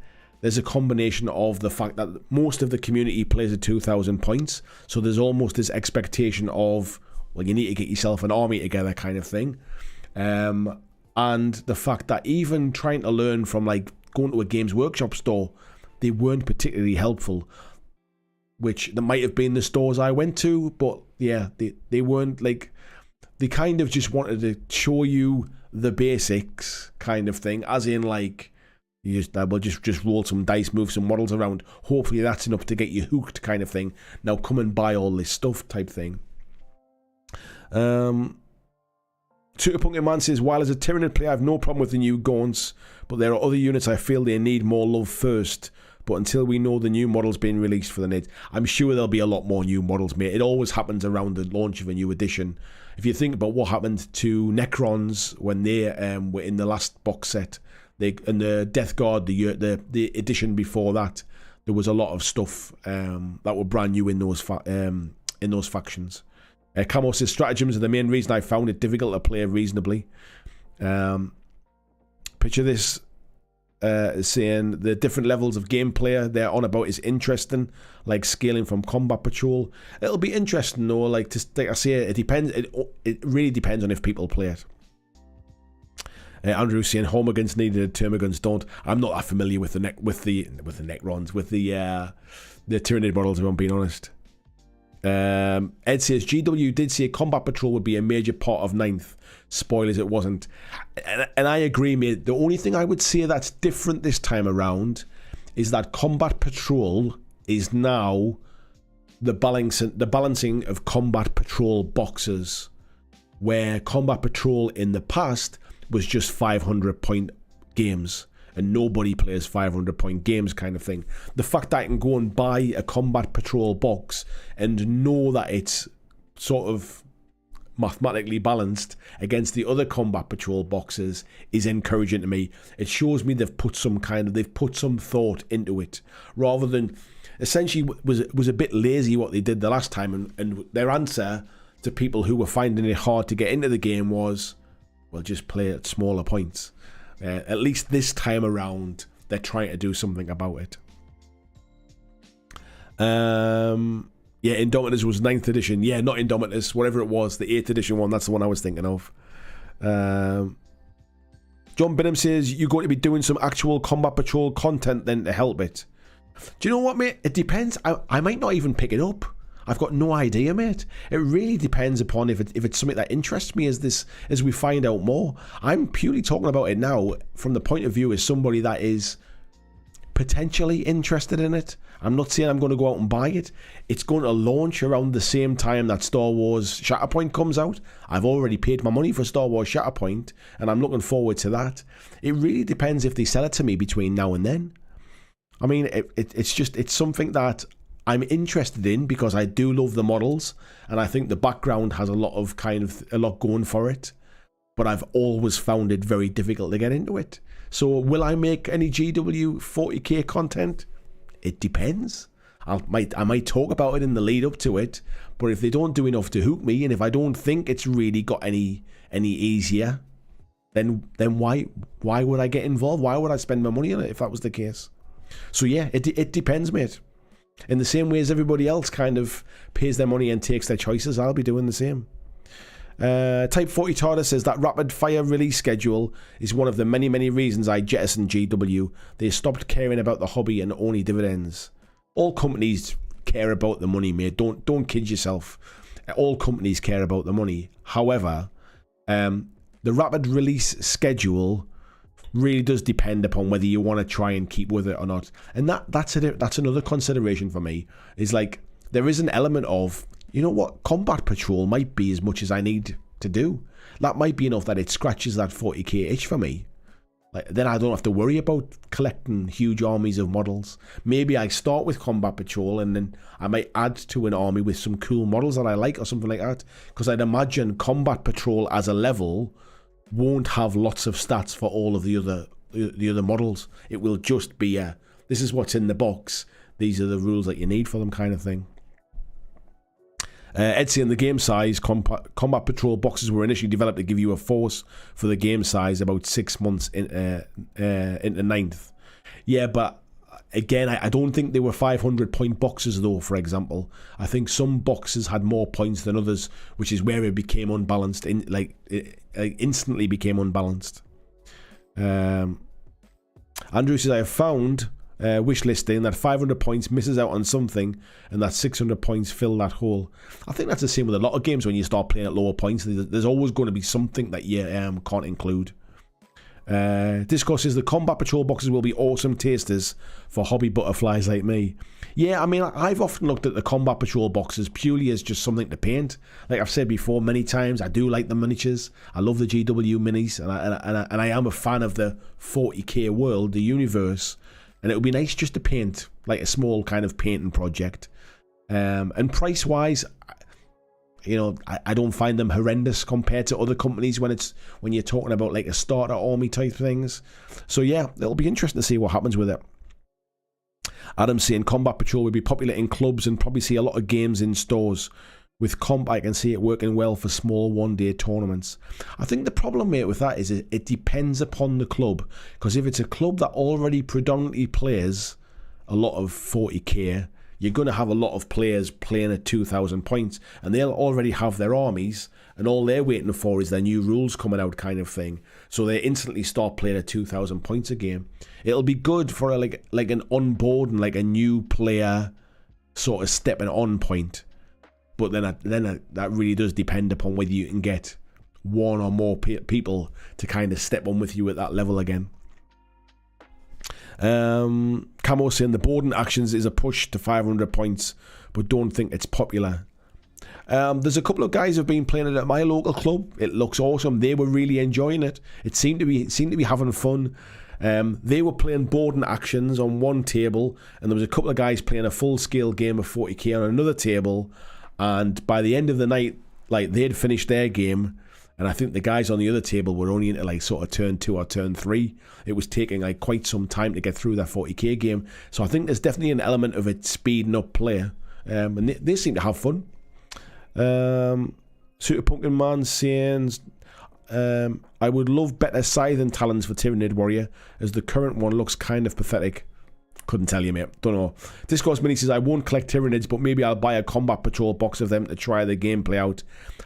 A: there's a combination of the fact that most of the community plays at 2,000 points, so there's almost this expectation of, well, you need to get yourself an army together, kind of thing. And the fact that even trying to learn from, like, going to a Games Workshop store, they weren't particularly helpful, which there might have been the stores I went to, but yeah, they weren't, like, they kind of just wanted to show you the basics, kind of thing, as in, like, you just roll some dice, move some models around, hopefully that's enough to get you hooked, kind of thing. Now come and buy all this stuff, type thing. Super Punkin Man says, while as a Tyranid player I have no problem with the new Gaunts, but there are other units I feel they need more love first. But until we know the new models being released for the NID, I'm sure there'll be a lot more new models, mate. It always happens around the launch of a new edition. If you think about what happened to Necrons when they were in the last box set, and the Death Guard, the edition before that, there was a lot of stuff that were brand new in those factions. Camo says, stratagems are the main reason I found it difficult to play reasonably. Picture this, saying the different levels of gameplay they're on about is interesting, like scaling from Combat Patrol. It'll be interesting though, like I say, it depends. It really depends on if people play it. Andrew's saying Homagans needed, Termagants don't. I'm not that familiar with the Necrons, with the Tyranid models, if I'm being honest. Ed says, GW did say Combat Patrol would be a major part of 9th. Spoilers, it wasn't. And I agree, mate. The only thing I would say that's different this time around is that Combat Patrol is now the balancing of Combat Patrol boxes, where Combat Patrol in the past was just 500-point games. And nobody plays 500-point games, kind of thing. The fact that I can go and buy a Combat Patrol box and know that it's sort of mathematically balanced against the other combat patrol boxes is encouraging to me. It shows me they've put some thought into it, rather than essentially was a bit lazy what they did the last time, and their answer to people who were finding it hard to get into the game was, well, just play at smaller points. At least this time around, they're trying to do something about it. Yeah, Indomitus was 9th edition. Yeah, not Indomitus, whatever it was, the 8th edition one. That's the one I was thinking of. John Binham says, you're going to be doing some actual Combat Patrol content then to help it. Do you know what, mate? It depends. I might not even pick it up. I've got no idea, mate. It really depends upon if it's something that interests me as we find out more. I'm purely talking about it now from the point of view as somebody that is potentially interested in it. I'm not saying I'm going to go out and buy it. It's going to launch around the same time that Star Wars Shatterpoint comes out. I've already paid my money for Star Wars Shatterpoint, and I'm looking forward to that. It really depends if they sell it to me between now and then. I mean, it's something that I'm interested in because I do love the models, and I think the background has a lot going for it. But I've always found it very difficult to get into it. So will I make any GW 40k content? It depends. I might talk about it in the lead up to it, but if they don't do enough to hook me, and if I don't think it's really got any easier, then why would I get involved? Why would I spend my money on it if that was the case? So yeah, it depends, mate. In the same way as everybody else kind of pays their money and takes their choices, I'll be doing the same. Type 40 Tarda says that rapid fire release schedule is one of the many reasons I jettisoned GW. They stopped caring about the hobby and only dividends. All companies care about the money, mate. Don't kid yourself. All companies care about the money. However, the rapid release schedule really does depend upon whether you want to try and keep with it or not. And that's another consideration for me. Is like, there is an element of, you know what, Combat Patrol might be as much as I need to do. That might be enough that it scratches that 40k itch for me. Like, then I don't have to worry about collecting huge armies of models. Maybe I start with Combat Patrol and then I might add to an army with some cool models that I like or something like that. Because I'd imagine Combat Patrol as a level won't have lots of stats for all of the other models. It will just be this is what's in the box. These are the rules that you need for them, kind of thing. Ed saying the game size, Combat Patrol boxes were initially developed to give you a force for the game size about 6 months into 9th. Yeah, but again, I don't think they were 500 point boxes though, for example. I think some boxes had more points than others, which is where it became unbalanced, it instantly became unbalanced. Andrew says, I have found wish listing that 500 points misses out on something and that 600 points fill that hole. I think that's the same with a lot of games. When you start playing at lower points, there's always going to be something that you can't include. Discourse says the Combat Patrol boxes will be awesome tasters for hobby butterflies like me. Yeah, I mean, I've often looked at the Combat Patrol boxes purely as just something to paint. Like I've said before many times, I do like the miniatures. I love the GW minis, and I am a fan of the 40k world, the universe. And it would be nice just to paint, like a small kind of painting project. And price-wise, you know, I don't find them horrendous compared to other companies when you're talking about like a starter army type things. So yeah, it'll be interesting to see what happens with it. Adam's saying Combat Patrol would be popular in clubs and probably see a lot of games in stores. With comp, I can see it working well for small one-day tournaments. I think the problem, mate, with that is it depends upon the club. Because if it's a club that already predominantly plays a lot of 40k, you're going to have a lot of players playing at 2,000 points. And they'll already have their armies, and all they're waiting for is their new rules coming out kind of thing. So they instantly start playing at 2,000 points a game. It'll be good for like an onboard and like a new player sort of stepping on point. But then that really does depend upon whether you can get one or more people to kind of step on with you at that level again. Camo saying the boarding actions is a push to 500 points, but don't think it's popular. There's a couple of guys who've been playing it at my local club. It looks awesome. They were really enjoying it. It seemed to be having fun. They were playing boarding actions on one table, and there was a couple of guys playing a full-scale game of 40k on another table. And by the end of the night, like they'd finished their game, and I think the guys on the other table were only into like sort of turn 2 or turn 3. It was taking like quite some time to get through that 40k game. So I think there's definitely an element of it speeding up play. And they seem to have fun. Super Pumpkin Man saying, I would love better scythe and talons for Tyranid Warrior, as the current one looks kind of pathetic. Couldn't tell you, mate. Don't know. Discourse Mini says, I won't collect Tyranids, but maybe I'll buy a combat patrol box of them to try the gameplay out.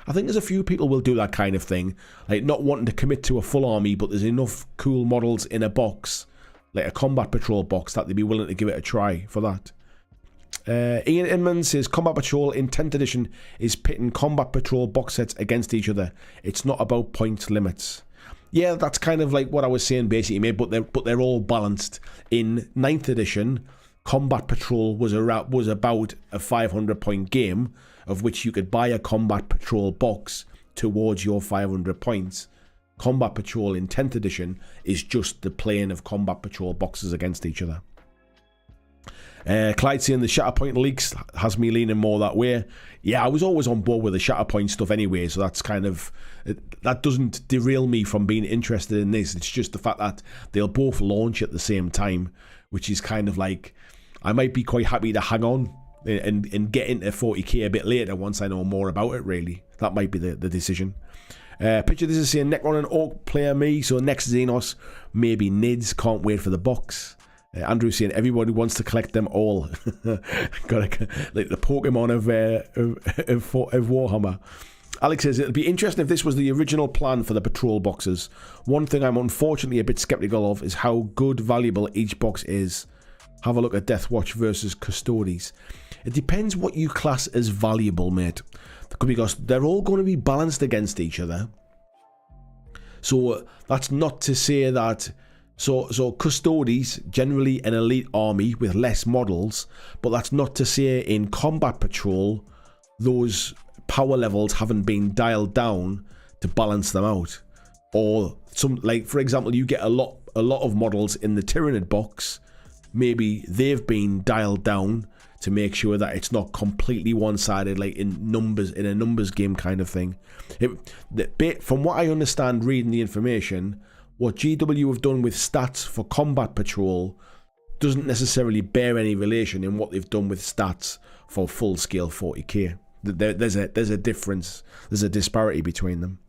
A: I think there's a few people will do that kind of thing, like not wanting to commit to a full army, but there's enough cool models in a box, like a combat patrol box, that they'd be willing to give it a try for that. Ian Inman says, Combat Patrol in 10th edition is pitting Combat Patrol box sets against each other. It's not about point limits. Yeah, that's kind of like what I was saying basically, mate, but they're all balanced. In 9th edition, Combat Patrol was about a 500 point game, of which you could buy a Combat Patrol box towards your 500 points. Combat Patrol in 10th edition is just the playing of Combat Patrol boxes against each other. Clyde saying the Shatterpoint leaks has me leaning more that way. Yeah, I was always on board with the Shatterpoint stuff anyway, so that's kind of, that doesn't derail me from being interested in this. It's just the fact that they'll both launch at the same time, which is kind of like, I might be quite happy to hang on and get into 40k a bit later once I know more about it, really. That might be the decision. Picture this is saying Necron and Orc player me, so next Xenos, maybe Nids, can't wait for the box. Andrew saying everybody wants to collect them all. Got like the Pokemon of Warhammer. Alex says it'll be interesting if this was the original plan for the patrol boxes. One thing I'm unfortunately a bit skeptical of is how good valuable each box is. Have a look at Deathwatch versus Custodes. It depends what you class as valuable, mate, because they're all going to be balanced against each other. So that's not to say that. So Custodes, generally an elite army with less models, but that's not to say in Combat Patrol, those power levels haven't been dialed down to balance them out. Or some, like for example, you get a lot of models in the Tyranid box, maybe they've been dialed down to make sure that it's not completely one-sided, like in a numbers game kind of thing. From what I understand reading the information, what GW have done with stats for Combat Patrol doesn't necessarily bear any relation in what they've done with stats for full-scale 40k. There's a difference. There's a disparity between them.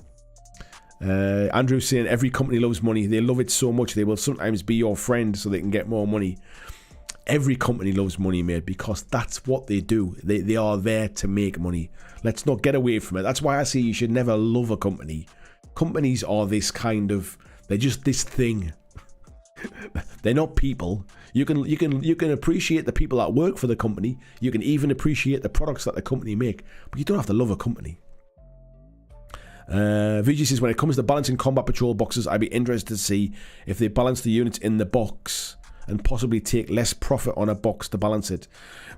A: Andrew's saying every company loves money. They love it so much they will sometimes be your friend so they can get more money. Every company loves money, mate, because that's what they do. They are there to make money. Let's not get away from it. That's why I say you should never love a company. Companies are this kind of... They're just this thing. They're not people. You can appreciate the people that work for the company. You can even appreciate the products that the company make. But you don't have to love a company. VG says, when it comes to balancing Combat Patrol boxes, I'd be interested to see if they balance the units in the box and possibly take less profit on a box to balance it.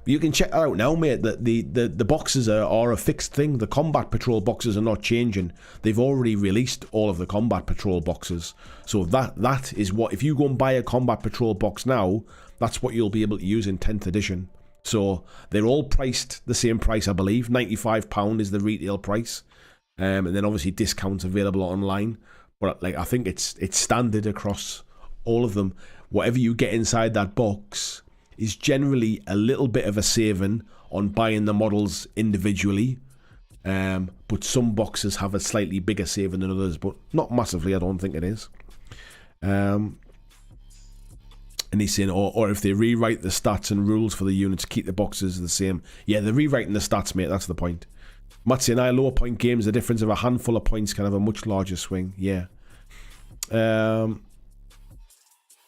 A: You can check that out now, mate. That the boxes are a fixed thing. The Combat Patrol boxes are not changing. They've already released all of the Combat Patrol boxes. So that is what, if you go and buy a Combat Patrol box now, that's what you'll be able to use in 10th edition. So they're all priced the same price, I believe. £95 is the retail price. And then obviously discounts available online. But like I think it's standard across all of them. Whatever you get inside that box is generally a little bit of a saving on buying the models individually. But some boxes have a slightly bigger saving than others, but not massively, I don't think it is. And he's saying, or if they rewrite the stats and rules for the units, keep the boxes the same. Yeah, they're rewriting the stats, mate, that's the point. Matt saying, lower point games, the difference of a handful of points can have a much larger swing. Yeah.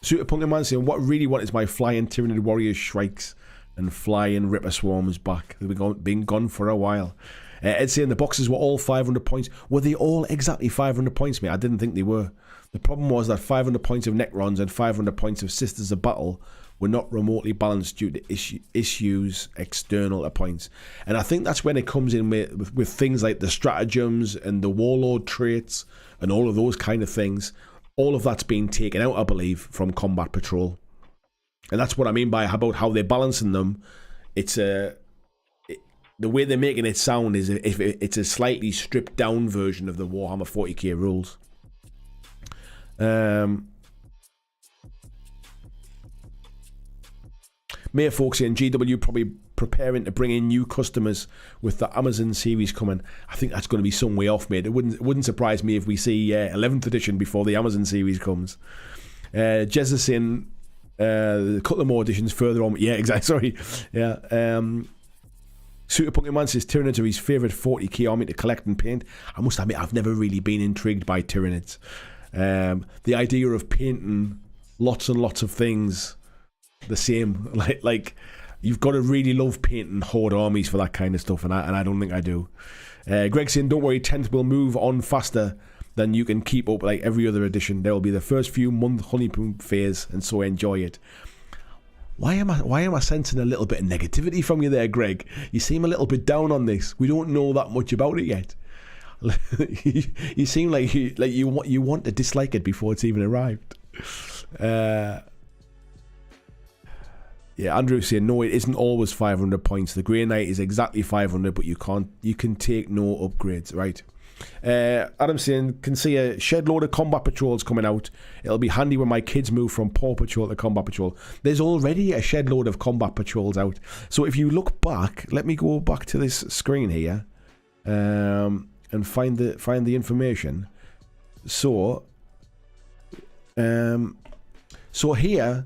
A: Super Pumpkin Man saying, what I really want is my flying Tyranid Warriors Shrikes and flying Ripper Swarms back. They've been gone for a while. Ed saying the boxes were all 500 points. Were they all exactly 500 points, mate? I didn't think they were. The problem was that 500 points of Necrons and 500 points of Sisters of Battle were not remotely balanced due to issues external to points. And I think that's when it comes in with things like the stratagems and the warlord traits and all of those kind of things. All of that's been taken out, I believe, from Combat Patrol. And that's what I mean by about how they're balancing them. It's the way they're making it sound is if it's a slightly stripped down version of the Warhammer 40k rules. May folks saying GW probably preparing to bring in new customers with the Amazon series coming. I think that's going to be some way off, mate. It wouldn't surprise me if we see 11th edition before the Amazon series comes. Jez is saying a couple of more editions further on. Yeah, exactly. Sorry. Yeah. Super Punky Man says Tyranids are his favourite 40k army to collect and paint. I must admit, I've never really been intrigued by Tyranids. The idea of painting lots and lots of things the same, like you've got to really love painting horde armies for that kind of stuff, and I don't think I do. Greg saying, don't worry, 10th will move on faster than you can keep up like every other edition. There will be the first few month honeymoon phase, and so enjoy it. Why am I sensing a little bit of negativity from you there, Greg? You seem a little bit down on this. We don't know that much about it yet. You seem like you want to dislike it before it's even arrived. Yeah, Andrew's saying no, it isn't always 500 points. The Grey Knight is exactly 500, but you can take no upgrades, right? Adam's saying can see a shed load of combat patrols coming out. It'll be handy when my kids move from Paw Patrol to Combat Patrol. There's already a shed load of combat patrols out. So if you look back, let me go back to this screen here, and find the information. So here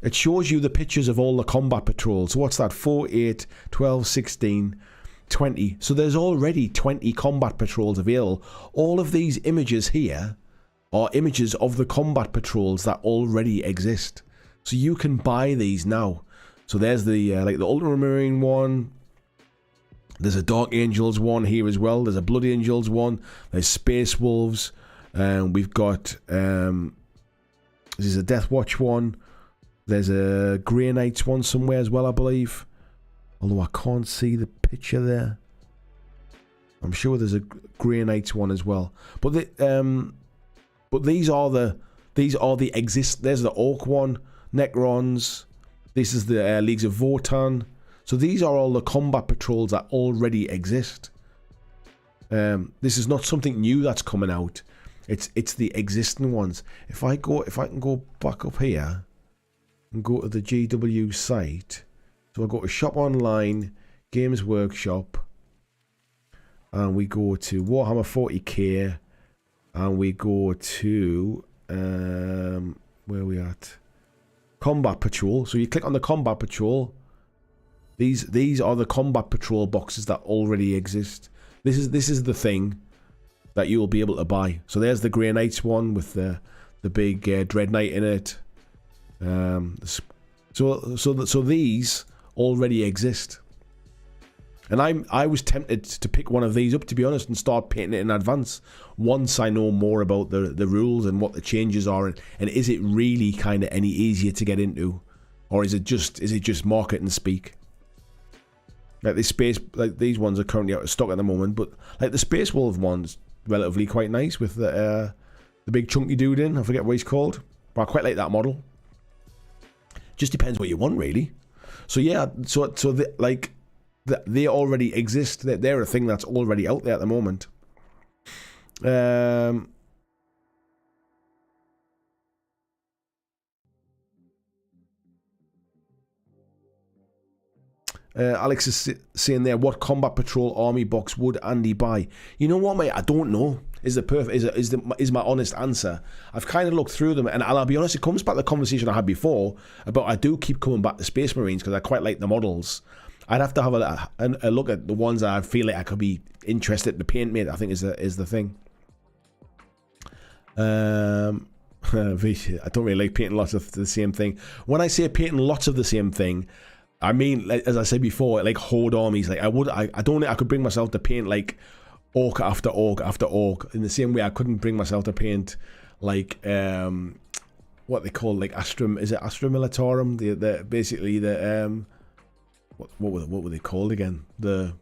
A: it shows you the pictures of all the combat patrols. So what's that? 4, 8, 12, 16, 20. So there's already 20 combat patrols available. All of these images here are images of the combat patrols that already exist. So you can buy these now. So there's the like the Ultramarine one. There's a Dark Angels one here as well. There's a Blood Angels one. There's Space Wolves. We've got there's a Death Watch one. There's a Grey Knights one somewhere as well, I believe. Although I can't see the picture there. I'm sure there's a Grey Knights one as well. But these are the exist. There's the Orc one, Necrons. This is the Leagues of Votann. So these are all the combat patrols that already exist. This is not something new that's coming out. It's the existing ones. If I can go back up here and go to the GW site. So I go to Shop Online, Games Workshop, and we go to Warhammer 40k, and we go to where are we at? Combat Patrol. So you click on the Combat Patrol. These are the Combat Patrol boxes that already exist. This is the thing that you will be able to buy. So there's the Grey Knights one with the big Dread Knight in it. So these already exist, and I was tempted to pick one of these up, to be honest, and start painting it in advance once I know more about the rules and what the changes are, and is it really kind of any easier to get into, or is it just marketing speak? Like these ones are currently out of stock at the moment, but like the Space Wolf one's relatively quite nice with the big chunky dude in. I forget what he's called, but I quite like that model. Just depends what you want, really. So yeah, they already exist. They're a thing that's already out there at the moment. Alex is saying there, what Combat Patrol army box would Andy buy? You know what, mate? I don't know. Is my honest answer. I've kind of looked through them, and I'll be honest, it comes back to the conversation I had before about I do keep coming back to Space Marines because I quite like the models. I'd have to have a look at the ones that I feel like I could be interested to paint, mate. I think is the thing. I don't really like painting lots of the same thing. When I say painting lots of the same thing, I mean, like, as I said before, like horde armies. Like I don't think I could bring myself to paint like orc after orc after orc in the same way I couldn't bring myself to paint like what they call like Astra Militarum, the basically the what were they called again, the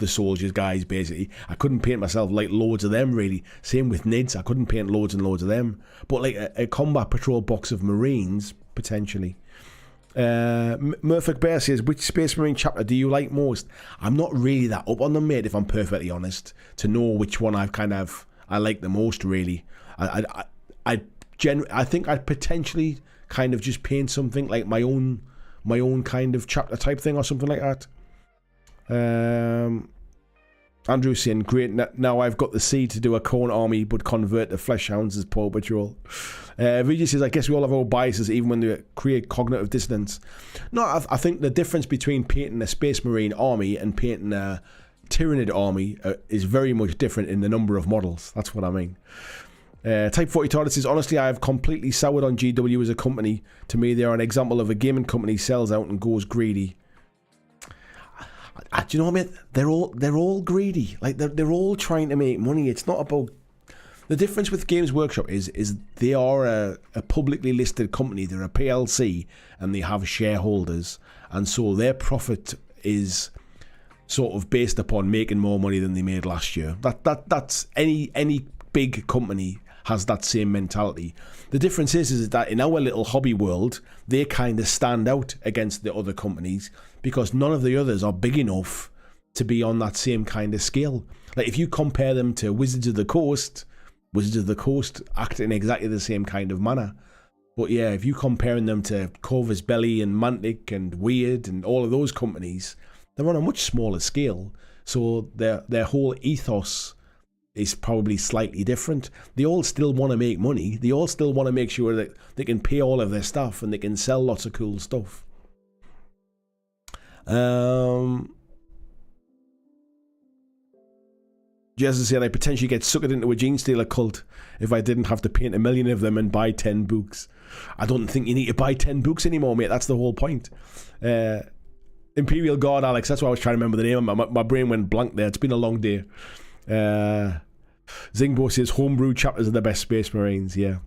A: soldiers guys. Basically I couldn't paint myself like loads of them, really. Same with Nids, I couldn't paint loads and loads of them, but like a combat patrol box of Marines potentially. Murphic Bear says, which Space Marine chapter do you like most? I'm not really that up on them, mate, if I'm perfectly honest, to know which one I like the most, really. I think I'd potentially kind of just paint something like my own kind of chapter type thing or something like that. Andrew saying, great, now I've got the seed to do a corn army but convert the flesh hounds as Paw Patrol. Vijay says, I guess we all have our biases even when they create cognitive dissonance. No, I think the difference between painting a Space Marine army and painting a Tyranid army is very much different in the number of models. That's what I mean. Type 40 Toilet says, honestly, I have completely soured on GW as a company. To me, they are an example of a gaming company sells out and goes greedy. Do you know what I mean? They're all greedy. Like they're all trying to make money. It's not about the difference with Games Workshop is they are a publicly listed company. They're a PLC and they have shareholders, and so their profit is sort of based upon making more money than they made last year. That's any big company has that same mentality. The difference is that in our little hobby world, they kind of stand out against the other companies because none of the others are big enough to be on that same kind of scale. Like if you compare them to Wizards of the Coast act in exactly the same kind of manner. But yeah, if you're comparing them to Corvus Belly and Mantic and Weird and all of those companies, they're on a much smaller scale. So their whole ethos is probably slightly different. They all still want to make money. They all still want to make sure that they can pay all of their staff and they can sell lots of cool stuff. Jez said, I potentially get suckered into a Gene Stealer cult if I didn't have to paint 1 million of them and buy 10 books. I don't think you need to buy 10 books anymore, mate. That's the whole point. Imperial Guard, Alex. That's why I was trying to remember the name. My brain went blank there. It's been a long day. Zingbo says homebrew chapters are the best Space Marines. Yeah.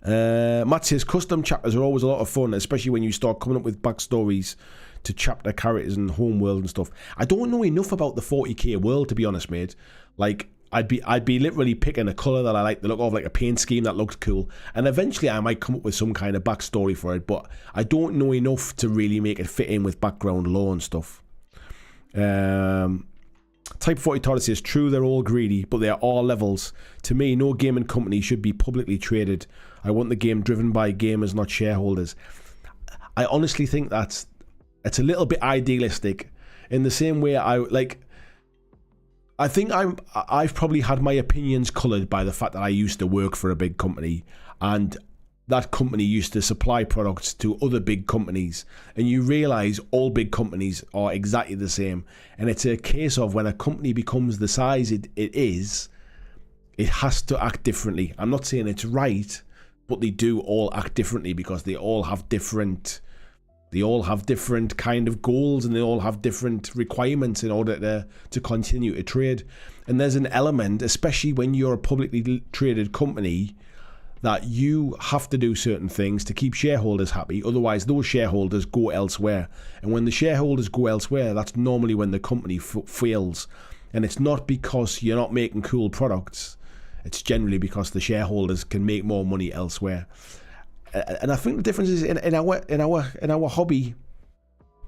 A: Matt says custom chapters are always a lot of fun, especially when you start coming up with backstories to chapter characters and homeworld and stuff. I don't know enough about the 40k world, to be honest, mate. Like I'd be literally picking a colour that I like the look of, like a paint scheme that looks cool, and eventually I might come up with some kind of backstory for it, but I don't know enough to really make it fit in with background lore and stuff. Type 40 Todd says, true, they're all greedy, but there are levels. To me, no gaming company should be publicly traded. I want the game driven by gamers, not shareholders. I honestly think it's a little bit idealistic, in the same way I think I've probably had my opinions coloured by the fact that I used to work for a big company, and that company used to supply products to other big companies, and you realise all big companies are exactly the same, and it's a case of when a company becomes the size it is, it has to act differently. I'm not saying it's right, but they do all act differently because they all have different kind of goals, and they all have different requirements in order to continue to trade. And there's an element, especially when you're a publicly traded company, that you have to do certain things to keep shareholders happy, otherwise those shareholders go elsewhere. And when the shareholders go elsewhere, that's normally when the company fails. And it's not because you're not making cool products, it's generally because the shareholders can make more money elsewhere. And I think the difference is in our hobby,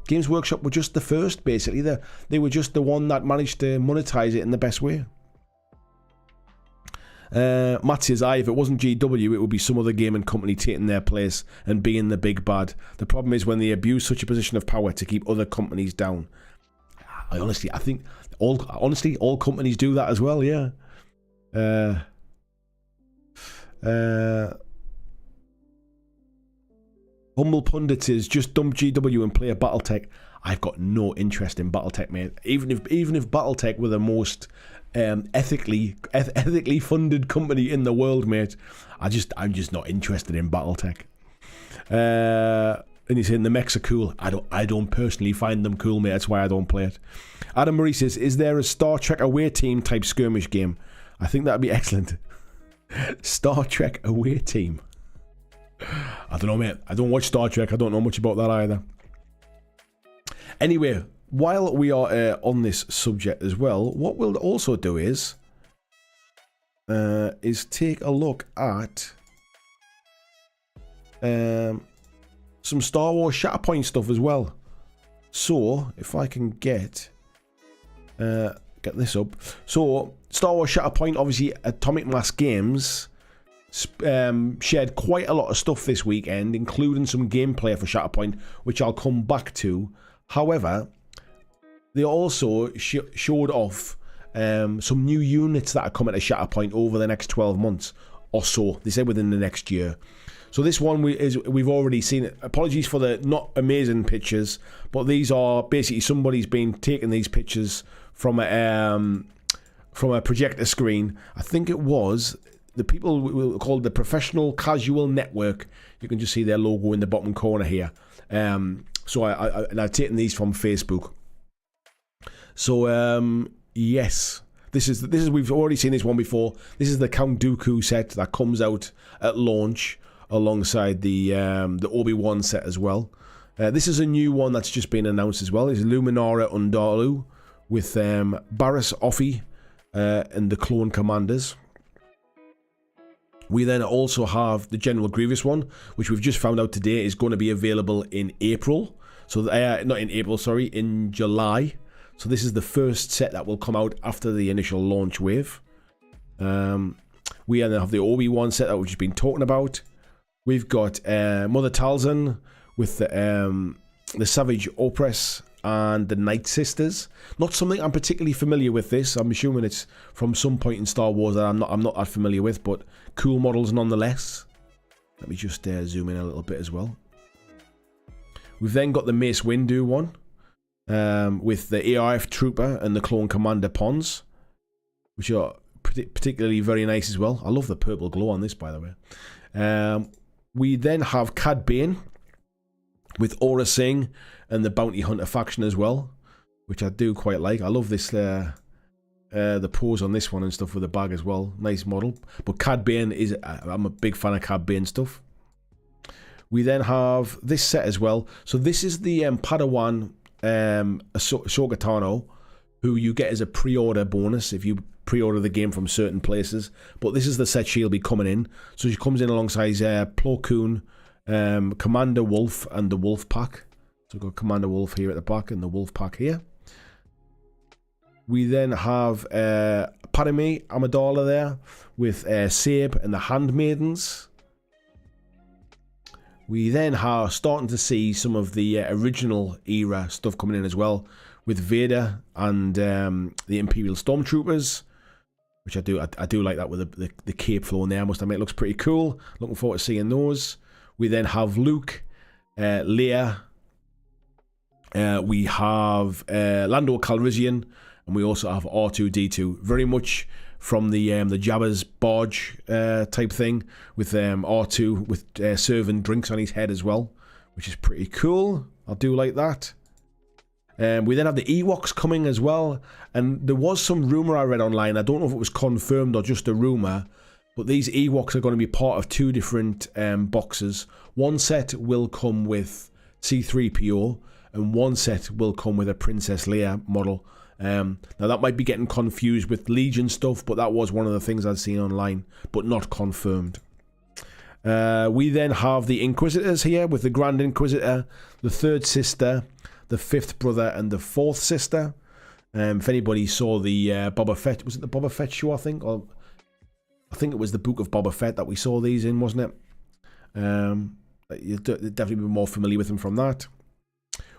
A: Games Workshop were just the first, basically. They were just the one that managed to monetize it in the best way. Matt says, if it wasn't GW, it would be some other gaming company taking their place and being the big bad. The problem is when they abuse such a position of power to keep other companies down. I think all companies do that as well, yeah. Humble Pundit says, just dump GW and play a Battletech. I've got no interest in Battletech, mate. Even if Battletech were the most ethically funded company in the world, mate, I'm just not interested in Battletech. And he's saying the mechs are cool. I don't personally find them cool, mate. That's why I don't play it. Adam Marie says, is there a Star Trek away team type skirmish game? I think that'd be excellent. Star Trek away team. I don't know, mate. I don't watch Star Trek. I don't know much about that either. Anyway, while we are on this subject as well, what we'll also do is take a look at some Star Wars Shatterpoint stuff as well. So, if I can get this up. So, Star Wars Shatterpoint, obviously, Atomic Mass Games shared quite a lot of stuff this weekend, including some gameplay for Shatterpoint, which I'll come back to. However, they also showed off some new units that are coming to Shatterpoint over the next 12 months or so. They said within the next year. So this one we've already seen it. Apologies for the not amazing pictures, but these are basically somebody's been taking these pictures from a projector screen. I think it was the people we called the Professional Casual Network. You can just see their logo in the bottom corner here. So I've taken these from Facebook. So yes, this is we've already seen this one before. This is the Count Dooku set that comes out at launch alongside the Obi-Wan set as well. This is a new one that's just been announced as well. It's Luminara Undaloo with Barriss Offee and the Clone Commanders. We then also have the General Grievous one, which we've just found out today is going to be available in April. So not in April, sorry, in July. So this is the first set that will come out after the initial launch wave. We then have the Obi-Wan set that we've just been talking about. We've got Mother Talzin with the Savage Opress and the Night Sisters. Not something I'm particularly familiar with this. I'm assuming it's from some point in Star Wars that I'm not that familiar with, but cool models nonetheless. Let me just zoom in a little bit as well. We've then got the Mace Windu one with the ARF Trooper and the Clone Commander Pons, which are particularly very nice as well. I love the purple glow on this, by the way. We then have Cad Bane with Aura Singh and the Bounty Hunter faction as well, which I do quite like. I love this the pose on this one and stuff with the bag as well. Nice model. But Cad Bane I'm a big fan of Cad Bane stuff. We then have this set as well. So this is the Padawan Ahsoka Tano, who you get as a pre-order bonus if you pre-order the game from certain places. But this is the set she'll be coming in. So she comes in alongside Plo Koon, Commander Wolf, and the Wolf Pack. So we've got Commander Wolf here at the back and the Wolf Pack here. We then have Padme Amidala there with Sabe and the Handmaidens. We then are starting to see some of the original era stuff coming in as well, with Vader and the Imperial Stormtroopers, which I do like that with the cape flowing there. I must admit, it looks pretty cool. Looking forward to seeing those. We then have Luke, Leia. We have Lando Calrissian, and we also have R2-D2. Very much from the Jabba's barge type thing, with R2 with serving drinks on his head as well, which is pretty cool. I do like that. We then have the Ewoks coming as well, and there was some rumour I read online. I don't know if it was confirmed or just a rumour, but these Ewoks are going to be part of two different boxes. One set will come with C-3PO, and one set will come with a Princess Leia model. Now that might be getting confused with Legion stuff, but that was one of the things I'd seen online, but not confirmed. We then have the Inquisitors here with the Grand Inquisitor, the Third Sister, the Fifth Brother, and the Fourth Sister. If anybody saw the Boba Fett, was it the Boba Fett show, I think? Or I think it was the Book of Boba Fett that we saw these in, wasn't it? You'll definitely be more familiar with them from that.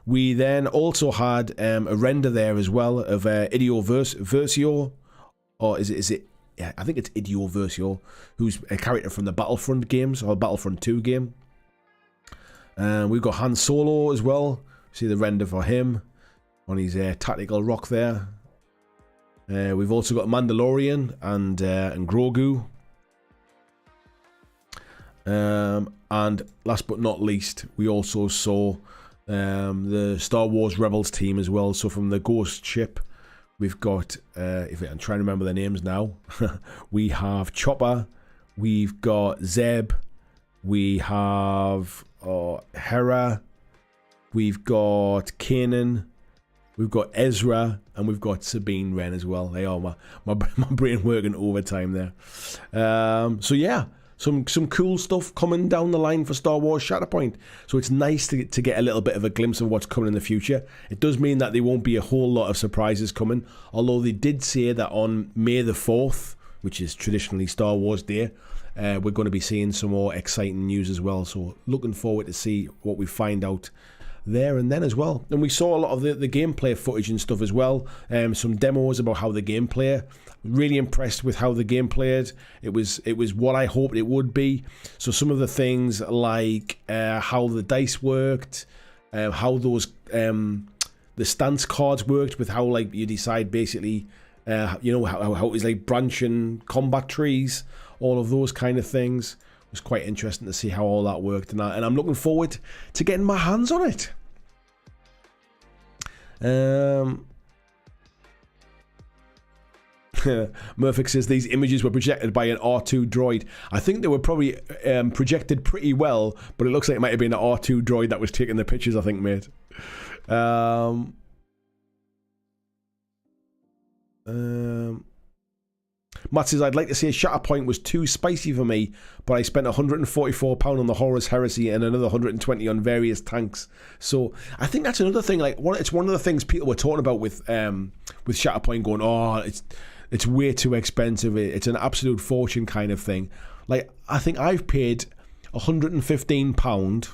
A: We then also had a render there as well of Idio Versio, or is it? Yeah, I think it's Idio Versio, who's a character from the Battlefront games, or Battlefront 2 game. We've got Han Solo as well. See the render for him on his tactical rock there. We've also got Mandalorian and Grogu. And last but not least, we also saw the Star Wars Rebels team as well. So from the Ghost ship, we've got, if I'm trying to remember their names now, we have Chopper, we've got Zeb, we have Hera, we've got Kanan, we've got Ezra, and we've got Sabine Wren as well. They are my brain working overtime there. So yeah, some cool stuff coming down the line for Star Wars Shatterpoint. So it's nice to get a little bit of a glimpse of what's coming in the future. It does mean that there won't be a whole lot of surprises coming, although they did say that on May the 4th, which is traditionally Star Wars Day, we're going to be seeing some more exciting news as well. So looking forward to see what we find out there and then as well. And we saw a lot of the gameplay footage and stuff as well. Some demos about how the gameplay. Really impressed with how the game played. It was what I hoped it would be. So some of the things like how the dice worked, how those the stance cards worked, with how like you decide basically how it was like branching combat trees, all of those kind of things. It was quite interesting to see how all that worked, and I'm looking forward to getting my hands on it. Murphic says these images were projected by an R2 droid. I think they were probably projected pretty well, but it looks like it might have been an R2 droid that was taking the pictures, I think, mate. Matt says, I'd like to say Shatterpoint was too spicy for me, but I spent £144 on the Horus Heresy and another 120 on various tanks. So I think that's another thing. Like, it's one of the things people were talking about with Shatterpoint, going, oh, it's way too expensive. It's an absolute fortune kind of thing. Like, I think I've paid £115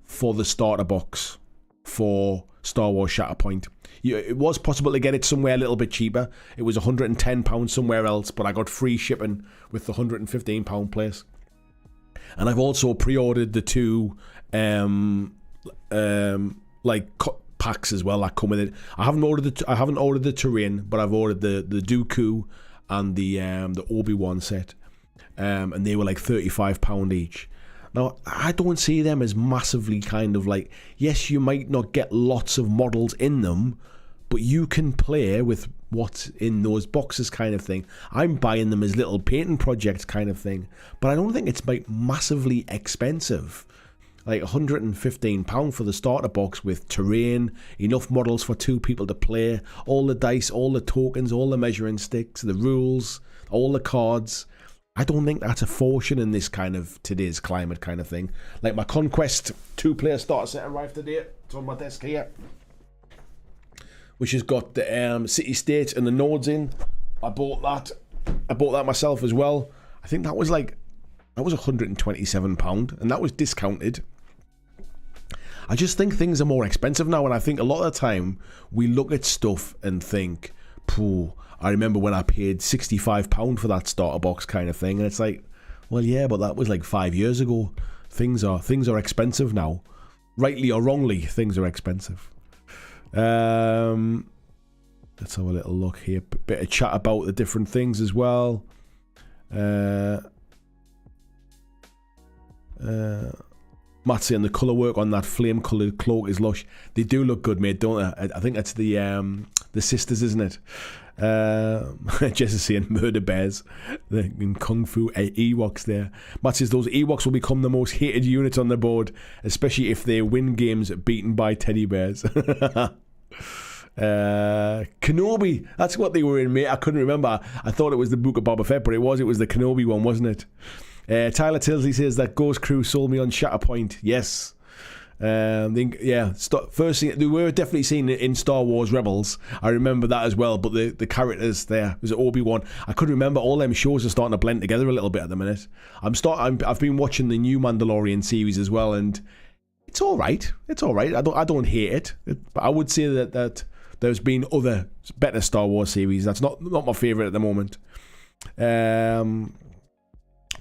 A: for the starter box for Star Wars Shatterpoint. It was possible to get it somewhere a little bit cheaper. It was £110 somewhere else, but I got free shipping with the £115 place. And I've also pre-ordered the two packs as well that come with it. I haven't ordered the terrain, but I've ordered the Dooku and the Obi-Wan set, and they were like £35 each. Now, I don't see them as massively kind of like, yes, you might not get lots of models in them, but you can play with what's in those boxes kind of thing. I'm buying them as little painting projects kind of thing, but I don't think it's like massively expensive. Like £115 for the starter box with terrain, enough models for 2 people to play, all the dice, all the tokens, all the measuring sticks, the rules, all the cards. I don't think that's a fortune in this kind of today's climate kind of thing. Like my Conquest 2-player starter set arrived today. It's on my desk here, which has got the city states and the nodes in. I bought that myself as well. I think that was £127, and that was discounted. I just think things are more expensive now, and I think a lot of the time we look at stuff and think, pooh, I remember when I paid £65 for that starter box kind of thing, and it's like, well, yeah, but that was like 5 years ago. Things are expensive now. Rightly or wrongly, things are expensive. Let's have a little look here. Bit of chat about the different things as well. Matt saying the colour work on that flame coloured cloak is lush. They do look good, mate, don't they? I think that's the sisters, isn't it? Jess is saying murder bears in Kung Fu Ewoks there. Matt says those Ewoks will become the most hated units on the board, especially if they win games beaten by teddy bears. Kenobi, that's what they were in, mate. I couldn't remember. I thought it was the Book of Boba Fett, but it was the Kenobi one, wasn't it? Tyler Tilsley says that Ghost Crew sold me on Shatterpoint. Yes. First thing, they were definitely seen in Star Wars Rebels. I remember that as well, but the characters there, was it Obi-Wan? I couldn't remember. All them shows are starting to blend together a little bit at the minute. I've been watching the new Mandalorian series as well, and it's all right. It's all right. I don't hate it. But I would say that there's been other better Star Wars series. That's not my favourite at the moment.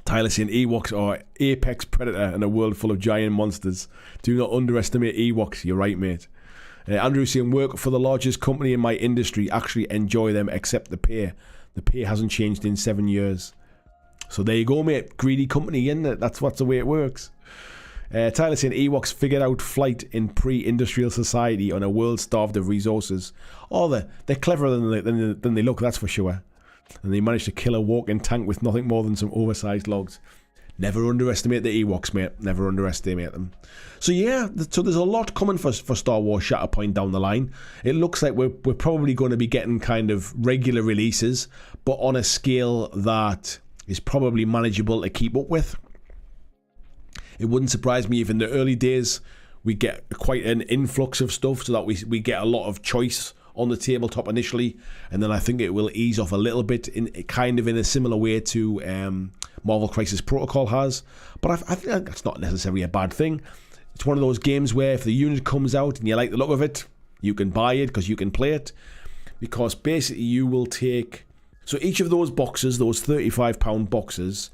A: Tyler saying Ewoks are apex predator in a world full of giant monsters. Do not underestimate Ewoks. You're right, mate. Andrew saying work for the largest company in my industry. Actually enjoy them, except the pay. The pay hasn't changed in 7 years. So there you go, mate. Greedy company, isn't it? That's the way it works. Tyler saying Ewoks figured out flight in pre-industrial society on a world starved of resources. Oh, they're cleverer than they look, that's for sure. And they managed to kill a walking tank with nothing more than some oversized logs. Never underestimate the Ewoks, mate. Never underestimate them. So yeah, so there's a lot coming for Star Wars Shatterpoint down the line. It looks like we're probably going to be getting kind of regular releases, but on a scale that is probably manageable to keep up with. It wouldn't surprise me if in the early days we get quite an influx of stuff, so that we get a lot of choice on the tabletop initially, and then I think it will ease off a little bit, in kind of in a similar way to Marvel Crisis Protocol has. But I think that's not necessarily a bad thing. It's one of those games where if the unit comes out and you like the look of it, you can buy it because you can play it. Because basically you will take... So each of those boxes, those £35 boxes,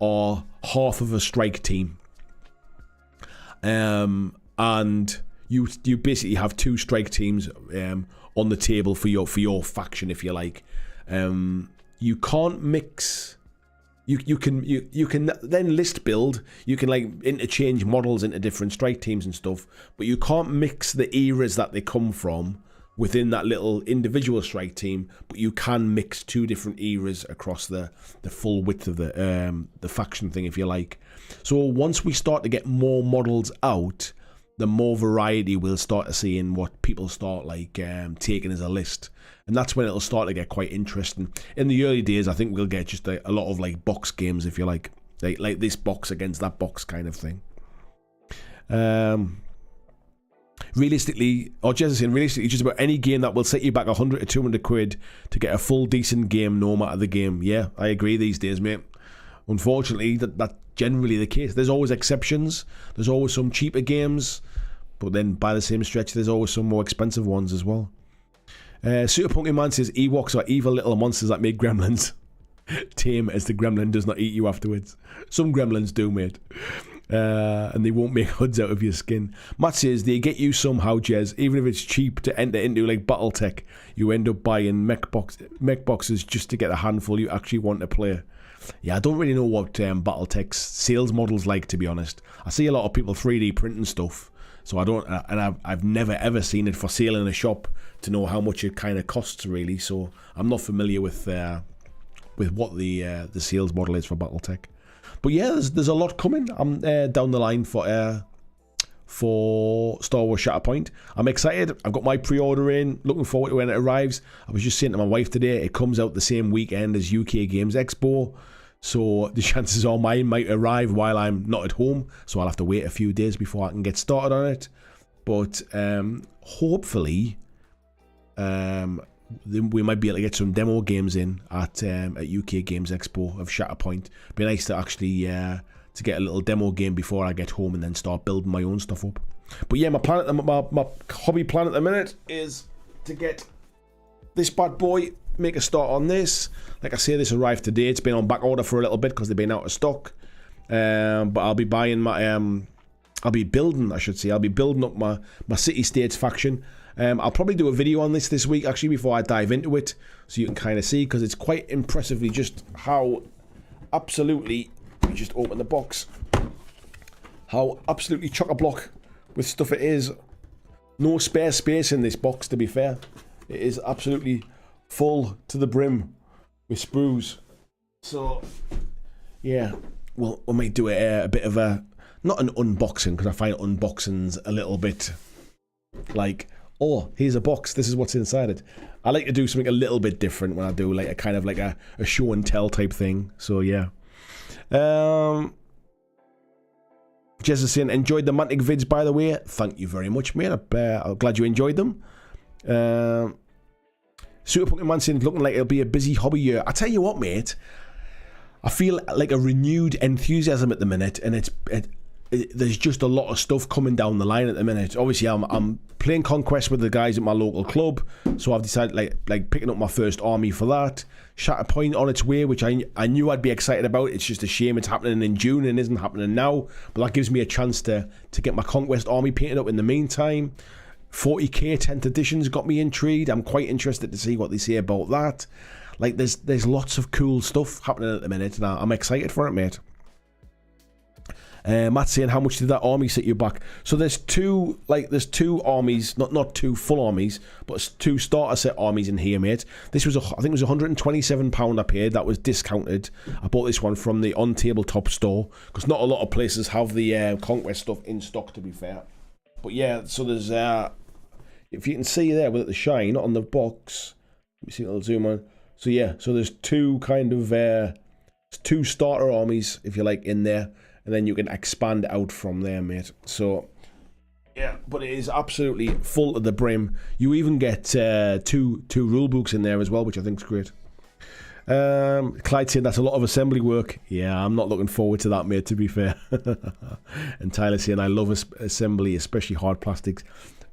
A: are half of a strike team. And you basically have 2 strike teams on the table for your faction, if you like. You can't mix... You can then list build. You can like interchange models into different strike teams and stuff, but you can't mix the eras that they come from within that little individual strike team. But you can mix 2 different eras across the full width of the faction thing, if you like. So once we start to get more models out, the more variety we'll start to see in what people start like taking as a list. And that's when it'll start to get quite interesting. In the early days, I think we'll get just a lot of like box games, if you like this box against that box kind of thing. Realistically, just about any game that will set you back 100 to 200 quid to get a full decent game, no matter the game. Yeah, I agree these days, mate. Unfortunately, that's generally the case. There's always exceptions. There's always some cheaper games, but then by the same stretch, there's always some more expensive ones as well. Super Punky Man says Ewoks are evil little monsters that make gremlins tame, as the gremlin does not eat you afterwards. Some gremlins do, mate. And they won't make hoods out of your skin. Matt says they get you somehow, Jez. Even if it's cheap to enter into like BattleTech, you end up buying mech boxes just to get a handful you actually want to play. Yeah, I don't really know what BattleTech's sales model's like, to be honest. I see a lot of people 3D printing stuff, so I don't, and I've never ever seen it for sale in a shop to know how much it kind of costs, really. So I'm not familiar with what the sales model is for BattleTech. But yeah, there's a lot coming down the line for Star Wars Shatterpoint. I'm excited. I've got my pre-order in. Looking forward to when it arrives. I was just saying to my wife today, it comes out the same weekend as UK Games Expo. So the chances are mine might arrive while I'm not at home. So I'll have to wait a few days before I can get started on it. But hopefully... we might be able to get some demo games in at UK Games Expo of Shatterpoint. Be nice to actually to get a little demo game before I get home and then start building my own stuff up. But yeah, my hobby plan at the minute is to get this bad boy, make a start on this. Like I say, this arrived today. It's been on back order for a little bit because they've been out of stock. But I'll be buying my I'll be building up my City States faction. I'll probably do a video on this week, actually, before I dive into it, so you can kind of see, because it's quite impressively just how absolutely, let me just open the box, how absolutely chock-a-block with stuff it is. No spare space in this box, to be fair. It is absolutely full to the brim with sprues. So, yeah, well, we might do a bit of a, not an unboxing, because I find unboxings a little bit like... oh, here's a box, this is what's inside it. I like to do something a little bit different when I do like a kind of like a show and tell type thing. So yeah. Jez is saying, enjoyed the Mantic vids, by the way. Thank you very much, mate. I'm glad you enjoyed them. Super Punky Man saying, looking like it'll be a busy hobby year. I tell you what, mate, I feel like a renewed enthusiasm at the minute, and there's just a lot of stuff coming down the line at the minute. Obviously, I'm playing Conquest with the guys at my local club, so I've decided like picking up my first army for that. Shatterpoint on its way, which I knew I'd be excited about. It's just a shame it's happening in June and isn't happening now, but that gives me a chance to get my Conquest army painted up in the meantime. 40k 10th edition's got me intrigued. I'm quite interested to see what they say about that. Like there's lots of cool stuff happening at the minute, and I'm excited for it, mate. Matt's saying, how much did that army set you back? So there's two armies, not two full armies, but 2 starter set armies in here, mate. This was I think it was £127 I paid. That was discounted. I bought this one from the On Tabletop store, because not a lot of places have the Conquest stuff in stock, to be fair. But yeah, so there's if you can see there with the shine on the box, let me see, I'll zoom on. So yeah, so there's 2 kind of 2 starter armies, if you like, in there, and then you can expand out from there, mate. So yeah, but it is absolutely full to the brim. You even get two rule books in there as well, which I think is great. Clyde said that's a lot of assembly work. Yeah, I'm not looking forward to that, mate, to be fair. And Tyler saying I love assembly, especially hard plastics.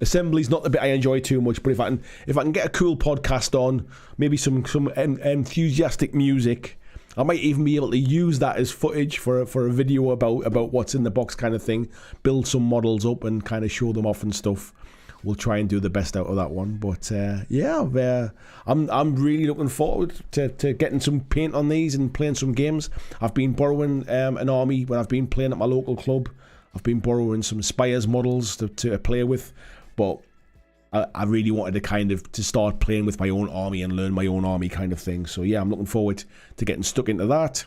A: Assembly's not the bit I enjoy too much, but if I can get a cool podcast on, maybe some enthusiastic music, I might even be able to use that as footage for a video about what's in the box kind of thing. Build some models up and kind of show them off and stuff. We'll try and do the best out of that one. But yeah, I'm really looking forward to getting some paint on these and playing some games. I've been borrowing an army when I've been playing at my local club. I've been borrowing some Spires models to play with, but I really wanted to start playing with my own army and learn my own army kind of thing. So yeah, I'm looking forward to getting stuck into that.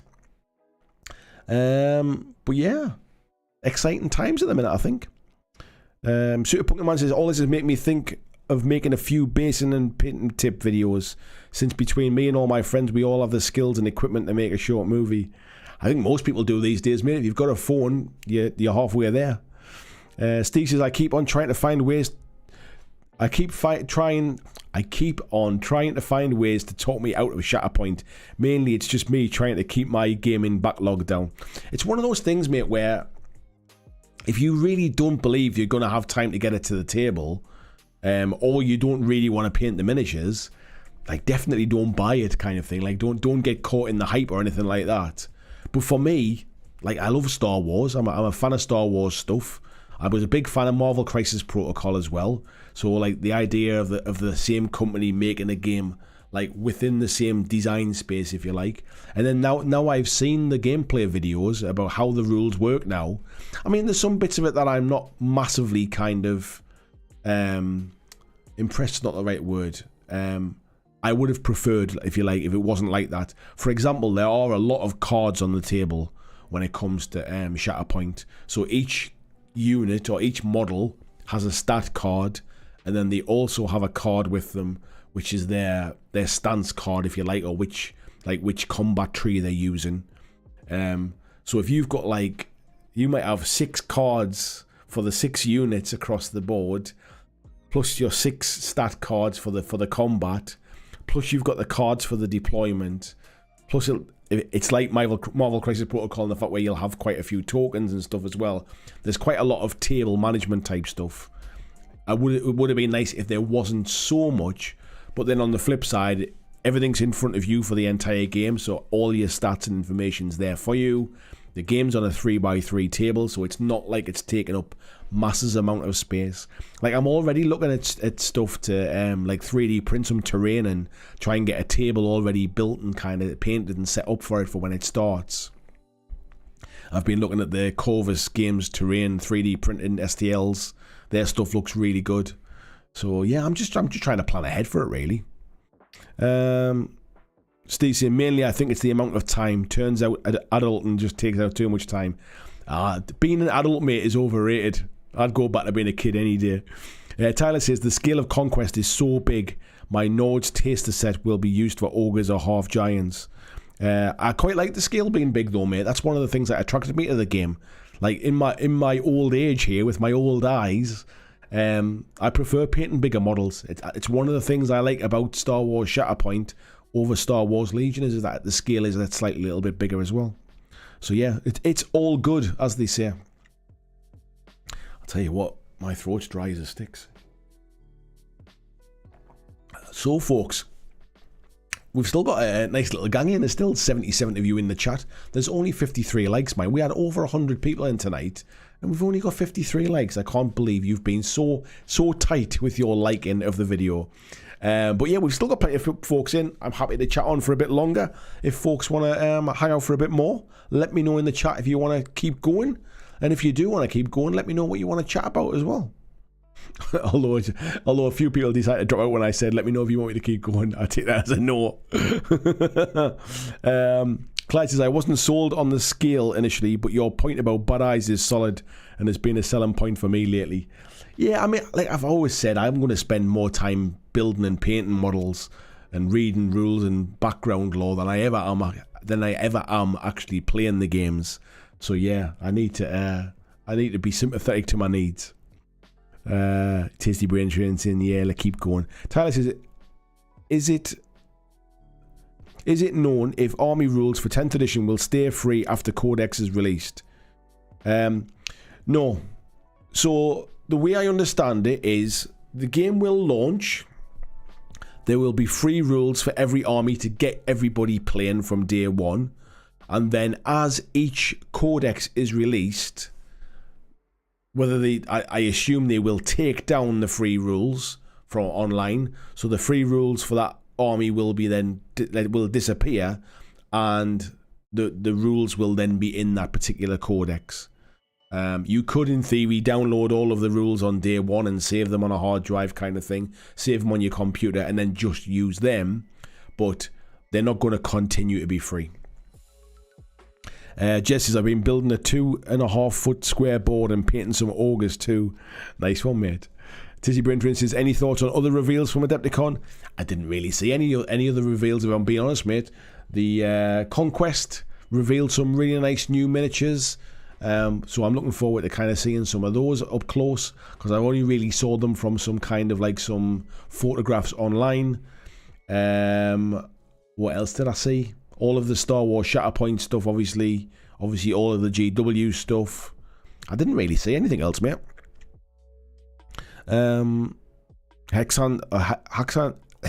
A: But yeah, exciting times at the minute, I think. Super Pokemon says all this is making me think of making a few basing and painting tip videos, since between me and all my friends we all have the skills and equipment to make a short movie. I think most people do these days, mate. If you've got a phone, you're halfway there. Steve says I keep on trying to find ways. I keep on trying to find ways to talk me out of Shatterpoint. Mainly, it's just me trying to keep my gaming backlog down. It's one of those things, mate, where if you really don't believe you're going to have time to get it to the table, or you don't really want to paint the miniatures, like definitely don't buy it kind of thing. Like don't get caught in the hype or anything like that. But for me, like I love Star Wars. I'm a fan of Star Wars stuff. I was a big fan of Marvel Crisis Protocol as well. So like the idea of the same company making a game like within the same design space, if you like. And then now I've seen the gameplay videos about how the rules work now. I mean, there's some bits of it that I'm not massively kind of impressed is not the right word. I would have preferred, if you like, if it wasn't like that. For example, there are a lot of cards on the table when it comes to Shatterpoint. So each unit or each model has a stat card, and then they also have a card with them which is their stance card, if you like, or which combat tree they're using. So if you've got like, you might have 6 cards for the 6 units across the board, plus your 6 stat cards for the combat, plus you've got the cards for the deployment, plus it's like Marvel Crisis Protocol in the fact where you'll have quite a few tokens and stuff as well. There's quite a lot of table management type stuff. It would have been nice if there wasn't so much, but then on the flip side, everything's in front of you for the entire game, so all your stats and information's there for you. The game's on a 3x3 table, so it's not like it's taking up massive amount of space. Like, I'm already looking at stuff to like 3D print some terrain and try and get a table already built and kind of painted and set up for it for when it starts. I've been looking at the Corvus Games terrain 3D printing STLs. Their stuff looks really good. So yeah, I'm just trying to plan ahead for it, really. Steve saying, mainly I think it's the amount of time. Turns out adulting just takes out too much time. Being an adult, mate, is overrated. I'd go back to being a kid any day. Tyler says, the scale of conquest is so big, my Nord's taster set will be used for ogres or half giants. I quite like the scale being big though, mate. That's one of the things that attracted me to the game. Like in my old age here, with my old eyes, I prefer painting bigger models. It's one of the things I like about Star Wars Shatterpoint over Star Wars Legion is that the scale is that slightly little bit bigger as well. So yeah, it's all good, as they say. I'll tell you what, my throat's dry as a sticks. So folks, we've still got a nice little gang in. There's still 77 of you in the chat. There's only 53 likes, man. We had over 100 people in tonight, and we've only got 53 likes. I can't believe you've been so tight with your liking of the video. But yeah, we've still got plenty of folks in. I'm happy to chat on for a bit longer. If folks want to hang out for a bit more, let me know in the chat if you want to keep going. And if you do want to keep going, let me know what you want to chat about as well. although a few people decided to drop out when I said, let me know if you want me to keep going. I take that as a no. Clyde says, I wasn't sold on the scale initially, but your point about bad eyes is solid and has been a selling point for me lately. Yeah, I mean, like I've always said, I'm going to spend more time building and painting models and reading rules and background lore than I ever am than I ever am actually playing the games. So yeah, I need to be sympathetic to my needs. Tasty Brain Train saying, yeah, let's keep going. Tyler says, is it known if army rules for 10th edition will stay free after Codex is released? No. So the way I understand it is the game will launch. There will be free rules for every army to get everybody playing from day one. And then as each Codex is released, I assume they will take down the free rules from online. So the free rules for that army will be will disappear, and the rules will then be in that particular Codex. You could, in theory, download all of the rules on day one and save them on a hard drive kind of thing. Save them on your computer and then just use them. But they're not going to continue to be free. Jess says, I've been building a 2.5 foot square board and painting some ogres too. Nice one, mate. Tizzy Brentrin says, any thoughts on other reveals from Adepticon? I didn't really see any other reveals, if I'm being honest, mate. The Conquest revealed some really nice new miniatures. So I'm looking forward to kind of seeing some of those up close, because I only really saw them from some kind of like some photographs online. What else did I see? All of the Star Wars Shatterpoint stuff, obviously all of the GW stuff. I didn't really see anything else, mate. Haxan,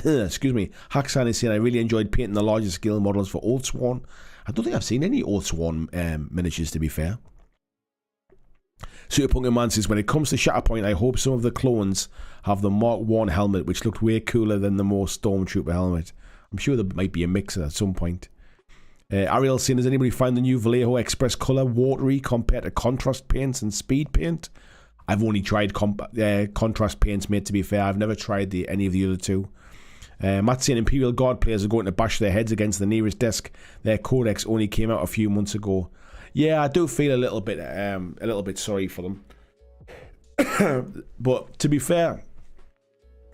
A: excuse me. Haxan is saying, I really enjoyed painting the larger scale models for Oathsworn. I don't think I've seen any Oathsworn miniatures, to be fair. Super Punkin Man says, when it comes to Shatterpoint, I hope some of the clones have the Mark 1 helmet, which looked way cooler than the more Stormtrooper helmet. I'm sure there might be a mixer at some point. Ariel saying, has anybody found the new Vallejo Express colour watery compared to contrast paints and speed paint? I've only tried contrast paints, mate, to be fair. I've never tried any of the other two. Matt saying, Imperial Guard players are going to bash their heads against the nearest desk. Their Codex only came out a few months ago. Yeah, I do feel a little bit sorry for them. But to be fair,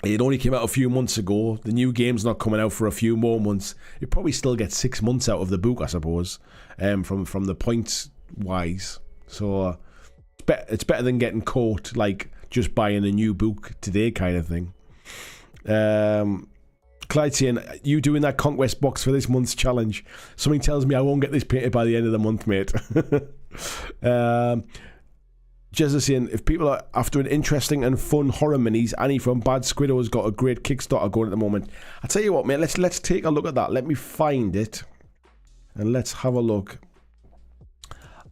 A: it only came out a few months ago. The new game's not coming out for a few more months. You probably still get 6 months out of the book, I suppose, from the points wise. So it's better than getting caught like just buying a new book today kind of thing. Clyde saying, you doing that Conquest box for this month's challenge? Something tells me I won't get this painted by the end of the month, mate. Jez is saying, if people are after an interesting and fun horror minis, Annie from Bad Squiddo has got a great Kickstarter going at the moment. I'll tell you what, mate, let's take a look at that. Let me find it, and let's have a look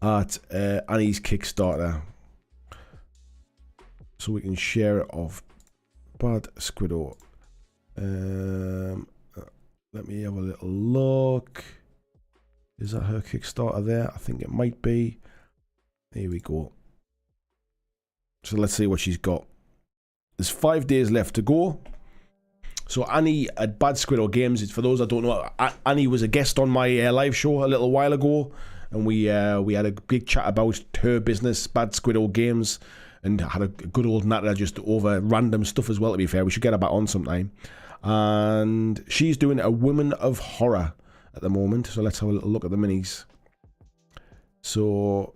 A: at Annie's Kickstarter, so we can share it off. Bad Squiddo. Let me have a little look. Is that her Kickstarter there? I think it might be. Here we go. So let's see what she's got. There's 5 days left to go. So Annie at Bad Squiddo Games, for those that don't know, Annie was a guest on my live show a little while ago, and we had a big chat about her business, Bad Squiddo Games, and had a good old natter just over random stuff as well, to be fair. We should get her back on sometime. And she's doing a Women of Horror at the moment. So let's have a little look at the minis. So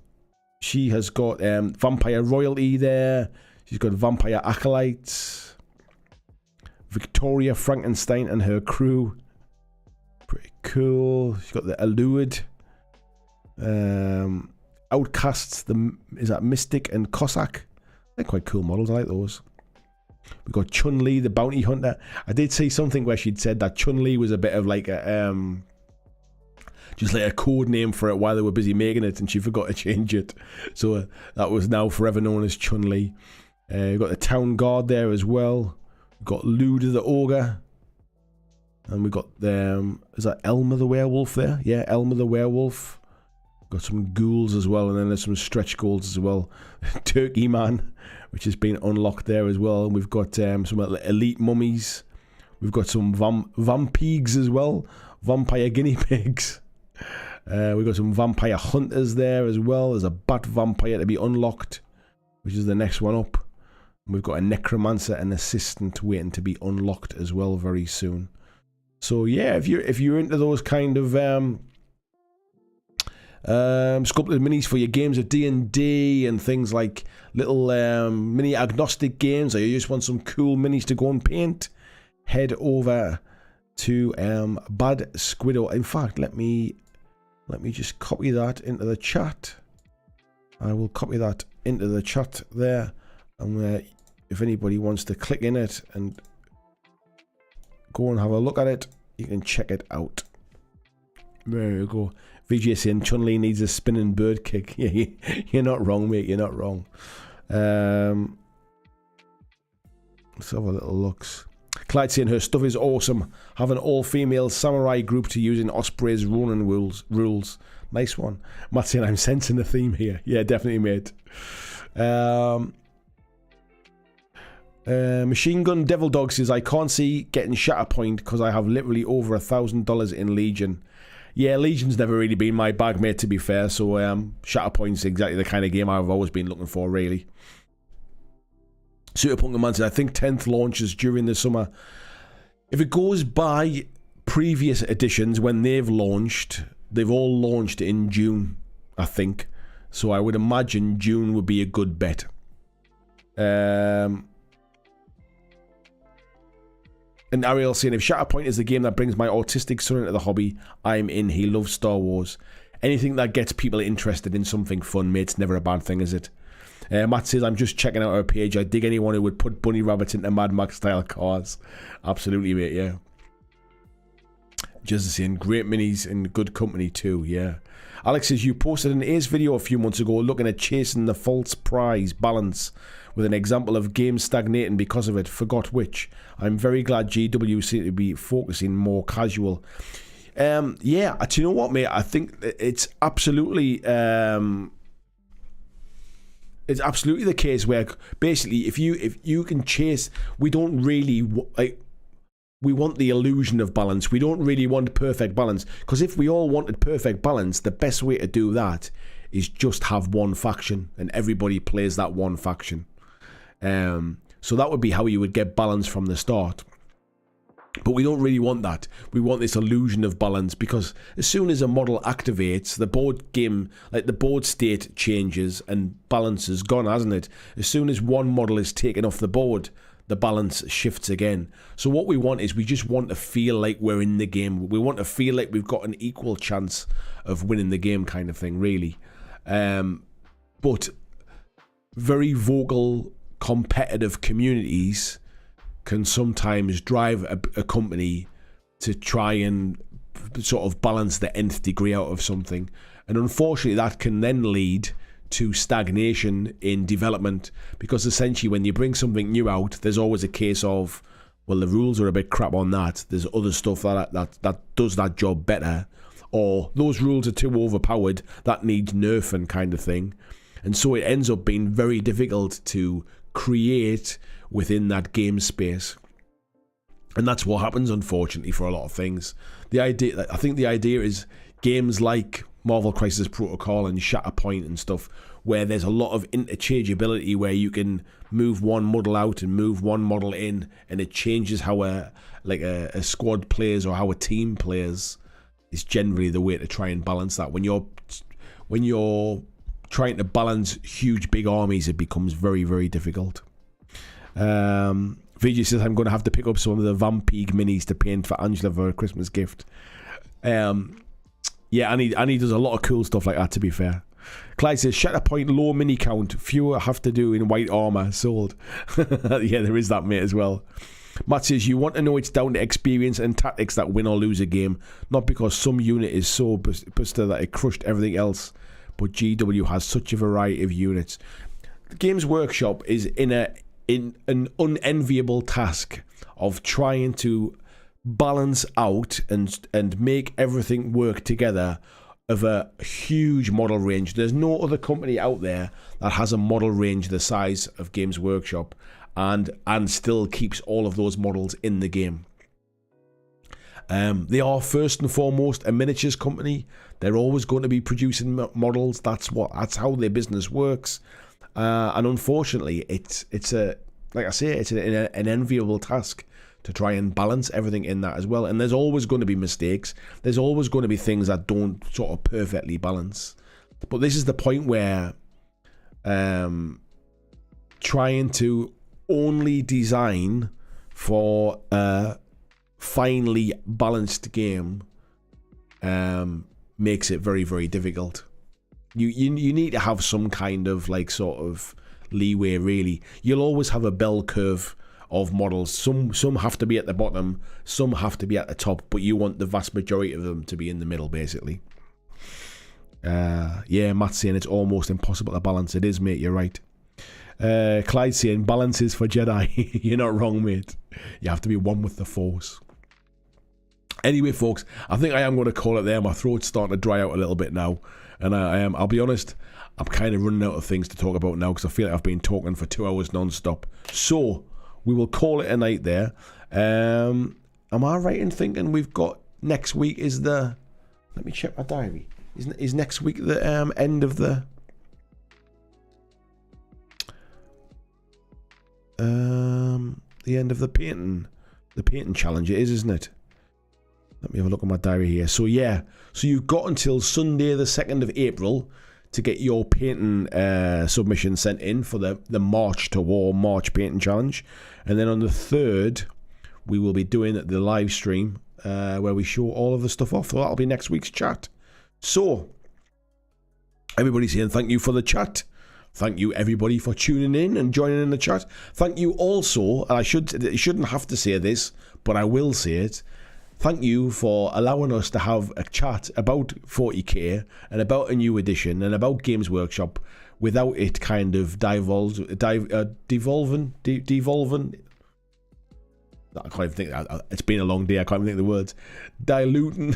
A: she has got Vampire Royalty there. She's got Vampire Acolytes. Victoria Frankenstein and her crew. Pretty cool. She's got the Allured. Outcasts. Is that Mystic and Cossack? They're quite cool models. I like those. We've got Chun-Li, the bounty hunter. I did see something where she'd said that Chun-Li was a bit of like a just like a code name for it while they were busy making it, and she forgot to change it. So that was now forever known as Chun-Li. We've got the Town Guard there as well. We've got Luda the Ogre. And we've got is that Elmer the Werewolf there? Yeah, Elmer the Werewolf. Got some ghouls as well, and then there's some stretch goals as well. Turkey Man, which has been unlocked there as well. And we've got some elite mummies. We've got some vampigs as well. Vampire guinea pigs. We've got some vampire hunters there as well. There's a bat vampire to be unlocked, which is the next one up. And we've got a necromancer and assistant waiting to be unlocked as well very soon. So yeah, if you're into those kind of Sculpted minis for your games of D&D and things like little mini agnostic games, or you just want some cool minis to go and paint, head over to Bad Squiddo. In fact, let me just copy that into the chat. I will copy that into the chat there, and if anybody wants to click in it and go and have a look at it, you can check it out. There you go. VJ saying Chun-Li needs a spinning bird kick. Yeah, you're not wrong, mate. You're not wrong. Let's have a little looks. Clyde saying her stuff is awesome. Have an all-female samurai group to use in Osprey's Ronin rules. Nice one. Matt saying I'm sensing a theme here. Yeah, definitely, mate. Machine Gun Devil Dog says I can't see getting Shatterpoint because I have literally over $1,000 in Legion. Yeah, Legion's never really been my bag, mate, to be fair. So Shatterpoint's exactly the kind of game I've always been looking for, really. Super Punker Man says I think 10th launches during the summer. If it goes by previous editions when they've launched, they've all launched in June, I think. So I would imagine June would be a good bet. And Ariel saying, if Shatterpoint is the game that brings my autistic son into the hobby, I'm in. He loves Star Wars. Anything that gets people interested in something fun, mate, it's never a bad thing, is it? Matt says, I'm just checking out our page. I dig anyone who would put bunny rabbits into Mad Max style cars. Absolutely, mate, yeah. Just saying, great minis and good company too, yeah. Alex says, you posted an Ace video a few months ago looking at chasing the false prize balance with an example of games stagnating because of it. Forgot which. I'm very glad GW seem to be focusing more casual. Yeah, do you know what, mate? I think it's absolutely the case where basically if you can chase, we don't really like. We want the illusion of balance. We don't really want perfect balance, because if we all wanted perfect balance, the best way to do that is just have one faction and everybody plays that one faction. So that would be how you would get balance from the start. But we don't really want that. We want this illusion of balance, because as soon as a model activates, the board game, like the board state changes and balance is gone, hasn't it? As soon as one model is taken off the board, the balance shifts again. So what we want is we just want to feel like we're in the game. We want to feel like we've got an equal chance of winning the game, kind of thing, really. But very vocal, competitive communities can sometimes drive a company to try and sort of balance the nth degree out of something. And unfortunately, that can then lead to stagnation in development, because essentially when you bring something new out, there's always a case of, well, the rules are a bit crap on that. There's other stuff that does that job better, or those rules are too overpowered, that needs nerfing, kind of thing. And so it ends up being very difficult to create within that game space. And that's what happens, unfortunately, for a lot of things. I think the idea is games like Marvel Crisis Protocol and Shatterpoint and stuff, where there's a lot of interchangeability, where you can move one model out and move one model in, and it changes how a squad plays or how a team plays, is generally the way to try and balance that. When you're trying to balance huge big armies, it becomes very, very difficult. VJ says, I'm going to have to pick up some of the Vampire minis to paint for Angela for a Christmas gift. Yeah, and he does a lot of cool stuff like that, to be fair. Clyde says, Shatterpoint low mini count, fewer have to do in white armour, sold. Yeah, there is that, mate, as well. Matt says, you want to know it's down to experience and tactics that win or lose a game, not because some unit is so buster that it crushed everything else, but GW has such a variety of units. Games Workshop is in an unenviable task of trying to balance out and make everything work together of a huge model range. There's no other company out there that has a model range the size of Games Workshop and still keeps all of those models in the game. They are first and foremost a miniatures company. They're always going to be producing models. That's how their business works. And unfortunately, it's an enviable task to try and balance everything in that as well. And there's always going to be mistakes. There's always going to be things that don't sort of perfectly balance. But this is the point where trying to only design for a finely balanced game makes it very, very difficult. You need to have some kind of like sort of leeway, really. You'll always have a bell curve of models. Some have to be at the bottom, some have to be at the top, but you want the vast majority of them to be in the middle, basically. Yeah, Matt's saying it's almost impossible to balance. It is, mate, you're right. Clyde saying balance is for Jedi. You're not wrong, mate. You have to be one with the Force. Anyway, folks, I think I am going to call it there. My throat's starting to dry out a little bit now, and I'll be honest, I'm kind of running out of things to talk about now because I feel like I've been talking for 2 hours non-stop. So we will call it a night there. Am I right in thinking we've got next week is the... Let me check my diary. Is next week the end of the... the end of the painting challenge? It is, isn't it? Let me have a look at my diary here. So yeah, so you've got until Sunday the 2nd of April to get your painting submission sent in for the March to War March painting challenge. And then on the 3rd we will be doing the live stream where we show all of the stuff off. So that'll be next week's chat. So everybody's saying thank you for the chat. Thank you everybody for tuning in and joining in the chat. Thank you also, and I shouldn't have to say this, but I will say it. Thank you for allowing us to have a chat about 40k and about a new edition and about Games Workshop without it kind of devolving. I can't even think. It's been a long day. I can't even think of the words. Diluting,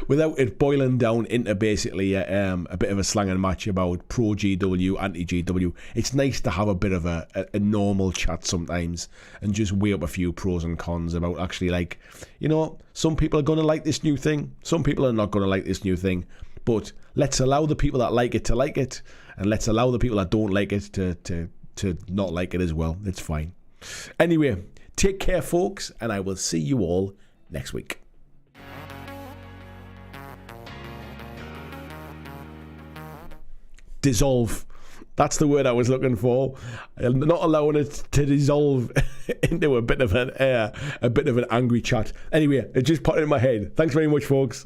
A: without it boiling down into basically a bit of a slang and match about pro GW, anti GW. It's nice to have a bit of a normal chat sometimes and just weigh up a few pros and cons about actually, like, you know, some people are going to like this new thing, some people are not going to like this new thing. But let's allow the people that like it to like it, and let's allow the people that don't like it to not like it as well. It's fine. Anyway. Take care, folks, and I will see you all next week. Dissolve. That's the word I was looking for. I'm not allowing it to dissolve into a bit of an angry chat. Anyway, it just popped in my head. Thanks very much, folks.